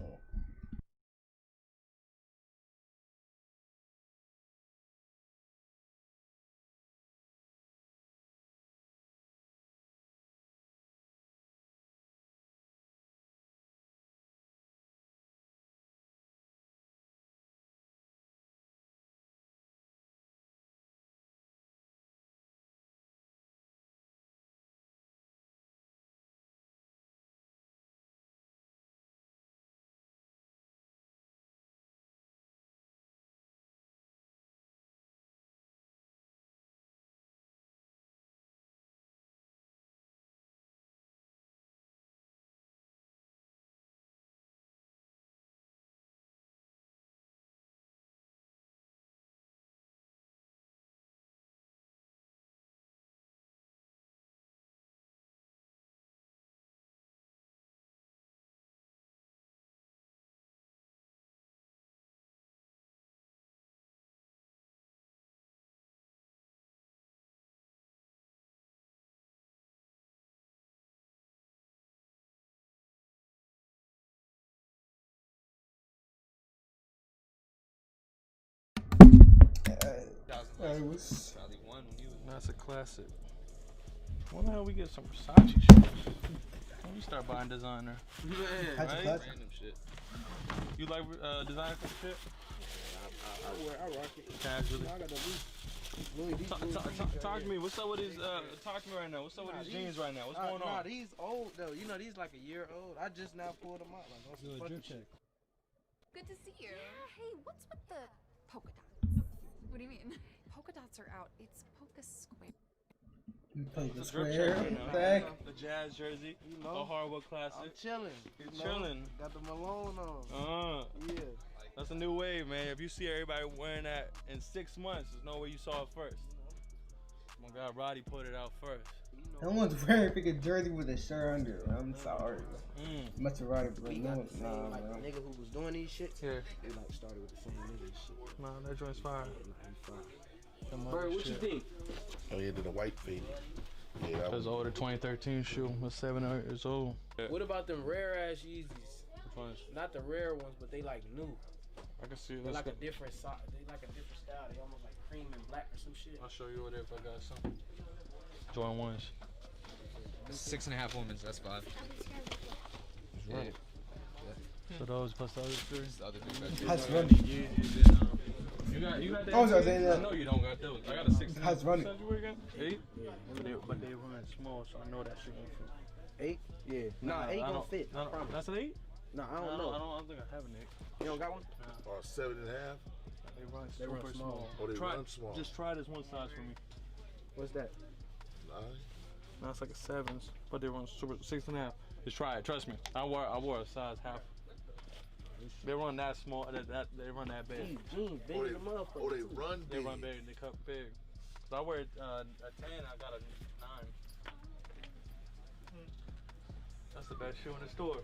A: It was
C: Probably one when you was.
S: That's a classic. When the hell we get some Versace shoes? When we start buying designer?
I: Yeah,
A: That's a
S: right?
A: classic.
C: Random shit.
S: You like designer type shit?
I: I rock it.
S: Casually.
I: I got the Louis V.
S: Talk to me. What's up with these? Talk to me right now. What's up with these jeans right now? What's going on?
I: Nah, these old though. You know, these like a year old. I just now pulled them out. Like, on some fucking shit.
G: Good to see you. Hey, what's with the polka dots? What do you mean? Polka dots are out. It's polka square.
A: You play the
S: It's a drip
A: square.
S: shirt, you know.
A: What the heck?
S: The jazz jersey.
I: You know,
S: A hardwood classic.
I: I'm chilling.
S: You're
I: You know,
S: chilling.
I: Got the Malone on. Yeah.
S: That's a new wave, man. If you see everybody wearing that in 6 months, there's no way you saw it first. Oh my God, Roddy put it out first.
A: No one's wearing a freaking jersey with a shirt under. I'm sorry. Must have right, but
I: We
A: no
I: got
A: one's
I: the same,
A: nah,
I: like
A: man.
I: the nigga who was doing these shits.
S: Yeah.
I: They like started with the same nigga and shit.
S: Nah, that joint's fire.
I: Bird, what you think?
O: Oh yeah, did a white fade. Yeah, that
S: That's
O: was
S: older 2013 shoe. Was 7 or 8 years old.
I: What about them rare ass Yeezys?
S: Which ones?
I: Not the rare ones, but they like new.
S: I can see it.
I: They
S: Let's
I: like
S: go.
I: a different they like a different style. They almost like cream and black or some shit.
S: I'll show you what if I got some. Jordan 1s.
V: 6.5 women's, that's 5.
S: Yeah. So those plus the other three?
V: The other three.
A: How's it running?
S: You got that?
A: Oh, so I was saying that.
S: No, you don't got those. I got a 6.
A: How's it running?
S: 8? Yeah, but they run small, so I know that shit gonna fit.
I: 8? Yeah. Nah, 8 gonna fit.
S: No, that's an 8?
I: Nah, I don't know.
S: I don't think I have an 8.
I: You don't got one?
O: or 7.5.
S: They run
I: They
S: small.
O: Oh, they
S: Try-
O: run small.
S: Just try this one size for me.
I: What's that?
O: 9.
S: No, it's like a 7s, but they run super 6.5. Just try it. Trust me. I wore a size half. They run that small. They run that big.
I: Jeans, big as a motherfucker.
O: Oh, they run
S: They
O: big.
S: run big. They cut big. So I wear a 10. I got a 9. That's the best shoe in the store.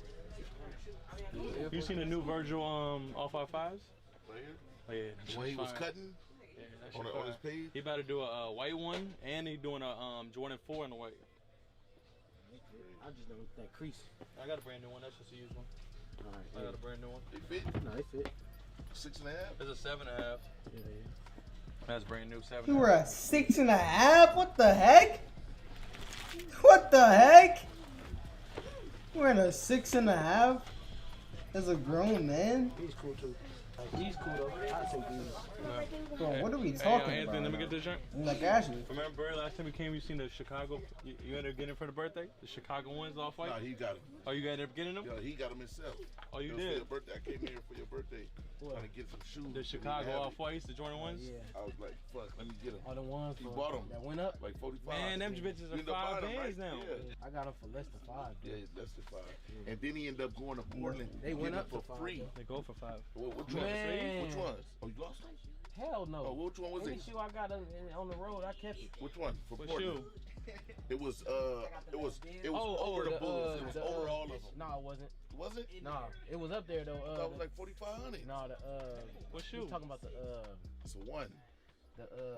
S: You seen the new Virgil All-5 5s?
O: Right here?
S: Oh yeah.
O: When he was
S: fire.
O: cutting
S: Yeah, that shit
O: on his
S: fire.
O: page.
S: He about to do a white one, and he doing a Jordan 4 in the white.
I: I just don't that crease.
S: I got a brand new one. That's just a used one.
I: Alright.
S: I got a brand new one.
O: They fit?
I: No, they fit.
O: 6.5.
S: It's a 7.5.
I: Yeah.
S: That's brand new 7.5.
A: You were a 6.5? What the heck? What the heck? We're in a 6.5 as a grown man.
I: He's cool too. Like, he's cool though. I take these.
A: Bro, what are we
S: Hey,
A: talking
S: Anthony,
A: about?
S: let me get this drink.
A: Like Ashley.
S: Remember last time you came, you seen the Chicago? You ended up getting it for the birthday? The Chicago ones off white?
O: Nah, he got it.
S: Oh, you ended up getting them?
O: Yeah, he got them himself.
S: Oh, you
O: It was
S: did?
O: For your birthday. I came here for your birthday.
I: What?
O: Trying to get some shoes.
S: The
O: so we
S: Chicago
O: have
S: off
O: it.
S: whites, the Jordan ones?
I: Yeah.
O: I was like, fuck, let me get them.
I: All the ones
O: He
I: for-
O: bought them.
I: that went up.
O: Like 45.
S: Man, them bitches are
O: You end up
S: 5
O: buying 'em,
S: bands
O: right?
S: now.
O: Yeah.
I: I got them for less than 5.
O: Yeah, that's the 5. And then he ended up going to Portland.
I: They went
O: getting
I: up
O: it for
I: to 5,
O: free.
I: though.
S: They go for 5.
O: Which
I: Man.
O: ones? Which ones? Oh, you lost them?
I: Hell no.
O: Oh, which one was
I: Any
O: it?
I: shoe I got on the road, I kept it.
O: Which one? For
S: What
O: Portland?
S: shoe?
O: It was over the Bulls. It was over all of them.
I: No, it wasn't.
O: Was it?
I: Nah, it was up there though.
O: That was like 4,500.
I: No,
S: What
I: you
S: shoe?
I: talking about the
O: It's a 1.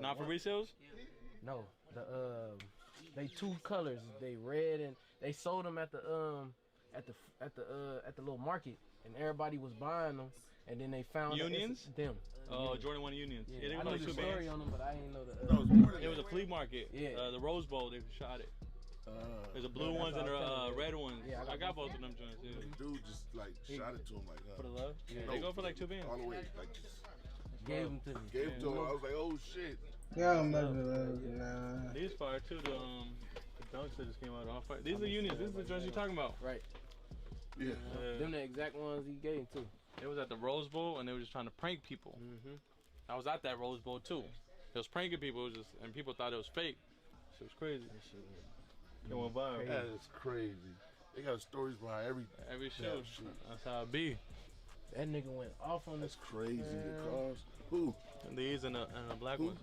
S: Not for
I: one-
S: resales?
I: No, they 2 colors. They red and they sold them at the little market, and everybody was buying them. And then they found out
S: Unions?
I: it's them.
S: Oh, Jordan 1 Unions. Yeah, they
I: I
S: were
I: know
S: like
I: the
S: 2
I: story
S: bands.
I: on them, but I didn't know the.
O: No, it was more than
S: It was a
O: that.
S: flea market.
I: Yeah.
S: The Rose Bowl, they shot it. There's a blue
I: that's
S: ones and
I: what I was
S: a
I: telling you.
S: red ones.
I: Yeah,
S: I got both of them joints. Yeah.
O: Dude just like shot it to him like
S: For the love?
O: Yeah.
S: They go for like 2 bands.
O: All the way. Like just
I: Gave them to me.
O: gave it to him. I was like, oh shit.
A: Yeah, I'm not nah.
S: These fire too. The dunks that just came out off white. These are unions. These are the joints you're talking about.
I: Right.
O: Yeah.
I: Them the exact ones he gave too.
S: It was at the Rose Bowl and they were just trying to prank people.
I: Mm-hmm.
S: I was at that Rose Bowl too. It was pranking people. It was just, and people thought it was fake. Shit was crazy. It went viral.
O: That is crazy. They got stories behind every
S: shoe.
O: damn shoe.
S: That's how it be.
I: That nigga went off on
O: That's
I: this.
O: crazy. The cars. Who?
S: And these and the black
O: Who?
S: ones.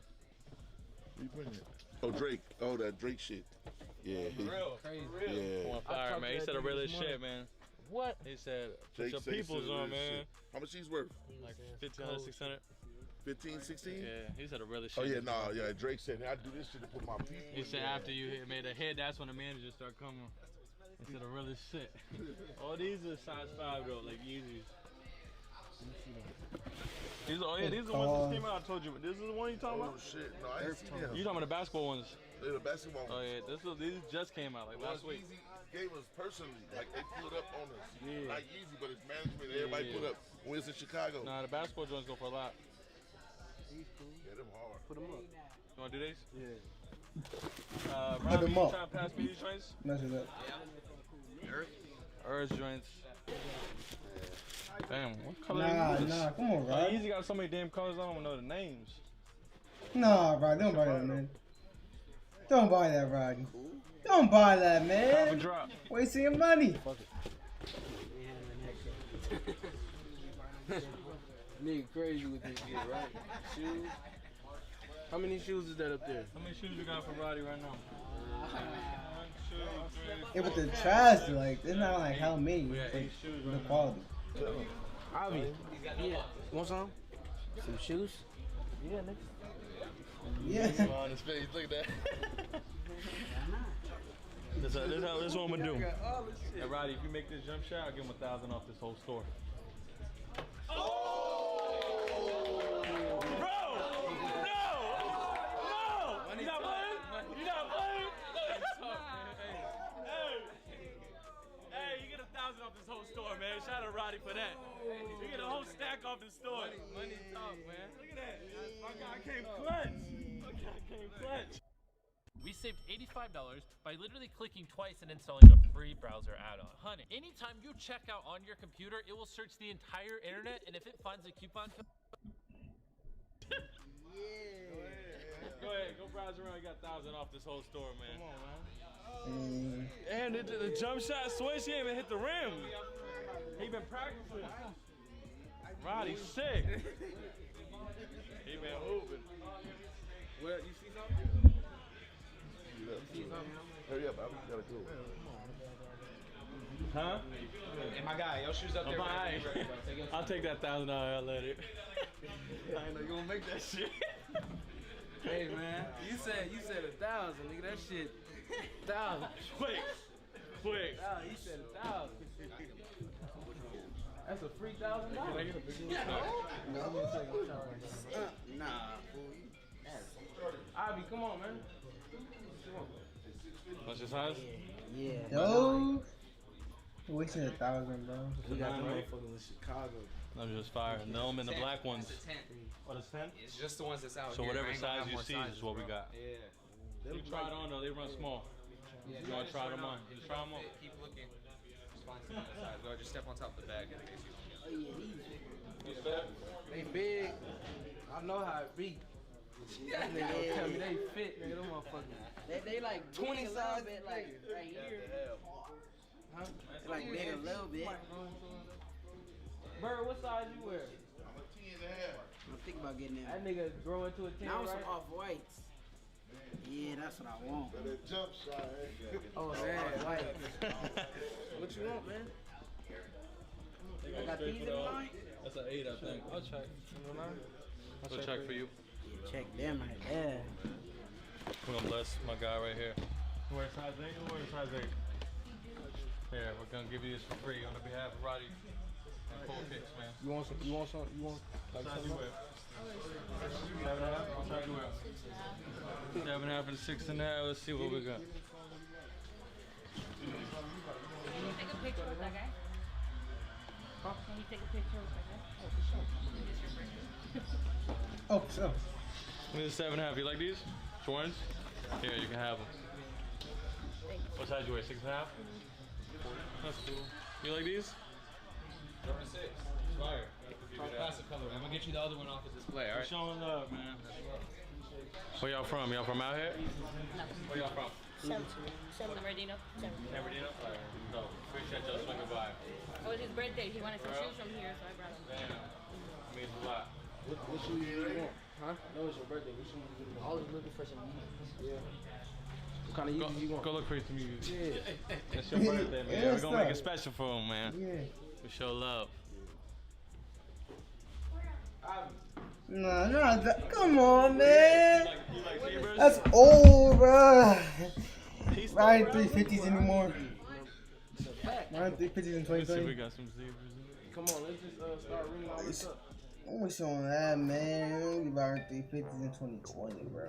O: You bring it? Oh, Drake. Oh, that Drake shit. Yeah. he-
I: Crazy.
O: Yeah.
S: On fire,
I: talked
S: man.
I: to
S: He
I: that
S: said the
I: dude
S: realest
I: this morning.
S: shit, man.
I: What?
S: He said, put
O: Drake
S: your
O: say he
S: peoples
O: said
S: on,
O: real
S: man.
O: shit. How much he's worth?
S: Like 1,500, 600.
O: 15, 16?
S: Yeah, he said the realest shit.
O: Oh yeah, nah, yeah. Drake said, I do this shit to put my people.
S: He
O: in
S: said
O: there."
S: after you made a hit, that's when the managers start coming. He said the realest shit. All these are size 5 though, like Yeezys. These are, oh yeah, these are the ones that came out. I told you, but this is the one you talking about?
O: Oh shit, no, I ain't seen them.
S: You talking about the basketball ones?
O: They're the basketball ones.
S: Oh yeah, these just came out like last week.
O: Yeezy gave us personally, like they put up on us.
S: Yeah.
O: Not Yeezy, but it's management. Everybody put up when we was in Chicago.
S: Nah, the basketball joints go for a lot.
O: Yeah, them hard.
I: Put them up.
S: You wanna do these?
I: Yeah.
S: Robbie,
A: them
S: you
A: up.
S: trying to pass me these joints?
A: Mess with that.
S: Earth joints. Damn, what color
A: Nah,
S: is this?
A: nah, come on, Rod.
S: Easy got so many damn colors, I don't even know the names.
A: Nah, Rod, don't buy that, man. Don't buy that, Rod. Don't buy that, man.
S: Drop.
A: Wasting your money.
I: Nigga crazy with this shit, right? Shoes. How many shoes is that up there?
S: How many shoes you got for Roddy right now? 1, 2, 3,
A: Yeah, but the trash, like, it's not like how many.
S: We got
A: It's
S: 8
A: like
S: shoes
A: the
S: right now.
A: quality.
I: Avi, yeah. Want some? Some shoes? Yeah, nigga.
A: Yeah.
S: On his face, look at that. This is what I'm gonna do. Hey, Roddy, if you make this jump shot, I'll give him 1,000 off this whole store. You not playing? You not playing? Hey, you get 1,000 off this whole store, man. Shout out to Roddy for that. You get a whole stack off the store. Money talk, man. Look at that. My guy came clutch. My guy came clutch.
B: We saved $85 by literally clicking twice and installing a free browser add-on. Honey, anytime you check out on your computer, it will search the entire internet, and if it finds a coupon code...
S: Go ahead, go browse around. You got 1,000 off this whole store, man. Come on, man. And the jump shot switch, he ain't even hit the rim. He been practicing. Roddy's sick. He been hooping.
I: Well, you see something?
O: Hurry up, I'm gotta go.
S: Huh?
V: Hey, my guy, your shoes up there.
S: Right. I'll take that $1,000 outlet. I ain't know you gonna make that shit.
I: Hey man, you said 1,000, nigga. That shit, 1,000.
S: Quick.
I: You said 1,000. That's a free $1,000.
A: Nah.
I: Ivy, come on, man.
S: What's your size?
A: Yeah. No. Wasting 1,000, bro.
I: We got the motherfuckers in Chicago.
S: I'm just firing. No, I'm in the black ones.
V: It's a 10.
S: What is 10?
V: It's just the ones that's out
S: So
V: here.
S: whatever
V: I ain't gonna
S: size
V: have
S: you
V: more
S: see
V: sizes,
S: is what we
V: bro.
S: got.
V: Yeah.
S: You try it on though, they run small.
V: Yeah,
S: You wanna try them on? Just try them on.
V: Keep looking. Just find some other size. Go, just step on top of the bag in case you don't get it.
I: They big. I know how it be. That nigga don't tell me they fit, nigga. Them motherfuckers.
J: They like
I: 20
J: big a
I: size
J: little bit, like right here.
I: Huh?
J: They like big a little bit.
I: Bird, what size you wear?
J: I'm a 10.5. I'm thinking about getting
I: That nigga grow into a 10,
J: now
I: right?
J: some off-whites. Yeah, that's what I want.
O: That jump shot,
J: Oh, man, white. What you want, man? I got these in mind.
S: That's an 8, I think. I'll check. I'll check for you.
J: Check them right there.
S: We're gonna bless my guy right here. You wear size 8? You wear size 8? Here, we're gonna give you this for free on behalf of Roddy and Cold Kicks, man.
I: You want some? Like
S: Size you wear? 7.5? What size you wear? 7.5 and 6.5. Let's see what we got.
K: Can you take a picture with that guy?
I: Huh?
K: Can you take a picture with that guy?
I: Oh, for sure.
A: Oh, so.
S: Look at the 7.5. You like these? Jordans? Here, you can have them. What size you wear? 6.5? That's cool. You like these?
V: Jordan 6.
S: Fire.
V: Classic color. I'm gonna get you the other one off the display, alright?
S: Showing love, man. Where y'all from? Y'all from out here? Where y'all from?
K: San Bernardino.
S: San Bernardino? No. Appreciate y'all swinging by.
K: It was his birthday. He wanted some shoes from here, so I brought him.
S: Damn. Means a lot.
I: What shoes you want? Huh? No, it's your birthday. What shoes you want? I was looking for some Yeezys. Yeah. What kind of Yeezys you want?
S: Go look for some Yeezys.
I: Yeah.
S: It's your birthday, man.
A: Yeah,
S: We're gonna make it special for him, man.
A: Yeah.
S: We show love.
A: Nah, come on, man.
S: You like zebras?
A: That's old, bro. Riding 350s anymore. Riding 350s in
S: Let's see if we
A: 2020.
S: got some zebras.
I: Come on, let's just start ringing all this up.
A: I'm with you on that, man. We about 350s in 2020, bro.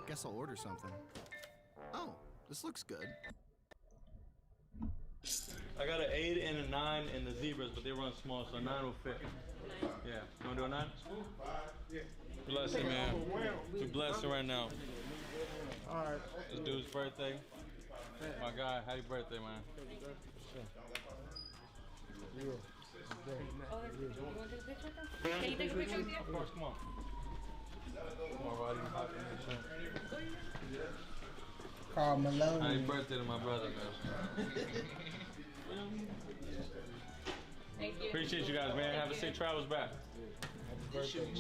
H: Guess I'll order something. Oh, this looks good.
S: I got an 8 and a 9 in the zebras, but they run small, so 9 will fit. Yeah, you wanna do a 9? Yeah. Bless it, man. It's a blessing right now.
I: Alright.
S: This dude's birthday. My guy, happy birthday, man.
G: Can you take a picture with you?
S: Of course, come on. Come on, Roddy.
A: Carl Malone.
S: Happy birthday to my brother, man.
G: Thank you.
S: Appreciate you guys, man. Have a safe travels back.
I: Happy birthday. For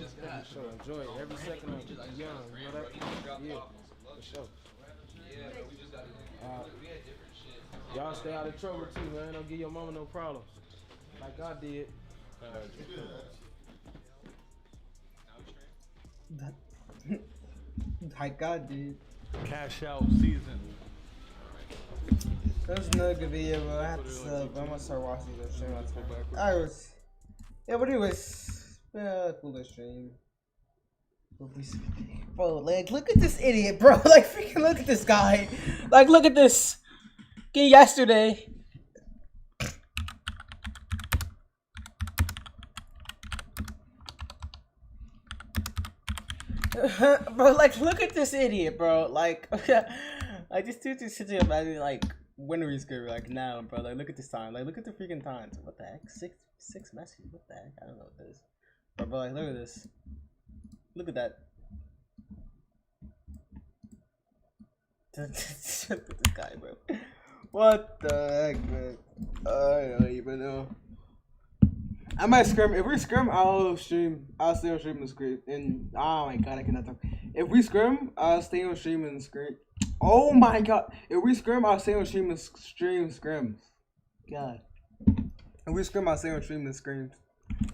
I: sure. Enjoy it. Every second of it. Young. You know that? Yeah. For sure. Y'all stay out of trouble too, man. Don't give your mama no problems. Like I did.
A: Like God did.
S: Cash out season.
A: That's another good video, bro. I have to sub. I'm gonna start watching this stream. Alright, yeah, but anyways, cool stream. Bro, like, look at this idiot, bro. Like, freaking look at this guy. Like, look at this. Yesterday. Bro, like, look at this idiot, bro. Like, like this dude just sitting up and like, when are we scared? Like now, bro. Like, look at this time. Like, look at the freaking times. What the heck? Six messages. What the heck? I don't know what this is. Bro, like, look at this. Look at that. Look at this guy, bro. What the heck, man? I don't even know. I might scrim. If we scrim, I'll stream. I'll stay on stream and scrim. And oh my god, I cannot talk. If we scrim, I'll stay on stream and scrim. Oh my god. If we scrim, I'll stay on stream and stream scrims. God. If we scrim, I'll stay on stream and screams.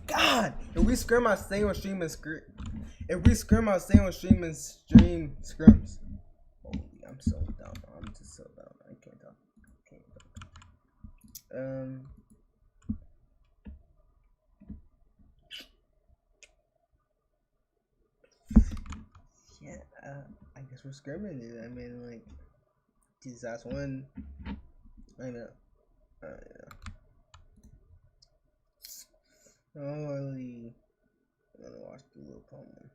A: God. If we scrim, I'll stay on stream and scrim. If we scrim, I'll stay on stream and stream scrims. Holy, I'm so dumb. I'm just so dumb. I can't talk. Yeah, I guess we're scrimming it. I mean, like, this last one. I know. I don't really want to watch the little promo.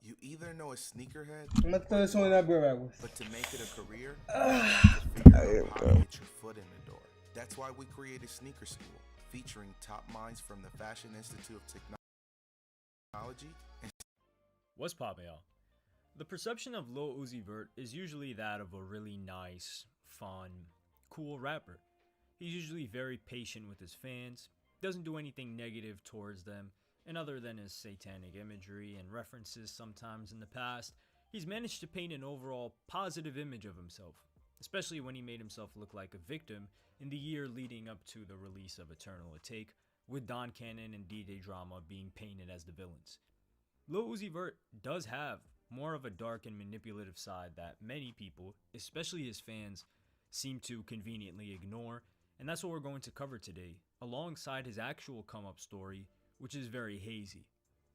R: You either know a sneakerhead,
A: I'm gonna throw this one up right with.
R: but to make it a career, you have to figure out how to get your foot in the door. That's why we created Sneaker School, featuring top minds from the Fashion Institute of Technology.
W: What's poppin', y'all? The perception of Lil Uzi Vert is usually that of a really nice, fun, cool rapper. He's usually very patient with his fans, doesn't do anything negative towards them, and other than his satanic imagery and references sometimes in the past, he's managed to paint an overall positive image of himself, especially when he made himself look like a victim in the year leading up to the release of Eternal Atake, with Don Cannon and DJ Drama being painted as the villains. Lil Uzi Vert does have more of a dark and manipulative side that many people, especially his fans, seem to conveniently ignore, and that's what we're going to cover today, alongside his actual come-up story, which is very hazy.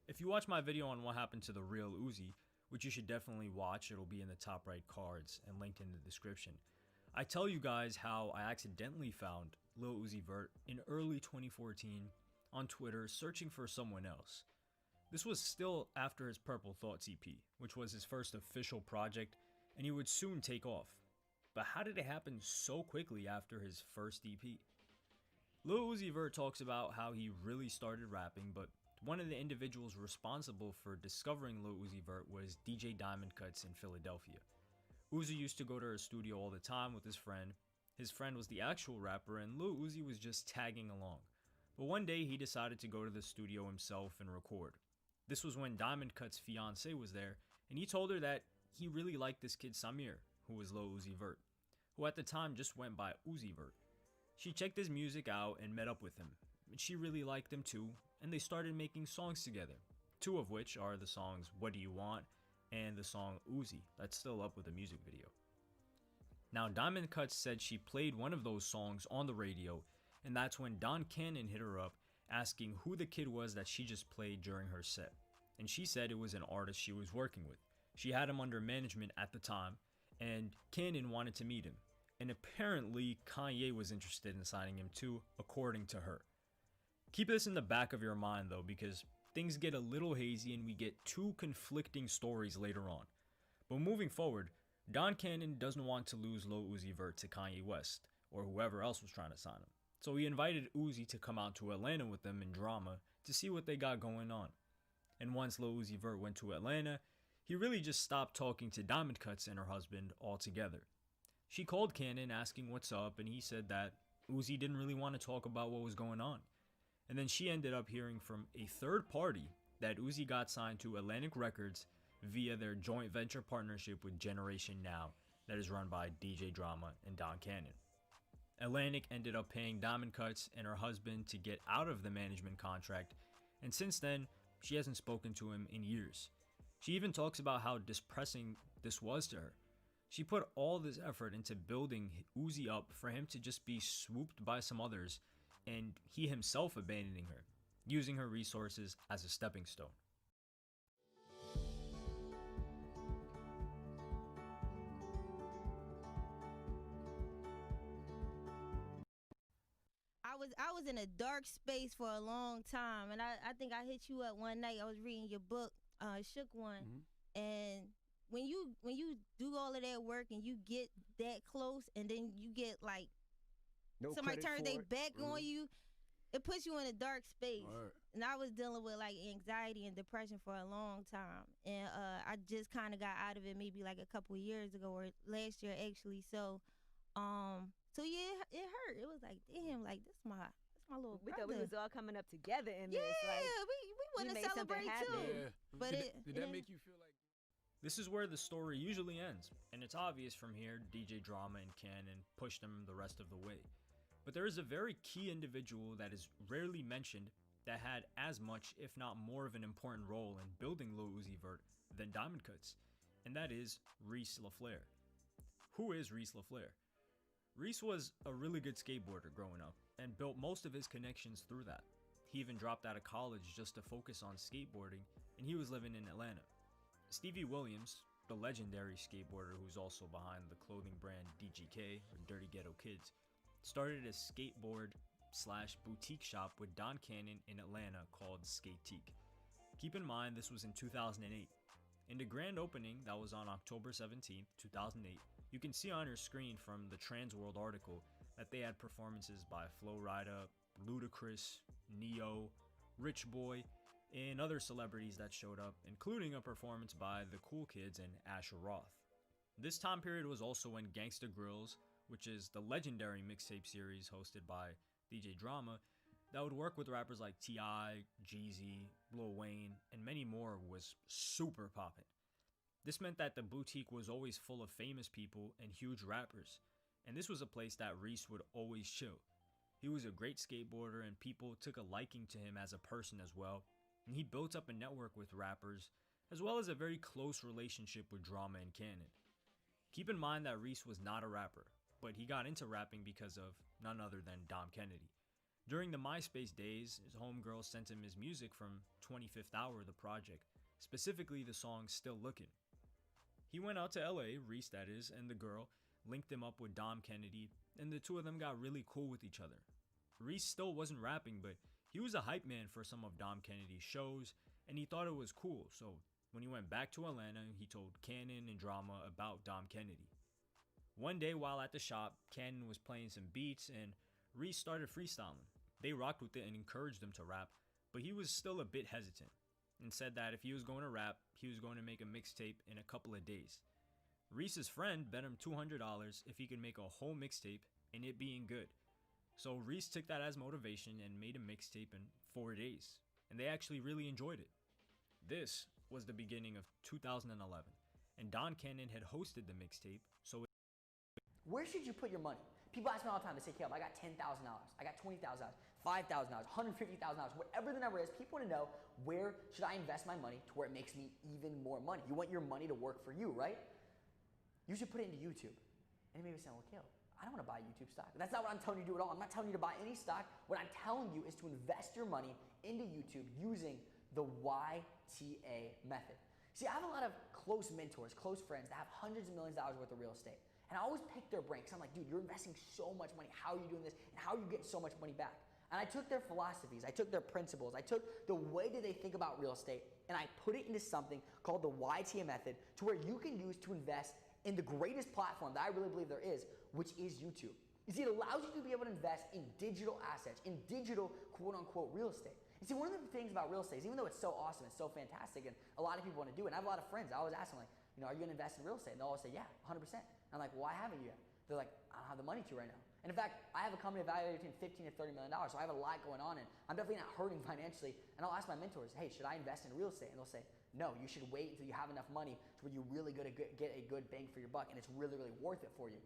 W: If you watch my video on what happened to the real Uzi, which you should definitely watch, it'll be in the top right cards and linked in the description, I tell you guys how I accidentally found Lil Uzi Vert in early 2014 on Twitter searching for someone else. This was still after his Purple Thoughts EP, which was his first official project, and he would soon take off. But how did it happen so quickly after his first EP? Lil Uzi Vert talks about how he really started rapping, but one of the individuals responsible for discovering Lil Uzi Vert was DJ Diamond Cuts in Philadelphia. Uzi used to go to her studio all the time with his friend. His friend was the actual rapper, and Lil Uzi was just tagging along. But one day he decided to go to the studio himself and record. This was when Diamond Cut's fiance was there, and he told her that he really liked this kid Samir, who was Lil Uzi Vert, who at the time just went by Uzi Vert. She checked his music out and met up with him, and she really liked him too, and they started making songs together, two of which are the songs What Do You Want and the song Uzi, that's still up with a music video. Now, Diamond Cuts said she played one of those songs on the radio, and that's when Don Cannon hit her up asking who the kid was that she just played during her set. And she said it was an artist she was working with. She had him under management at the time, and Cannon wanted to meet him. And apparently, Kanye was interested in signing him too, according to her. Keep this in the back of your mind though, because things get a little hazy and we get two conflicting stories later on. But moving forward, Don Cannon doesn't want to lose Lil Uzi Vert to Kanye West, or whoever else was trying to sign him. So he invited Uzi to come out to Atlanta with them in Drama to see what they got going on. And once Lil Uzi Vert went to Atlanta, he really just stopped talking to Diamond Cuts and her husband altogether. She called Cannon asking what's up, and he said that Uzi didn't really want to talk about what was going on. And then she ended up hearing from a third party that Uzi got signed to Atlantic Records via their joint venture partnership with Generation Now that is run by DJ Drama and Don Cannon. Atlantic ended up paying Diamond Cuts and her husband to get out of the management contract, and since then, she hasn't spoken to him in years. She even talks about how depressing this was to her. She put all this effort into building Uzi up for him to just be swooped by some others, and he himself abandoning her, using her resources as a stepping stone.
L: I was in a dark space for a long time, and I think I hit you up one night. I was reading your book, Shook One, and when you do all of that work and you get that close, and then you get like somebody turns their back on you, it puts you in a dark space. And I was dealing with like anxiety and depression for a long time, and I just kind of got out of it maybe like a couple of years ago, or last year actually. So yeah, it hurt. It was like, damn, like this my little
M: We
L: brother.
M: thought we was all coming up together in
L: Yeah,
M: this. Like,
L: we want to
M: made something
L: celebrate
M: happen.
L: too.
W: Yeah.
L: But
W: Did that make you feel like? This is where the story usually ends, and it's obvious from here DJ Drama and Cannon pushed them the rest of the way. But there is a very key individual that is rarely mentioned that had as much, if not more of an important role in building Lil Uzi Vert than Diamond Cuts, and that is Reese LaFleur. Who is Reese LaFleur? Reese was a really good skateboarder growing up and built most of his connections through that. He even dropped out of college just to focus on skateboarding, and he was living in Atlanta. Stevie Williams, the legendary skateboarder who's also behind the clothing brand DGK, or Dirty Ghetto Kids, started a skateboard/boutique shop with Don Cannon in Atlanta called Skateek. Keep in mind this was in 2008. In the grand opening that was on October 17th, 2008, you can see on your screen from the Transworld article that they had performances by Flo Rida, Ludacris, Neo, Rich Boy, and other celebrities that showed up, including a performance by The Cool Kids and Asher Roth. This time period was also when Gangsta Grills, which is the legendary mixtape series hosted by DJ Drama, that would work with rappers like T.I., Jeezy, Lil Wayne, and many more, was super poppin'. This meant that the boutique was always full of famous people and huge rappers, and this was a place that Reese would always chill. He was a great skateboarder and people took a liking to him as a person as well, and he built up a network with rappers, as well as a very close relationship with Drama and Cannon. Keep in mind that Reese was not a rapper, but he got into rapping because of none other than Dom Kennedy. During the MySpace days, his homegirl sent him his music from 25th Hour, the project, specifically the song Still Lookin'. He went out to LA, Reese that is, and the girl linked him up with Dom Kennedy, and the two of them got really cool with each other. Reese still wasn't rapping, but he was a hype man for some of Dom Kennedy's shows, and he thought it was cool, so when he went back to Atlanta, he told Cannon and Drama about Dom Kennedy. One day while at the shop, Cannon was playing some beats, and Reese started freestyling. They rocked with it and encouraged him to rap, but he was still a bit hesitant, and said that if he was going to rap, he was going to make a mixtape in a couple of days. Reese's friend bet him $200 if he could make a whole mixtape and it being good. So Reese took that as motivation and made a mixtape in 4 days, and they actually really enjoyed it. This was the beginning of 2011, and Don Cannon had hosted the mixtape, so
P: Where should you put your money? People ask me all the time, they say, Caleb, I got $10,000, I got $20,000, $5,000, $150,000, whatever the number is, people want to know, where should I invest my money to where it makes me even more money? You want your money to work for you, right? You should put it into YouTube. And you may be saying, well, Caleb, I don't want to buy YouTube stock. That's not what I'm telling you to do at all. I'm not telling you to buy any stock. What I'm telling you is to invest your money into YouTube using the YTA method. See, I have a lot of close mentors, close friends that have hundreds of millions of dollars worth of real estate. And I always pick their brain because I'm like, dude, you're investing so much money. How are you doing this? And how are you getting so much money back? And I took their philosophies, I took their principles, I took the way that they think about real estate, and I put it into something called the YTA method to where you can use to invest in the greatest platform that I really believe there is, which is YouTube. You see, it allows you to be able to invest in digital assets, in digital quote unquote real estate. And see, one of the things about real estate is even though it's so awesome, it's so fantastic, and a lot of people want to do it, and I have a lot of friends, I always ask them like, you know, are you going to invest in real estate? And they'll always say, yeah, 100%. And I'm like, why haven't you yet? They're like, I don't have the money to right now. And in fact, I have a company valued between $15 to $30 million, so I have a lot going on, and I'm definitely not hurting financially. And I'll ask my mentors, hey, should I invest in real estate? And they'll say, no, you should wait until you have enough money to where you're really going to get a good bang for your buck, and it's really, really worth it for you.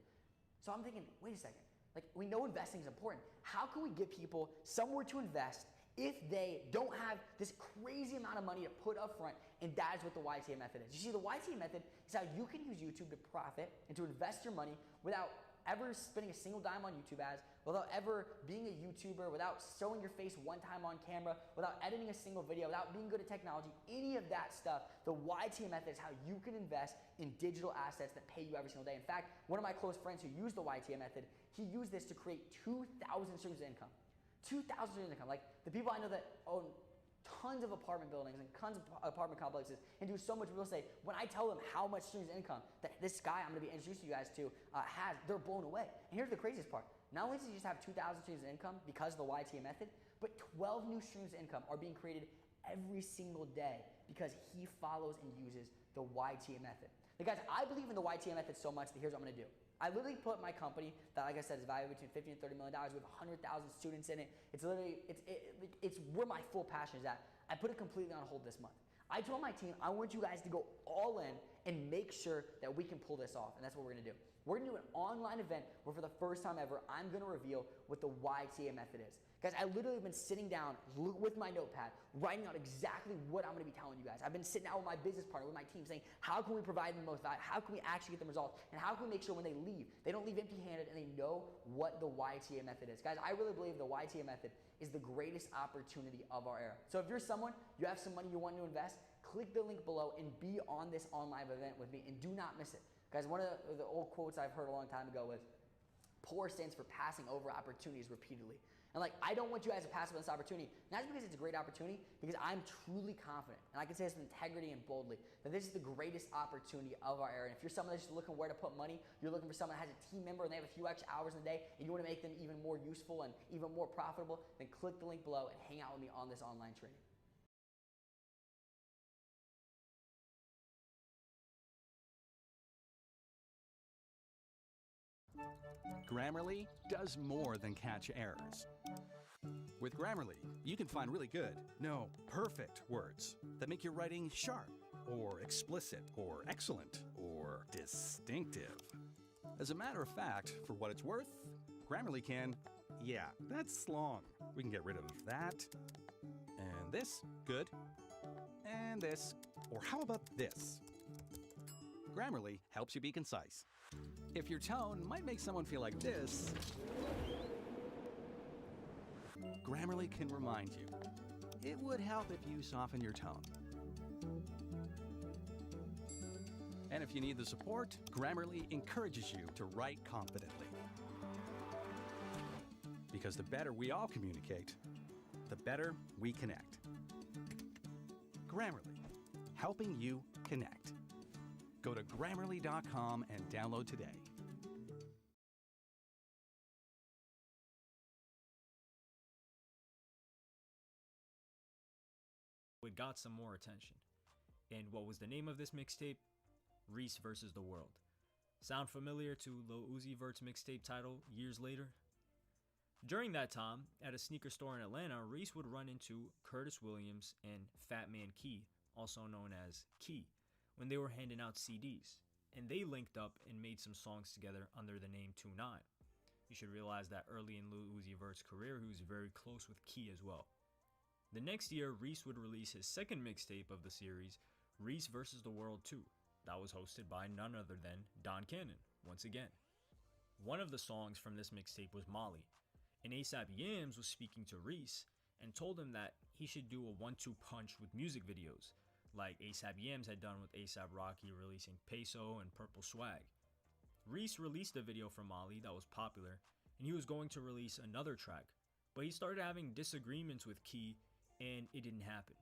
P: So I'm thinking, wait a second. Like, we know investing is important. How can we get people somewhere to invest if they don't have this crazy amount of money to put up front? And that is what the YTA method is. You see, the YTA method is how you can use YouTube to profit and to invest your money without ever spending a single dime on YouTube ads, without ever being a YouTuber, without showing your face one time on camera, without editing a single video, without being good at technology, any of that stuff. The YTA method is how you can invest in digital assets that pay you every single day. In fact, one of my close friends who used the YTA method, he used this to create 2,000 streams of income. 2,000 streams of income. Like, the people I know that own tons of apartment buildings and tons of apartment complexes and do so much real estate, when I tell them how much streams of income that this guy I'm going to be introducing you guys to has, they're blown away. And here's the craziest part. Not only does he just have 2,000 streams of income because of the YTA method, but 12 new streams of income are being created every single day because he follows and uses the YTA method. Now guys, I believe in the YTA method so much that here's what I'm going to do. I literally put my company that, like I said, is valued between $50 and $30 million. We have 100,000 students in it. It's literally, it's where my full passion is at. I put it completely on hold this month. I told my team, I want you guys to go all in and make sure that we can pull this off. And that's what we're going to do. We're going to do an online event where for the first time ever, I'm going to reveal what the YTA method is. Guys, I literally have been sitting down with my notepad, writing out exactly what I'm going to be telling you guys. I've been sitting down with my business partner, with my team, saying, how can we provide them the most value? How can we actually get them results? And how can we make sure when they leave, they don't leave empty-handed and they know what the YTA method is? Guys, I really believe the YTA method is the greatest opportunity of our era. So if you're someone, you have some money you want to invest, click the link below and be on this online event with me and do not miss it. Guys, one of the old quotes I've heard a long time ago was, POUR stands for passing over opportunities repeatedly. And like, I don't want you guys to pass up this opportunity, not because it's a great opportunity, because I'm truly confident, and I can say this with integrity and boldly, that this is the greatest opportunity of our era. And if you're someone that's just looking where to put money, you're looking for someone that has a team member and they have a few extra hours in the day, and you want to make them even more useful and even more profitable, then click the link below and hang out with me on this online training.
M: Grammarly does more than catch errors. With Grammarly, you can find really good, no, perfect words that make your writing sharp, or explicit, or excellent, or distinctive. As a matter of fact, for what it's worth, Grammarly can, yeah, that's long. We can get rid of that, and this, good, and this, or how about this? Grammarly helps you be concise. If your tone might make someone feel like this, Grammarly can remind you. It would help if you soften your tone. And if you need the support, Grammarly encourages you to write confidently. Because the better we all communicate, the better we connect. Grammarly, helping you connect. Go to Grammarly.com and download today.
W: It got some more attention. And what was the name of this mixtape? Reese vs. the World. Sound familiar to Lil Uzi Vert's mixtape title years later? During that time, at a sneaker store in Atlanta, Reese would run into Curtis Williams and Fat Man Key, also known as Key, when they were handing out CDs, and they linked up and made some songs together under the name 2-9. You should realize that early in Lil Uzi Vert's career, he was very close with Key as well. The next year, Reese would release his second mixtape of the series, Reese vs. the World 2, that was hosted by none other than Don Cannon, once again. One of the songs from this mixtape was Molly, and ASAP Yams was speaking to Reese and told him that he should do a 1-2 punch with music videos, like ASAP Yams had done with ASAP Rocky releasing Peso and Purple Swag. Reese released a video for Molly that was popular, and he was going to release another track, but he started having disagreements with Key, and it didn't happen.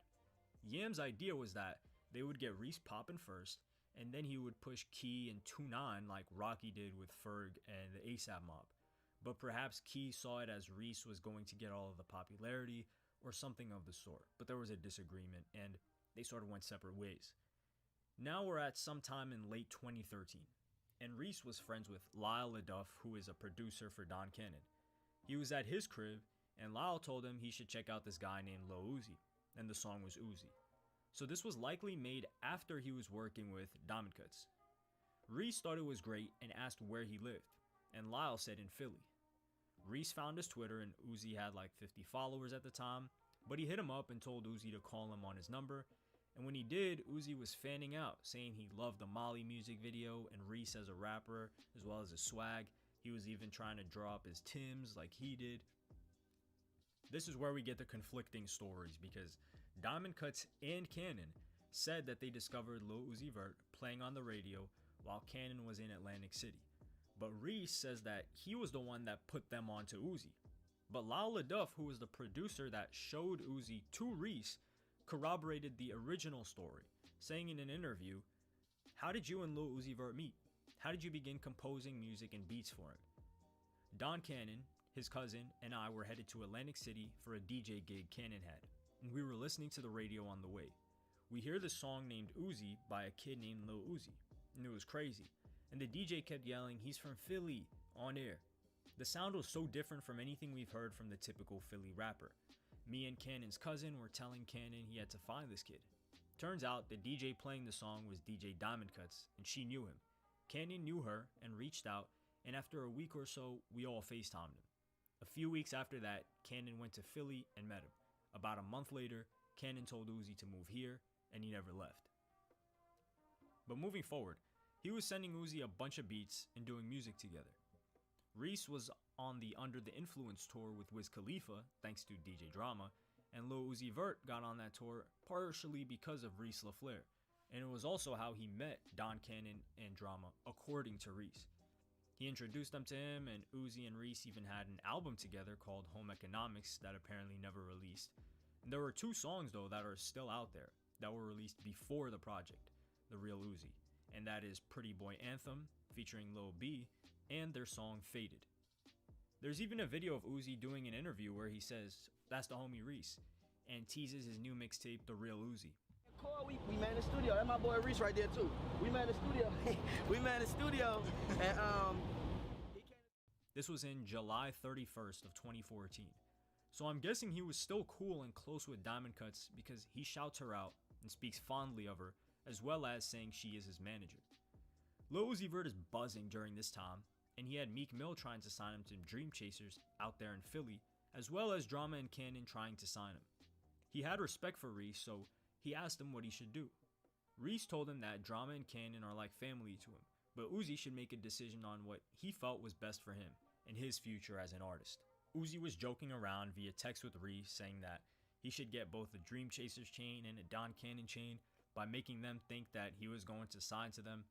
W: Yams' idea was that they would get Reese poppin' first, and then he would push Key and 2-9 like Rocky did with Ferg and the ASAP Mob. But perhaps Key saw it as Reese was going to get all of the popularity or something of the sort. But there was a disagreement, and they sort of went separate ways. Now we're at sometime in late 2013, and Reese was friends with Lyle LaDuff, who is a producer for Don Cannon. He was at his crib, and Lyle told him he should check out this guy named Lil Uzi, and the song was Uzi. So this was likely made after he was working with Diamond Cuts. Reese thought it was great and asked where he lived, and Lyle said in Philly. Reese found his Twitter, and Uzi had like 50 followers at the time, but he hit him up and told Uzi to call him on his number, and when he did, Uzi was fanning out, saying he loved the Molly music video and Reese as a rapper, as well as his swag. He was even trying to draw up his Timbs like he did. This is where we get the conflicting stories, because Diamond Cuts and Cannon said that they discovered Lil Uzi Vert playing on the radio while Cannon was in Atlantic City. But Reese says that he was the one that put them onto Uzi. But Lyle LaDuff, who was the producer that showed Uzi to Reese, corroborated the original story, saying in an interview, "How did you and Lil Uzi Vert meet? How did you begin composing music and beats for him?" Don Cannon, his cousin, and I were headed to Atlantic City for a DJ gig Cannon had, and we were listening to the radio on the way. We hear this song named Uzi by a kid named Lil Uzi, and it was crazy. And the DJ kept yelling, "He's from Philly," on air. The sound was so different from anything we've heard from the typical Philly rapper. Me and Cannon's cousin were telling Cannon he had to find this kid. Turns out the DJ playing the song was DJ Diamond Cuts, and she knew him. Cannon knew her and reached out, and after a week or so, we all FaceTimed him. A few weeks after that, Cannon went to Philly and met him. About a month later, Cannon told Uzi to move here, and he never left. But moving forward, he was sending Uzi a bunch of beats and doing music together. Reese was on the Under the Influence tour with Wiz Khalifa, thanks to DJ Drama, and Lil Uzi Vert got on that tour partially because of Reese LaFleur, and it was also how he met Don Cannon and Drama, according to Reese. He introduced them to him, and Uzi and Reese even had an album together called Home Economics that apparently never released. And there were 2 songs though that are still out there that were released before the project, The Real Uzi, and that is Pretty Boy Anthem featuring Lil B and their song Faded. There's even a video of Uzi doing an interview where he says, "That's the homie Reese," and teases his new mixtape, The Real Uzi.
I: We met in the studio. That's my boy Reese right there too. We met in the studio. And
W: This was in July 31st of 2014. So I'm guessing he was still cool and close with Diamond Cuts because he shouts her out and speaks fondly of her, as well as saying she is his manager. Lil Uzi Vert is buzzing during this time, and he had Meek Mill trying to sign him to Dream Chasers out there in Philly, as well as Drama and Cannon trying to sign him. He had respect for Reese, so he asked him what he should do. Reese told him that Drama and Cannon are like family to him, but Uzi should make a decision on what he felt was best for him and his future as an artist. Uzi was joking around via text with Reese, saying that he should get both a Dream Chasers chain and a Don Cannon chain by making them think that he was going to sign to them.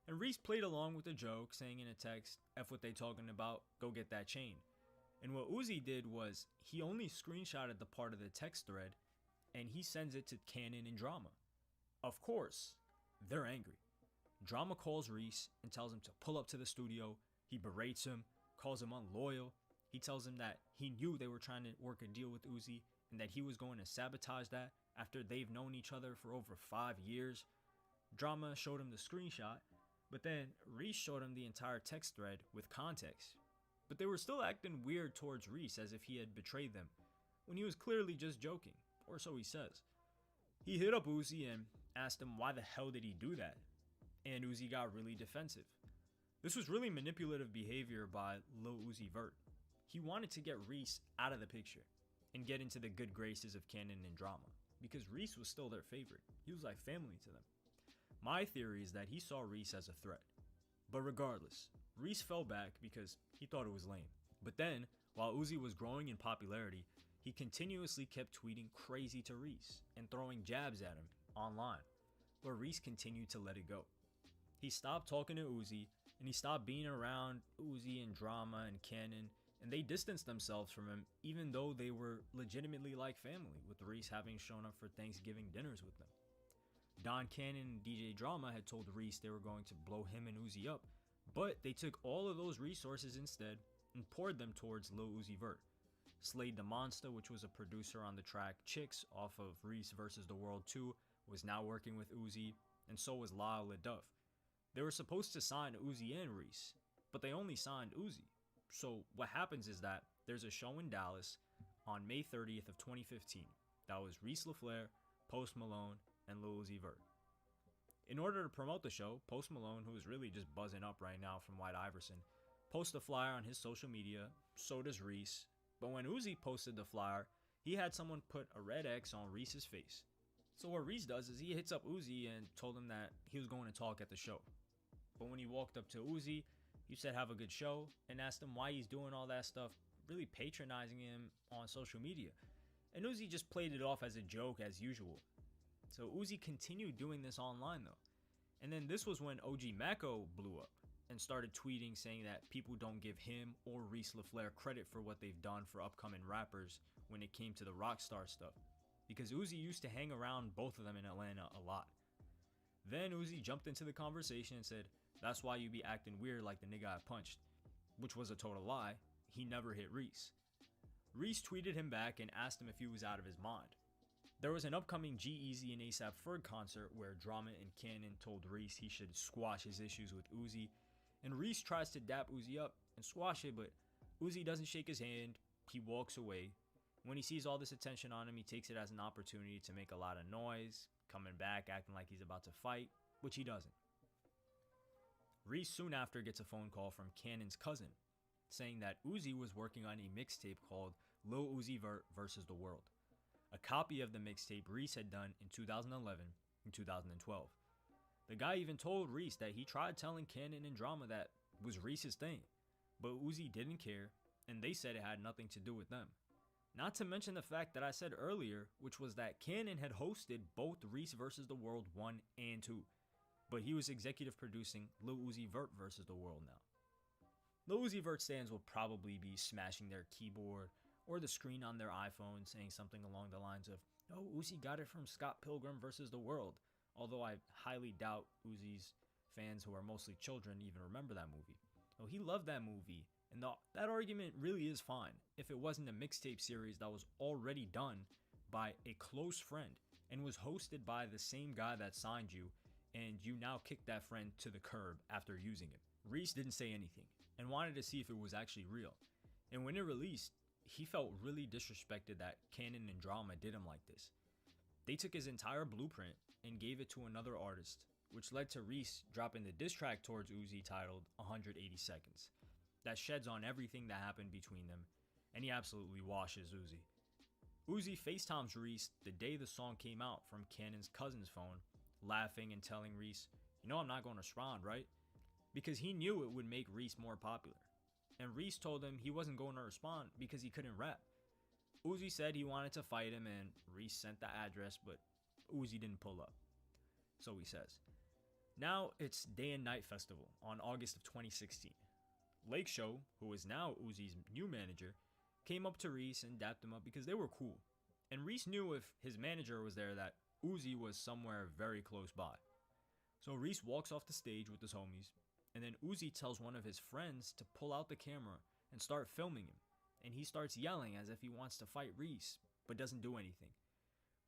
W: And Reese played along with the joke, saying in a text, "F what they talking about, go get that chain." And what Uzi did was, he only screenshotted the part of the text thread, and he sends it to Cannon and Drama. Of course, they're angry. Drama calls Reese and tells him to pull up to the studio. He berates him, calls him unloyal. He tells him that he knew they were trying to work a deal with Uzi, and that he was going to sabotage that after they've known each other for over 5 years. Drama showed him the screenshot, but then Reese showed him the entire text thread with context. But they were still acting weird towards Reese as if he had betrayed them, when he was clearly just joking, or so he says. He hit up Uzi and asked him why the hell did he do that, and Uzi got really defensive. This was really manipulative behavior by Lil Uzi Vert. He wanted to get Reese out of the picture and get into the good graces of Cannon and Drama, because Reese was still their favorite. He was like family to them. My theory is that he saw Reese as a threat. But regardless, Reese fell back because he thought it was lame. But then, while Uzi was growing in popularity, he continuously kept tweeting crazy to Reese and throwing jabs at him online, but Reese continued to let it go. He stopped talking to Uzi, and he stopped being around Uzi and Drama and Cannon, and they distanced themselves from him even though they were legitimately like family, with Reese having shown up for Thanksgiving dinners with them. Don Cannon and DJ Drama had told Reese they were going to blow him and Uzi up, but they took all of those resources instead and poured them towards Lil Uzi Vert. Slade the Monster, which was a producer on the track Chicks off of Reese vs. the World 2, was now working with Uzi, and so was Lyle LaDuff. They were supposed to sign Uzi and Reese, but they only signed Uzi. So what happens is that there's a show in Dallas on May 30th of 2015 that was Reese LaFleur, Post Malone, and Lil Uzi Vert. In order to promote the show, Post Malone, who is really just buzzing up right now from White Iverson, posted a flyer on his social media, so does Reese. But when Uzi posted the flyer, he had someone put a red X on Reese's face. So what Reese does is he hits up Uzi and told him that he was going to talk at the show. But when he walked up to Uzi, he said have a good show and asked him why he's doing all that stuff, really patronizing him on social media. And Uzi just played it off as a joke as usual. So Uzi continued doing this online though. And then this was when OG Mako blew up and started tweeting saying that people don't give him or Reese LaFleur credit for what they've done for upcoming rappers when it came to the Rockstar stuff. Because Uzi used to hang around both of them in Atlanta a lot. Then Uzi jumped into the conversation and said, "That's why you be acting weird like the nigga I punched," which was a total lie. He never hit Reese. Reese tweeted him back and asked him if he was out of his mind. There was an upcoming G-Eazy and A$AP Ferg concert where Drama and Cannon told Reese he should squash his issues with Uzi, and Reese tries to dap Uzi up and squash it, but Uzi doesn't shake his hand. He walks away. When he sees all this attention on him, he takes it as an opportunity to make a lot of noise, coming back acting like he's about to fight, which he doesn't. Reese soon after gets a phone call from Cannon's cousin, saying that Uzi was working on a mixtape called Lil Uzi Vert vs. the World. A copy of the mixtape Reese had done in 2011 and 2012. The guy even told Reese that he tried telling Cannon and Drama that was Reese's thing, but Uzi didn't care, and they said it had nothing to do with them. Not to mention the fact that I said earlier, which was that Cannon had hosted both Reese vs. the World 1 and 2, but he was executive producing Lil Uzi Vert vs. the World now. Lil Uzi Vert stands will probably be smashing their keyboard or the screen on their iPhone saying something along the lines of, "Oh, Uzi got it from Scott Pilgrim vs. the World," although I highly doubt Uzi's fans, who are mostly children, even remember that movie. Oh, he loved that movie, and that argument really is fine if it wasn't a mixtape series that was already done by a close friend and was hosted by the same guy that signed you, and you now kick that friend to the curb after using it. Reese didn't say anything and wanted to see if it was actually real. And when it released, he felt really disrespected that Cannon and Drama did him like this. They took his entire blueprint and gave it to another artist, which led to Reese dropping the diss track towards Uzi titled 180 Seconds. That sheds on everything that happened between them, and he absolutely washes Uzi. Uzi FaceTimes Reese the day the song came out from Cannon's cousin's phone, laughing and telling Reese, "You know I'm not going to respond, right?" Because he knew it would make Reese more popular. And Reese told him he wasn't going to respond because he couldn't rap. Uzi said he wanted to fight him, and Reese sent the address, but Uzi didn't pull up. So he says. Now it's Day and Night Festival on August of 2016. Lake Show, who is now Uzi's new manager, came up to Reese and dapped him up because they were cool. And Reese knew if his manager was there that Uzi was somewhere very close by. So Reese walks off the stage with his homies, and then Uzi tells one of his friends to pull out the camera and start filming him. And he starts yelling as if he wants to fight Reese, but doesn't do anything.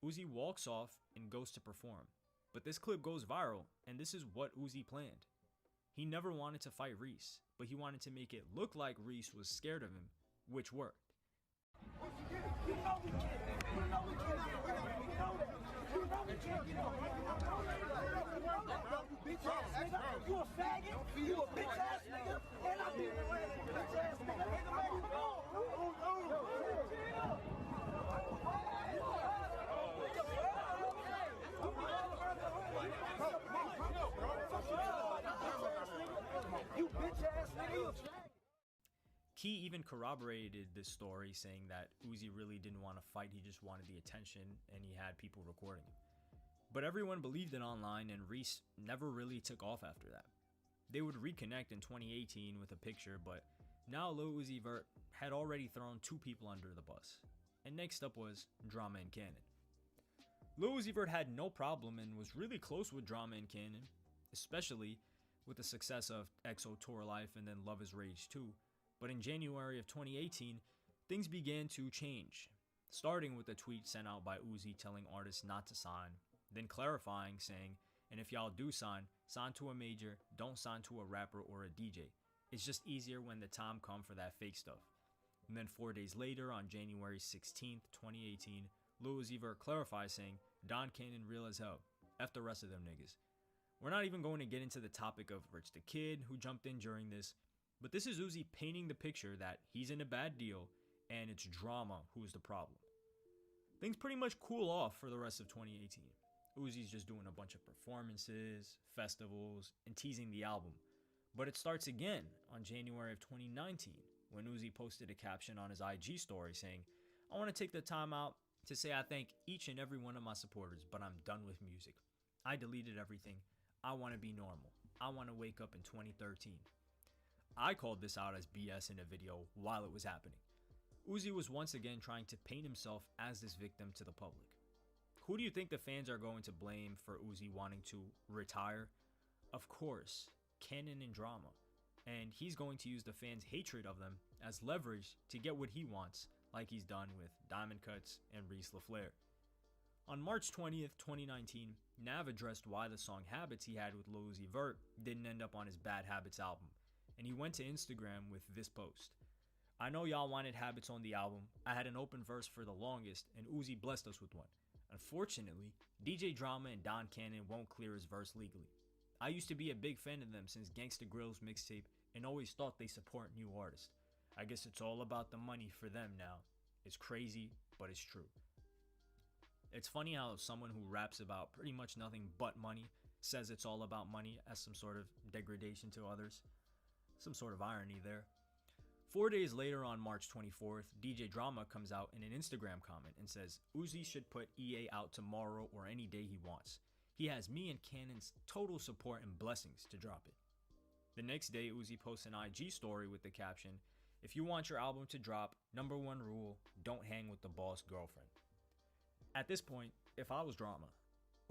W: Uzi walks off and goes to perform. But this clip goes viral, and this is what Uzi planned. He never wanted to fight Reese, but he wanted to make it look like Reese was scared of him, which worked.
U: You a faggot, you a bitch ass nigga, and I'm here bitch ass nigga, you bitch ass nigga.
W: T even corroborated this story, saying that Uzi really didn't want to fight, he just wanted the attention, and he had people recording him. But everyone believed it online, and Reese never really took off after that. They would reconnect in 2018 with a picture, but now Lil Uzi Vert had already thrown 2 people under the bus. And next up was Drama and Cannon. Lil Uzi Vert had no problem and was really close with Drama and Cannon, especially with the success of EXO Tour Life and then Love is Rage 2. But in January of 2018, things began to change, starting with a tweet sent out by Uzi telling artists not to sign, then clarifying saying, and if y'all do sign to a major, don't sign to a rapper or a DJ. It's just easier when the time come for that fake stuff. And then 4 days later, on January 16th, 2018, Lil Uzi Vert clarified saying, Don Cannon real as hell. F the rest of them niggas. We're not even going to get into the topic of Rich the Kid, who jumped in during this, but this is Uzi painting the picture that he's in a bad deal and it's Drama who is the problem. Things pretty much cool off for the rest of 2018. Uzi's just doing a bunch of performances, festivals, and teasing the album. But it starts again on January of 2019 when Uzi posted a caption on his IG story saying, I want to take the time out to say I thank each and every one of my supporters, but I'm done with music. I deleted everything. I want to be normal. I want to wake up in 2013. I called this out as BS in a video while it was happening. Uzi was once again trying to paint himself as this victim to the public. Who do you think the fans are going to blame for Uzi wanting to retire? Of course, Cannon and Drama. And he's going to use the fans' hatred of them as leverage to get what he wants, like he's done with Diamond Cuts and Reese LaFleur. On March 20th, 2019, Nav addressed why the song Habits he had with Lil Uzi Vert didn't end up on his Bad Habits album, and he went to Instagram with this post. I know y'all wanted Habits on the album. I had an open verse for the longest, and Uzi blessed us with one. Unfortunately, DJ Drama and Don Cannon won't clear his verse legally. I used to be a big fan of them since Gangsta Grill's mixtape and always thought they support new artists. I guess it's all about the money for them now. It's crazy, but it's true. It's funny how someone who raps about pretty much nothing but money says it's all about money as some sort of degradation to others. Some sort of irony there. 4 days later, on March 24th, DJ Drama comes out in an Instagram comment and says Uzi should put EA out tomorrow or any day he wants. He has me and Cannon's total support and blessings to drop it. The next day, Uzi posts an IG story with the caption, if you want your album to drop, number 1 rule, don't hang with the boss girlfriend. At this point, if I was Drama,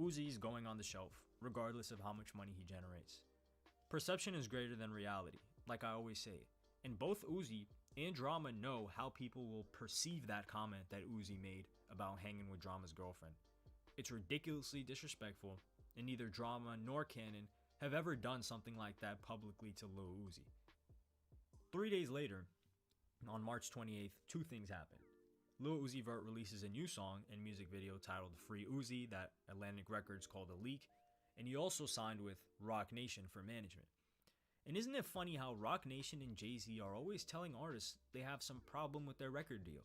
W: Uzi's going on the shelf, regardless of how much money he generates. Perception is greater than reality, like I always say, and both Uzi and Drama know how people will perceive that comment that Uzi made about hanging with Drama's girlfriend. It's ridiculously disrespectful, and neither Drama nor Cannon have ever done something like that publicly to Lil Uzi. 3 days later, on March 28th, 2 things happened. Lil Uzi Vert releases a new song and music video titled Free Uzi that Atlantic Records called a leak, and he also signed with Roc Nation for management. And isn't it funny how Roc Nation and Jay-Z are always telling artists they have some problem with their record deal?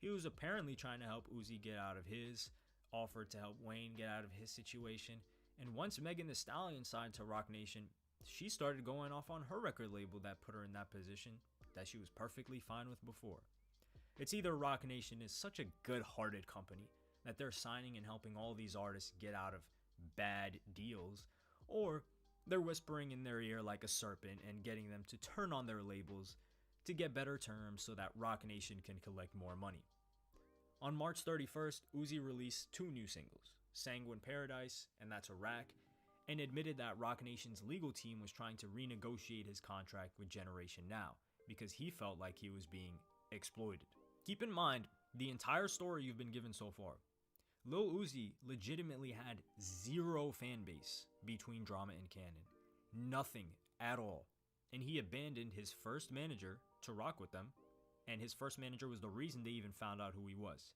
W: He was apparently trying to help Uzi get out of his, offered to help Wayne get out of his situation, and once Megan Thee Stallion signed to Roc Nation, she started going off on her record label that put her in that position that she was perfectly fine with before. It's either Roc Nation is such a good-hearted company that they're signing and helping all these artists get out of bad deals, or they're whispering in their ear like a serpent and getting them to turn on their labels to get better terms so that Roc Nation can collect more money. On March 31st, Uzi released 2 new singles, Sanguine Paradise and That's a Rack, and admitted that Roc Nation's legal team was trying to renegotiate his contract with Generation Now because he felt like he was being exploited. Keep in mind the entire story you've been given so far. Lil Uzi legitimately had 0 fan base between Drama and Cannon. Nothing at all. And he abandoned his first manager to rock with them, and his first manager was the reason they even found out who he was.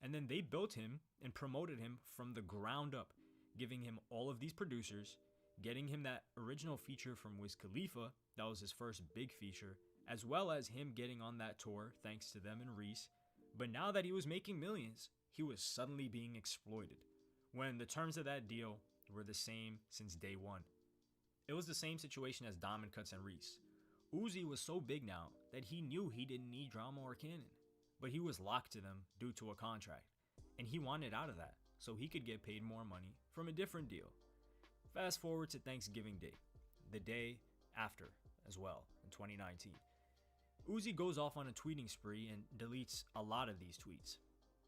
W: And then they built him and promoted him from the ground up, giving him all of these producers, getting him that original feature from Wiz Khalifa, that was his first big feature, as well as him getting on that tour thanks to them and Reese. But now that he was making millions, he was suddenly being exploited, when the terms of that deal were the same since day one. It was the same situation as Diamond Cuts and Reese. Uzi was so big now that he knew he didn't need drama or Cannon, but he was locked to them due to a contract, and he wanted out of that so he could get paid more money from a different deal. Fast forward to Thanksgiving Day, the day after as well, in 2019. Uzi goes off on a tweeting spree and deletes a lot of these tweets.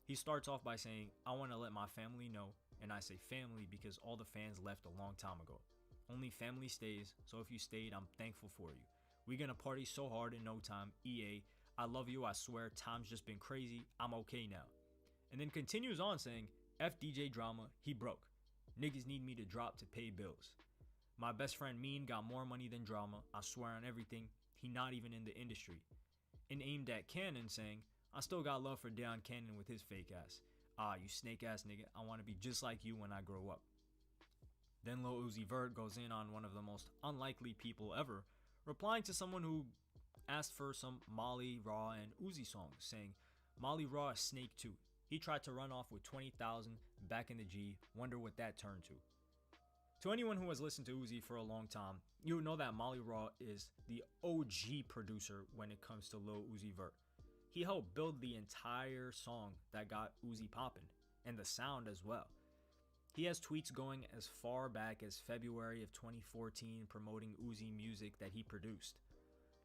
W: He starts off by saying, "I want to let my family know," and I say family because all the fans left a long time ago. "Only family stays, so if you stayed, I'm thankful for you. We gonna party so hard in no time, EA. I love you, I swear, time's just been crazy, I'm okay now." And then continues on saying, "F DJ Drama, he broke. Niggas need me to drop to pay bills. My best friend Mean got more money than Drama, I swear on everything, he not even in the industry." And aimed at Cannon saying, "I still got love for Deion Cannon with his fake ass. Ah, you snake ass nigga, I wanna be just like you when I grow up." Then Lil Uzi Vert goes in on one of the most unlikely people ever, replying to someone who asked for some Molly, Raw, and Uzi songs, saying, "Molly Raw is snake too. He tried to run off with 20,000 back in the G, wonder what that turned to." To anyone who has listened to Uzi for a long time, you would know that Molly Raw is the OG producer when it comes to Lil Uzi Vert. He helped build the entire song that got Uzi poppin', and the sound as well. He has tweets going as far back as February of 2014 promoting Uzi music that he produced.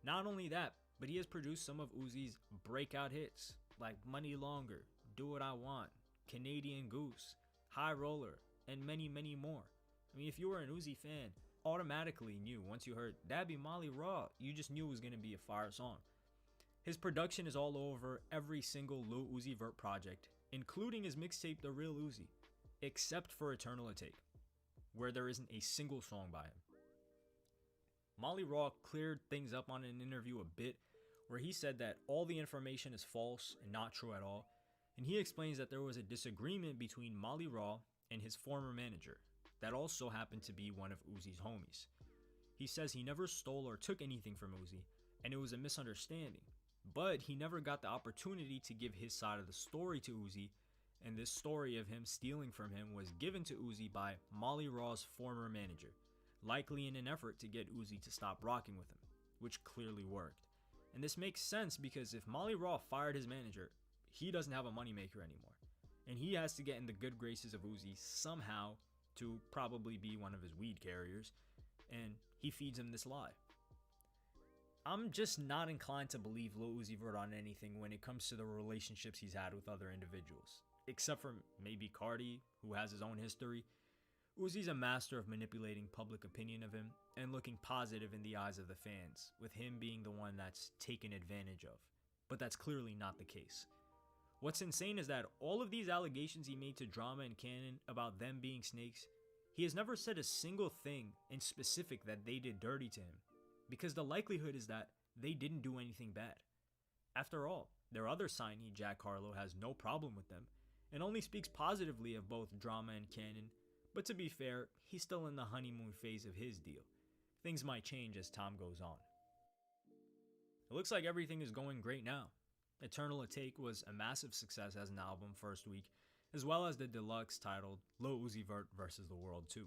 W: Not only that, but he has produced some of Uzi's breakout hits like Money Longer, Do What I Want, Canadian Goose, High Roller, and many, many more. I mean, if you were an Uzi fan, automatically knew once you heard "That Be Molly Raw," you just knew it was going to be a fire song. His production is all over every single Lil Uzi Vert project, including his mixtape The Real Uzi, except for Eternal Take, where there isn't a single song by him. Molly Raw cleared things up on an interview a bit, where he said that all the information is false and not true at all, and he explains that there was a disagreement between Molly Raw and his former manager, that also happened to be one of Uzi's homies. He says he never stole or took anything from Uzi, and it was a misunderstanding, but he never got the opportunity to give his side of the story to Uzi, and this story of him stealing from him was given to Uzi by Molly Raw's former manager, likely in an effort to get Uzi to stop rocking with him, which clearly worked. And this makes sense because if Molly Raw fired his manager, he doesn't have a moneymaker anymore, and he has to get in the good graces of Uzi somehow to probably be one of his weed carriers, and he feeds him this lie. I'm just not inclined to believe Lil Uzi Vert on anything when it comes to the relationships he's had with other individuals, except for maybe Cardi, who has his own history. Uzi's a master of manipulating public opinion of him and looking positive in the eyes of the fans, with him being the one that's taken advantage of. But that's clearly not the case. What's insane is that all of these allegations he made to Drama and Cannon about them being snakes, he has never said a single thing in specific that they did dirty to him, because the likelihood is that they didn't do anything bad. After all, their other signee, Jack Harlow, has no problem with them, and only speaks positively of both Drama and Cannon, but to be fair, he's still in the honeymoon phase of his deal. Things might change as time goes on. It looks like everything is going great now. Eternal Take was a massive success as an album first week, as well as the deluxe titled Lil Uzi Vert vs. the World 2.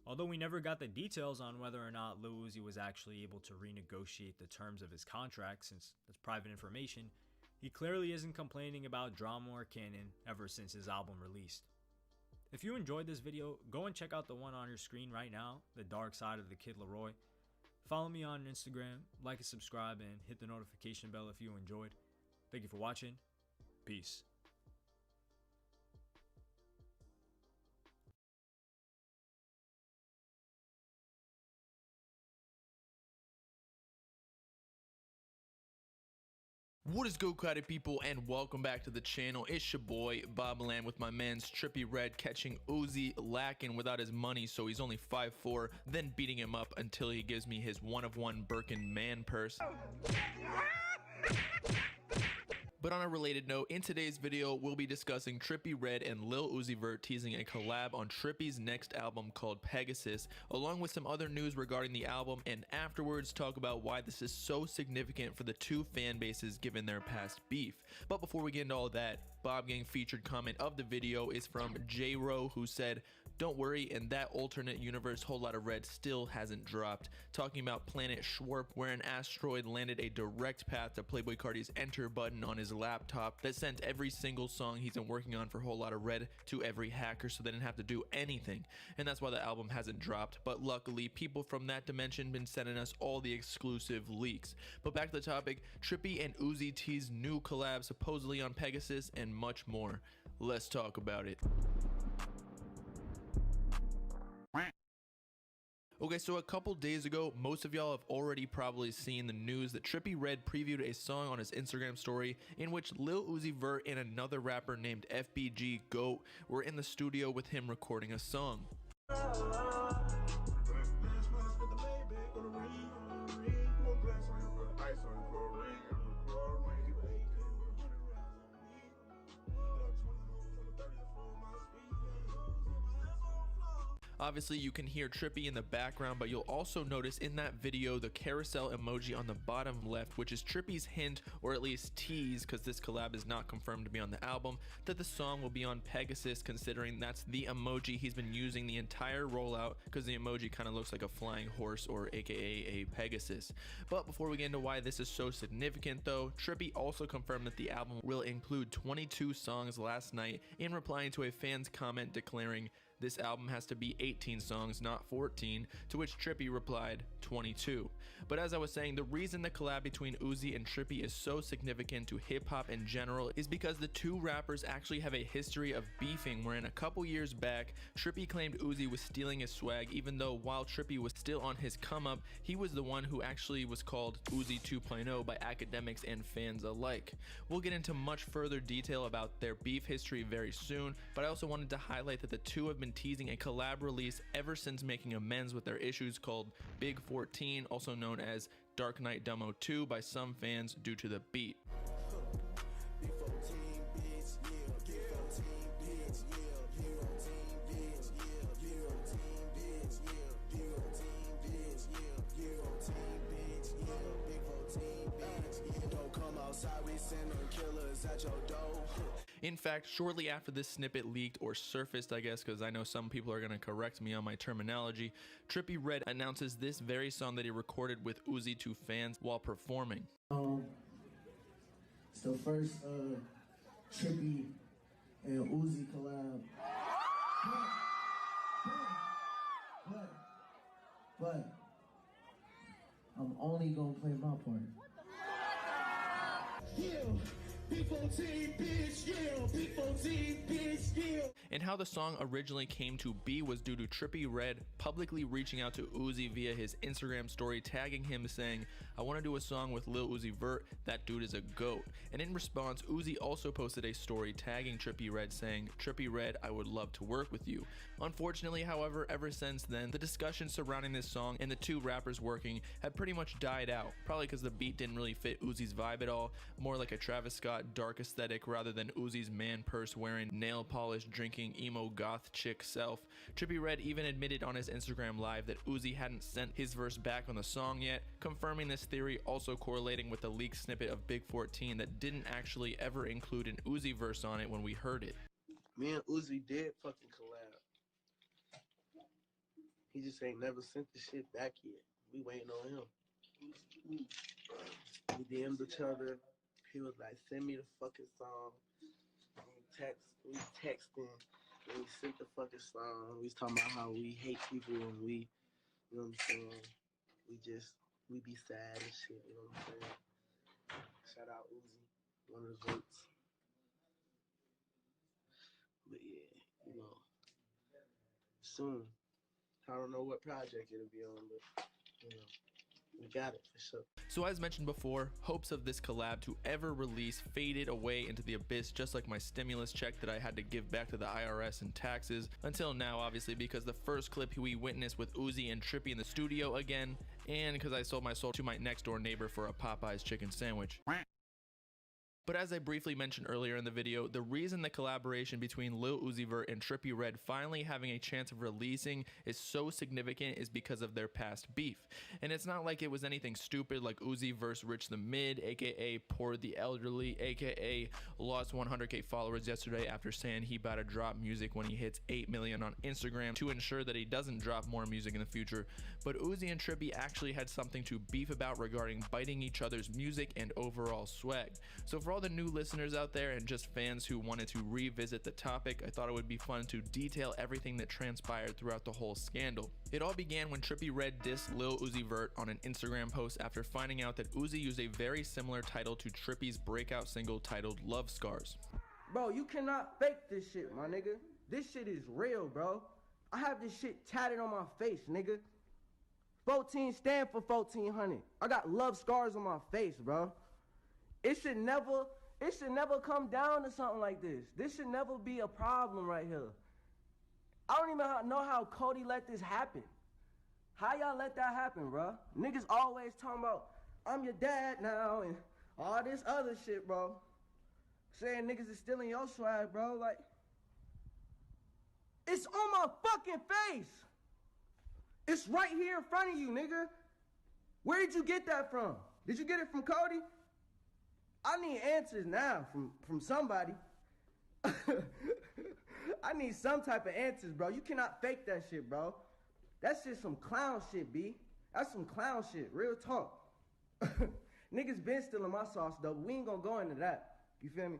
W: Although we never got the details on whether or not Lil Uzi was actually able to renegotiate the terms of his contract, since that's private information, he clearly isn't complaining about Drama or Cannon ever since his album released. If you enjoyed this video, go and check out the one on your screen right now, The Dark Side of the Kid Laroi. Follow me on Instagram, like and subscribe, and hit the notification bell if you enjoyed. Thank you for watching. Peace.
F: What is good, crowded people, and welcome back to the channel. It's your boy Bob-Land with my man's Trippie Redd catching Uzi lacking without his money, so he's only 5'4", then beating him up until he gives me his one-of-one Birkin man purse. But on a related note, in today's video, we'll be discussing Trippie Redd and Lil Uzi Vert teasing a collab on Trippie's next album called Pegasus, along with some other news regarding the album, and afterwards talk about why this is so significant for the two fan bases given their past beef. But before we get into all that, Bob Gang featured comment of the video is from J-Ro, who said, Don't worry, in that alternate universe, Whole Lotta Red still hasn't dropped. Talking about Planet Schwarp, where an asteroid landed a direct path to Playboi Carti's enter button on his laptop that sent every single song he's been working on for Whole Lotta Red to every hacker so they didn't have to do anything. And that's why the album hasn't dropped, but luckily people from that dimension been sending us all the exclusive leaks. But back to the topic, Trippie and Uzi tease new collab supposedly on Pegasus and much more. Let's talk about it. Okay, so a couple days ago, most of y'all have already probably seen the news that Trippie Redd previewed a song on his Instagram story in which Lil Uzi Vert and another rapper named FBG Goat were in the studio with him recording a song. Obviously you can hear Trippie in the background, but you'll also notice in that video the carousel emoji on the bottom left, which is Trippie's hint, or at least tease, because this collab is not confirmed to be on the album, that the song will be on Pegasus, considering that's the emoji he's been using the entire rollout, because the emoji kind of looks like a flying horse, or aka a Pegasus. But before we get into why this is so significant though, Trippie also confirmed that the album will include 22 songs last night in replying to a fan's comment declaring, "This album has to be 18 songs, not 14, to which Trippie replied, 22. But as I was saying, the reason the collab between Uzi and Trippie is so significant to hip-hop in general is because the two rappers actually have a history of beefing, wherein a couple years back, Trippie claimed Uzi was stealing his swag, even though while Trippie was still on his come-up, he was the one who actually was called Uzi 2.0 by academics and fans alike. We'll get into much further detail about their beef history very soon, but I also wanted to highlight that the two have been teasing a collab release ever since making amends with their issues called Big 14, also known as Dark Knight Demo 2 by some fans due to the beat. In fact, shortly after this snippet leaked or surfaced, I guess, because I know some people are going to correct me on my terminology, Trippie Redd announces this very song that he recorded with Uzi to fans while performing.
I: It's the first Trippie and Uzi collab. But I'm only gonna play my part.
F: And how the song originally came to be was due to Trippie Redd publicly reaching out to Uzi via his Instagram story, tagging him saying, "I want to do a song with Lil Uzi Vert, that dude is a goat." And in response, Uzi also posted a story tagging Trippie Redd saying, "Trippie Redd, I would love to work with you." Unfortunately, however, ever since then, the discussion surrounding this song and the two rappers working have pretty much died out, probably because the beat didn't really fit Uzi's vibe at all, more like a Travis Scott dark aesthetic rather than Uzi's man purse wearing, nail polish drinking, emo goth chick self. Trippie Redd even admitted on his Instagram live that Uzi hadn't sent his verse back on the song yet, confirming this theory, also correlating with the leaked snippet of Big 14 that didn't actually ever include an Uzi verse on it when we heard it.
I: Me and Uzi did fucking collab. He just ain't never sent the shit back yet. We waiting on him. We DM'd each other. He was like, "Send me the fucking song." We texting, and we sent the fucking song. We was talking about how we hate people and we, you know what I'm saying? We be sad and shit, you know what I'm saying? Shout out Uzi, one of the votes. But yeah, you know, soon. I don't know what project it'll be on, but you know, we got it for sure.
F: So as mentioned before, hopes of this collab to ever release faded away into the abyss, just like my stimulus check that I had to give back to the IRS and taxes, until now obviously, because the first clip we witnessed with Uzi and Trippie in the studio again, and because I sold my soul to my next door neighbor for a Popeye's chicken sandwich. But as I briefly mentioned earlier in the video, the reason the collaboration between Lil Uzi Vert and Trippie Redd finally having a chance of releasing is so significant is because of their past beef. And it's not like it was anything stupid like Uzi versus Rich the Mid, aka Poor the Elderly, aka lost 100k followers yesterday after saying he about to drop music when he hits 8 million on Instagram to ensure that he doesn't drop more music in the future. But Uzi and Trippie actually had something to beef about regarding biting each other's music and overall swag. So for all the new listeners out there and just fans who wanted to revisit the topic, I thought it would be fun to detail everything that transpired throughout the whole scandal. It all began when Trippie Redd dissed Lil Uzi Vert on an Instagram post after finding out that Uzi used a very similar title to Trippie's breakout single titled Love Scars.
J: Bro, you cannot fake this shit, my nigga. This shit is real, bro. I have this shit tatted on my face, nigga. 14 stand for 1400. I got love scars on my face, bro. It should never come down to something like this. This should never be a problem right here. I don't even know how Cody let this happen. How y'all let that happen, bro? Niggas always talking about, I'm your dad now, and all this other shit, bro. Saying niggas is stealing your swag, bro. Like, it's on my fucking face. It's right here in front of you, nigga. Where did you get that from? Did you get it from Cody? I need answers now from somebody. I need some type of answers, bro. You cannot fake that shit, bro. That's just some clown shit, B. That's some clown shit, real talk. Niggas been stealing my sauce, though, but we ain't gonna go into that. You feel me?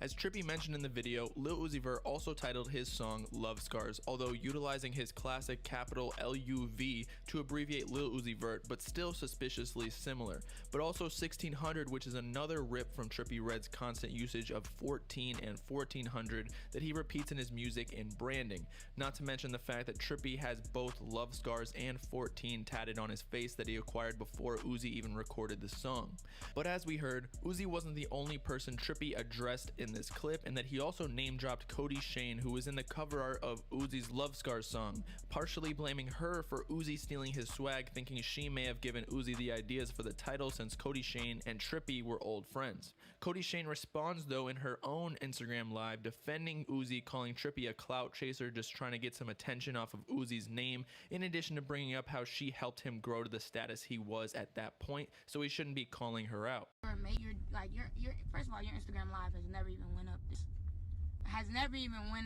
F: As Trippie mentioned in the video, Lil Uzi Vert also titled his song Love Scars, although utilizing his classic capital L-U-V to abbreviate Lil Uzi Vert, but still suspiciously similar. But also 1600, which is another rip from Trippie Redd's constant usage of 14 and 1400 that he repeats in his music and branding. Not to mention the fact that Trippie has both Love Scars and 14 tatted on his face that he acquired before Uzi even recorded the song. But as we heard, Uzi wasn't the only person Trippie addressed in this clip, and that he also name dropped Cody Shane, who was in the cover art of Uzi's Love Scars song, partially blaming her for Uzi stealing his swag, thinking she may have given Uzi the ideas for the title since Cody Shane and Trippie were old friends. Cody Shane responds though in her own Instagram live defending Uzi, calling Trippie a clout chaser just trying to get some attention off of Uzi's name, in addition to bringing up how she helped him grow to the status he was at that point, so he shouldn't be calling her out.
E: First of all, your Instagram live has never even went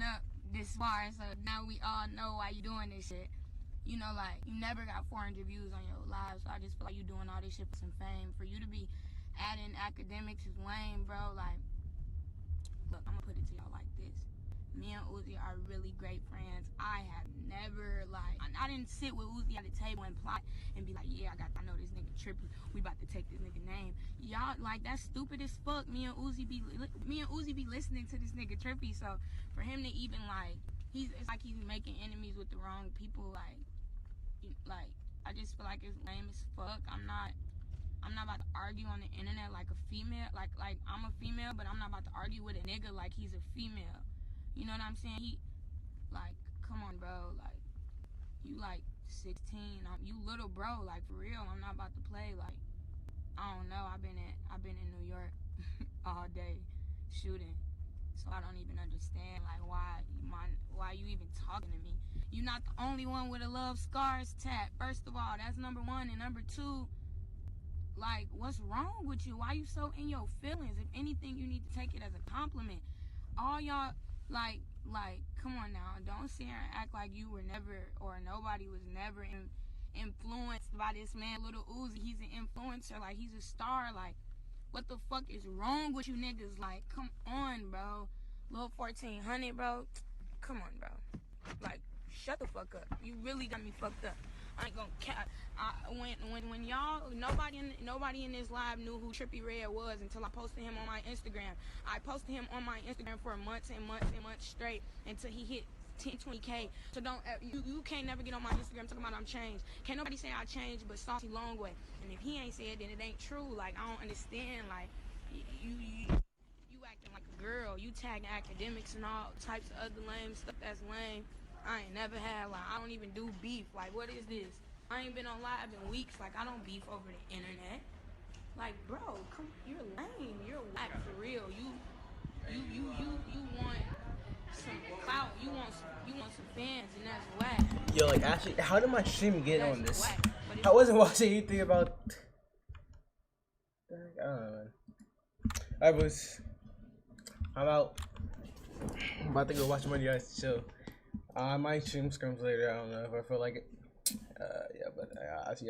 E: up this far, so now we all know why you doing this shit. You know, like, you never got 400 views on your live, so I just feel like you doing all this shit for some fame. For you to be adding academics is lame, bro. Like, look, I'm gonna put it to y'all like this. Me and Uzi are really great friends. I have never, like, I didn't sit with Uzi at the table and plot and be like, yeah, I know this nigga Trippie. We about to take this nigga name. Y'all, like, that's stupid as fuck. Me and Uzi be listening to this nigga Trippie. So for him to even, like, it's like he's making enemies with the wrong people. Like, I just feel like it's lame as fuck. I'm not about to argue on the internet like a female. Like I'm a female, but I'm not about to argue with a nigga like he's a female. You know what I'm saying? Like, come on, bro. Like, you like 16. You little bro. Like, for real. I'm not about to play. Like, I don't know. I've been in New York all day shooting, so I don't even understand like why you even talking to me. You're not the only one with a Love Scars tat. First of all, that's number one, and number two, like, what's wrong with you? Why you so in your feelings? If anything, you need to take it as a compliment. All y'all. Like, come on now. Don't sit here and act like you were never, or nobody was never influenced by this man, Lil Uzi. He's an influencer. Like, he's a star. Like, what the fuck is wrong with you niggas? Like, come on, bro. Lil 1400, bro. Come on, bro. Like, shut the fuck up. You really got me fucked up. I ain't gonna cap. When y'all, nobody in this live knew who Trippie Redd was until I posted him on my Instagram. I posted him on my Instagram for months and months and months straight until he hit 10-20K. So you can't never get on my Instagram talking about I'm changed. Can't nobody say I changed but Saucy Longway. And if he ain't said, then it ain't true. Like, I don't understand. Like, you acting like a girl. You tagging academics and all types of other lame stuff that's lame. I ain't never had, like, I don't even do beef. Like, what is this? I ain't been on live in weeks. Like, I don't beef over the internet. Like, bro, come, you're lame. You're whack for real. You want some clout. You want some fans, and that's whack.
A: Yo, like actually, how did my stream get on this? I wasn't watching anything about. I don't know, man. Alright, boys. I'm out. I'm about to go watch Money Guys chill. I might stream scrims later. I don't know if I feel like it. Yeah, but I'll see you.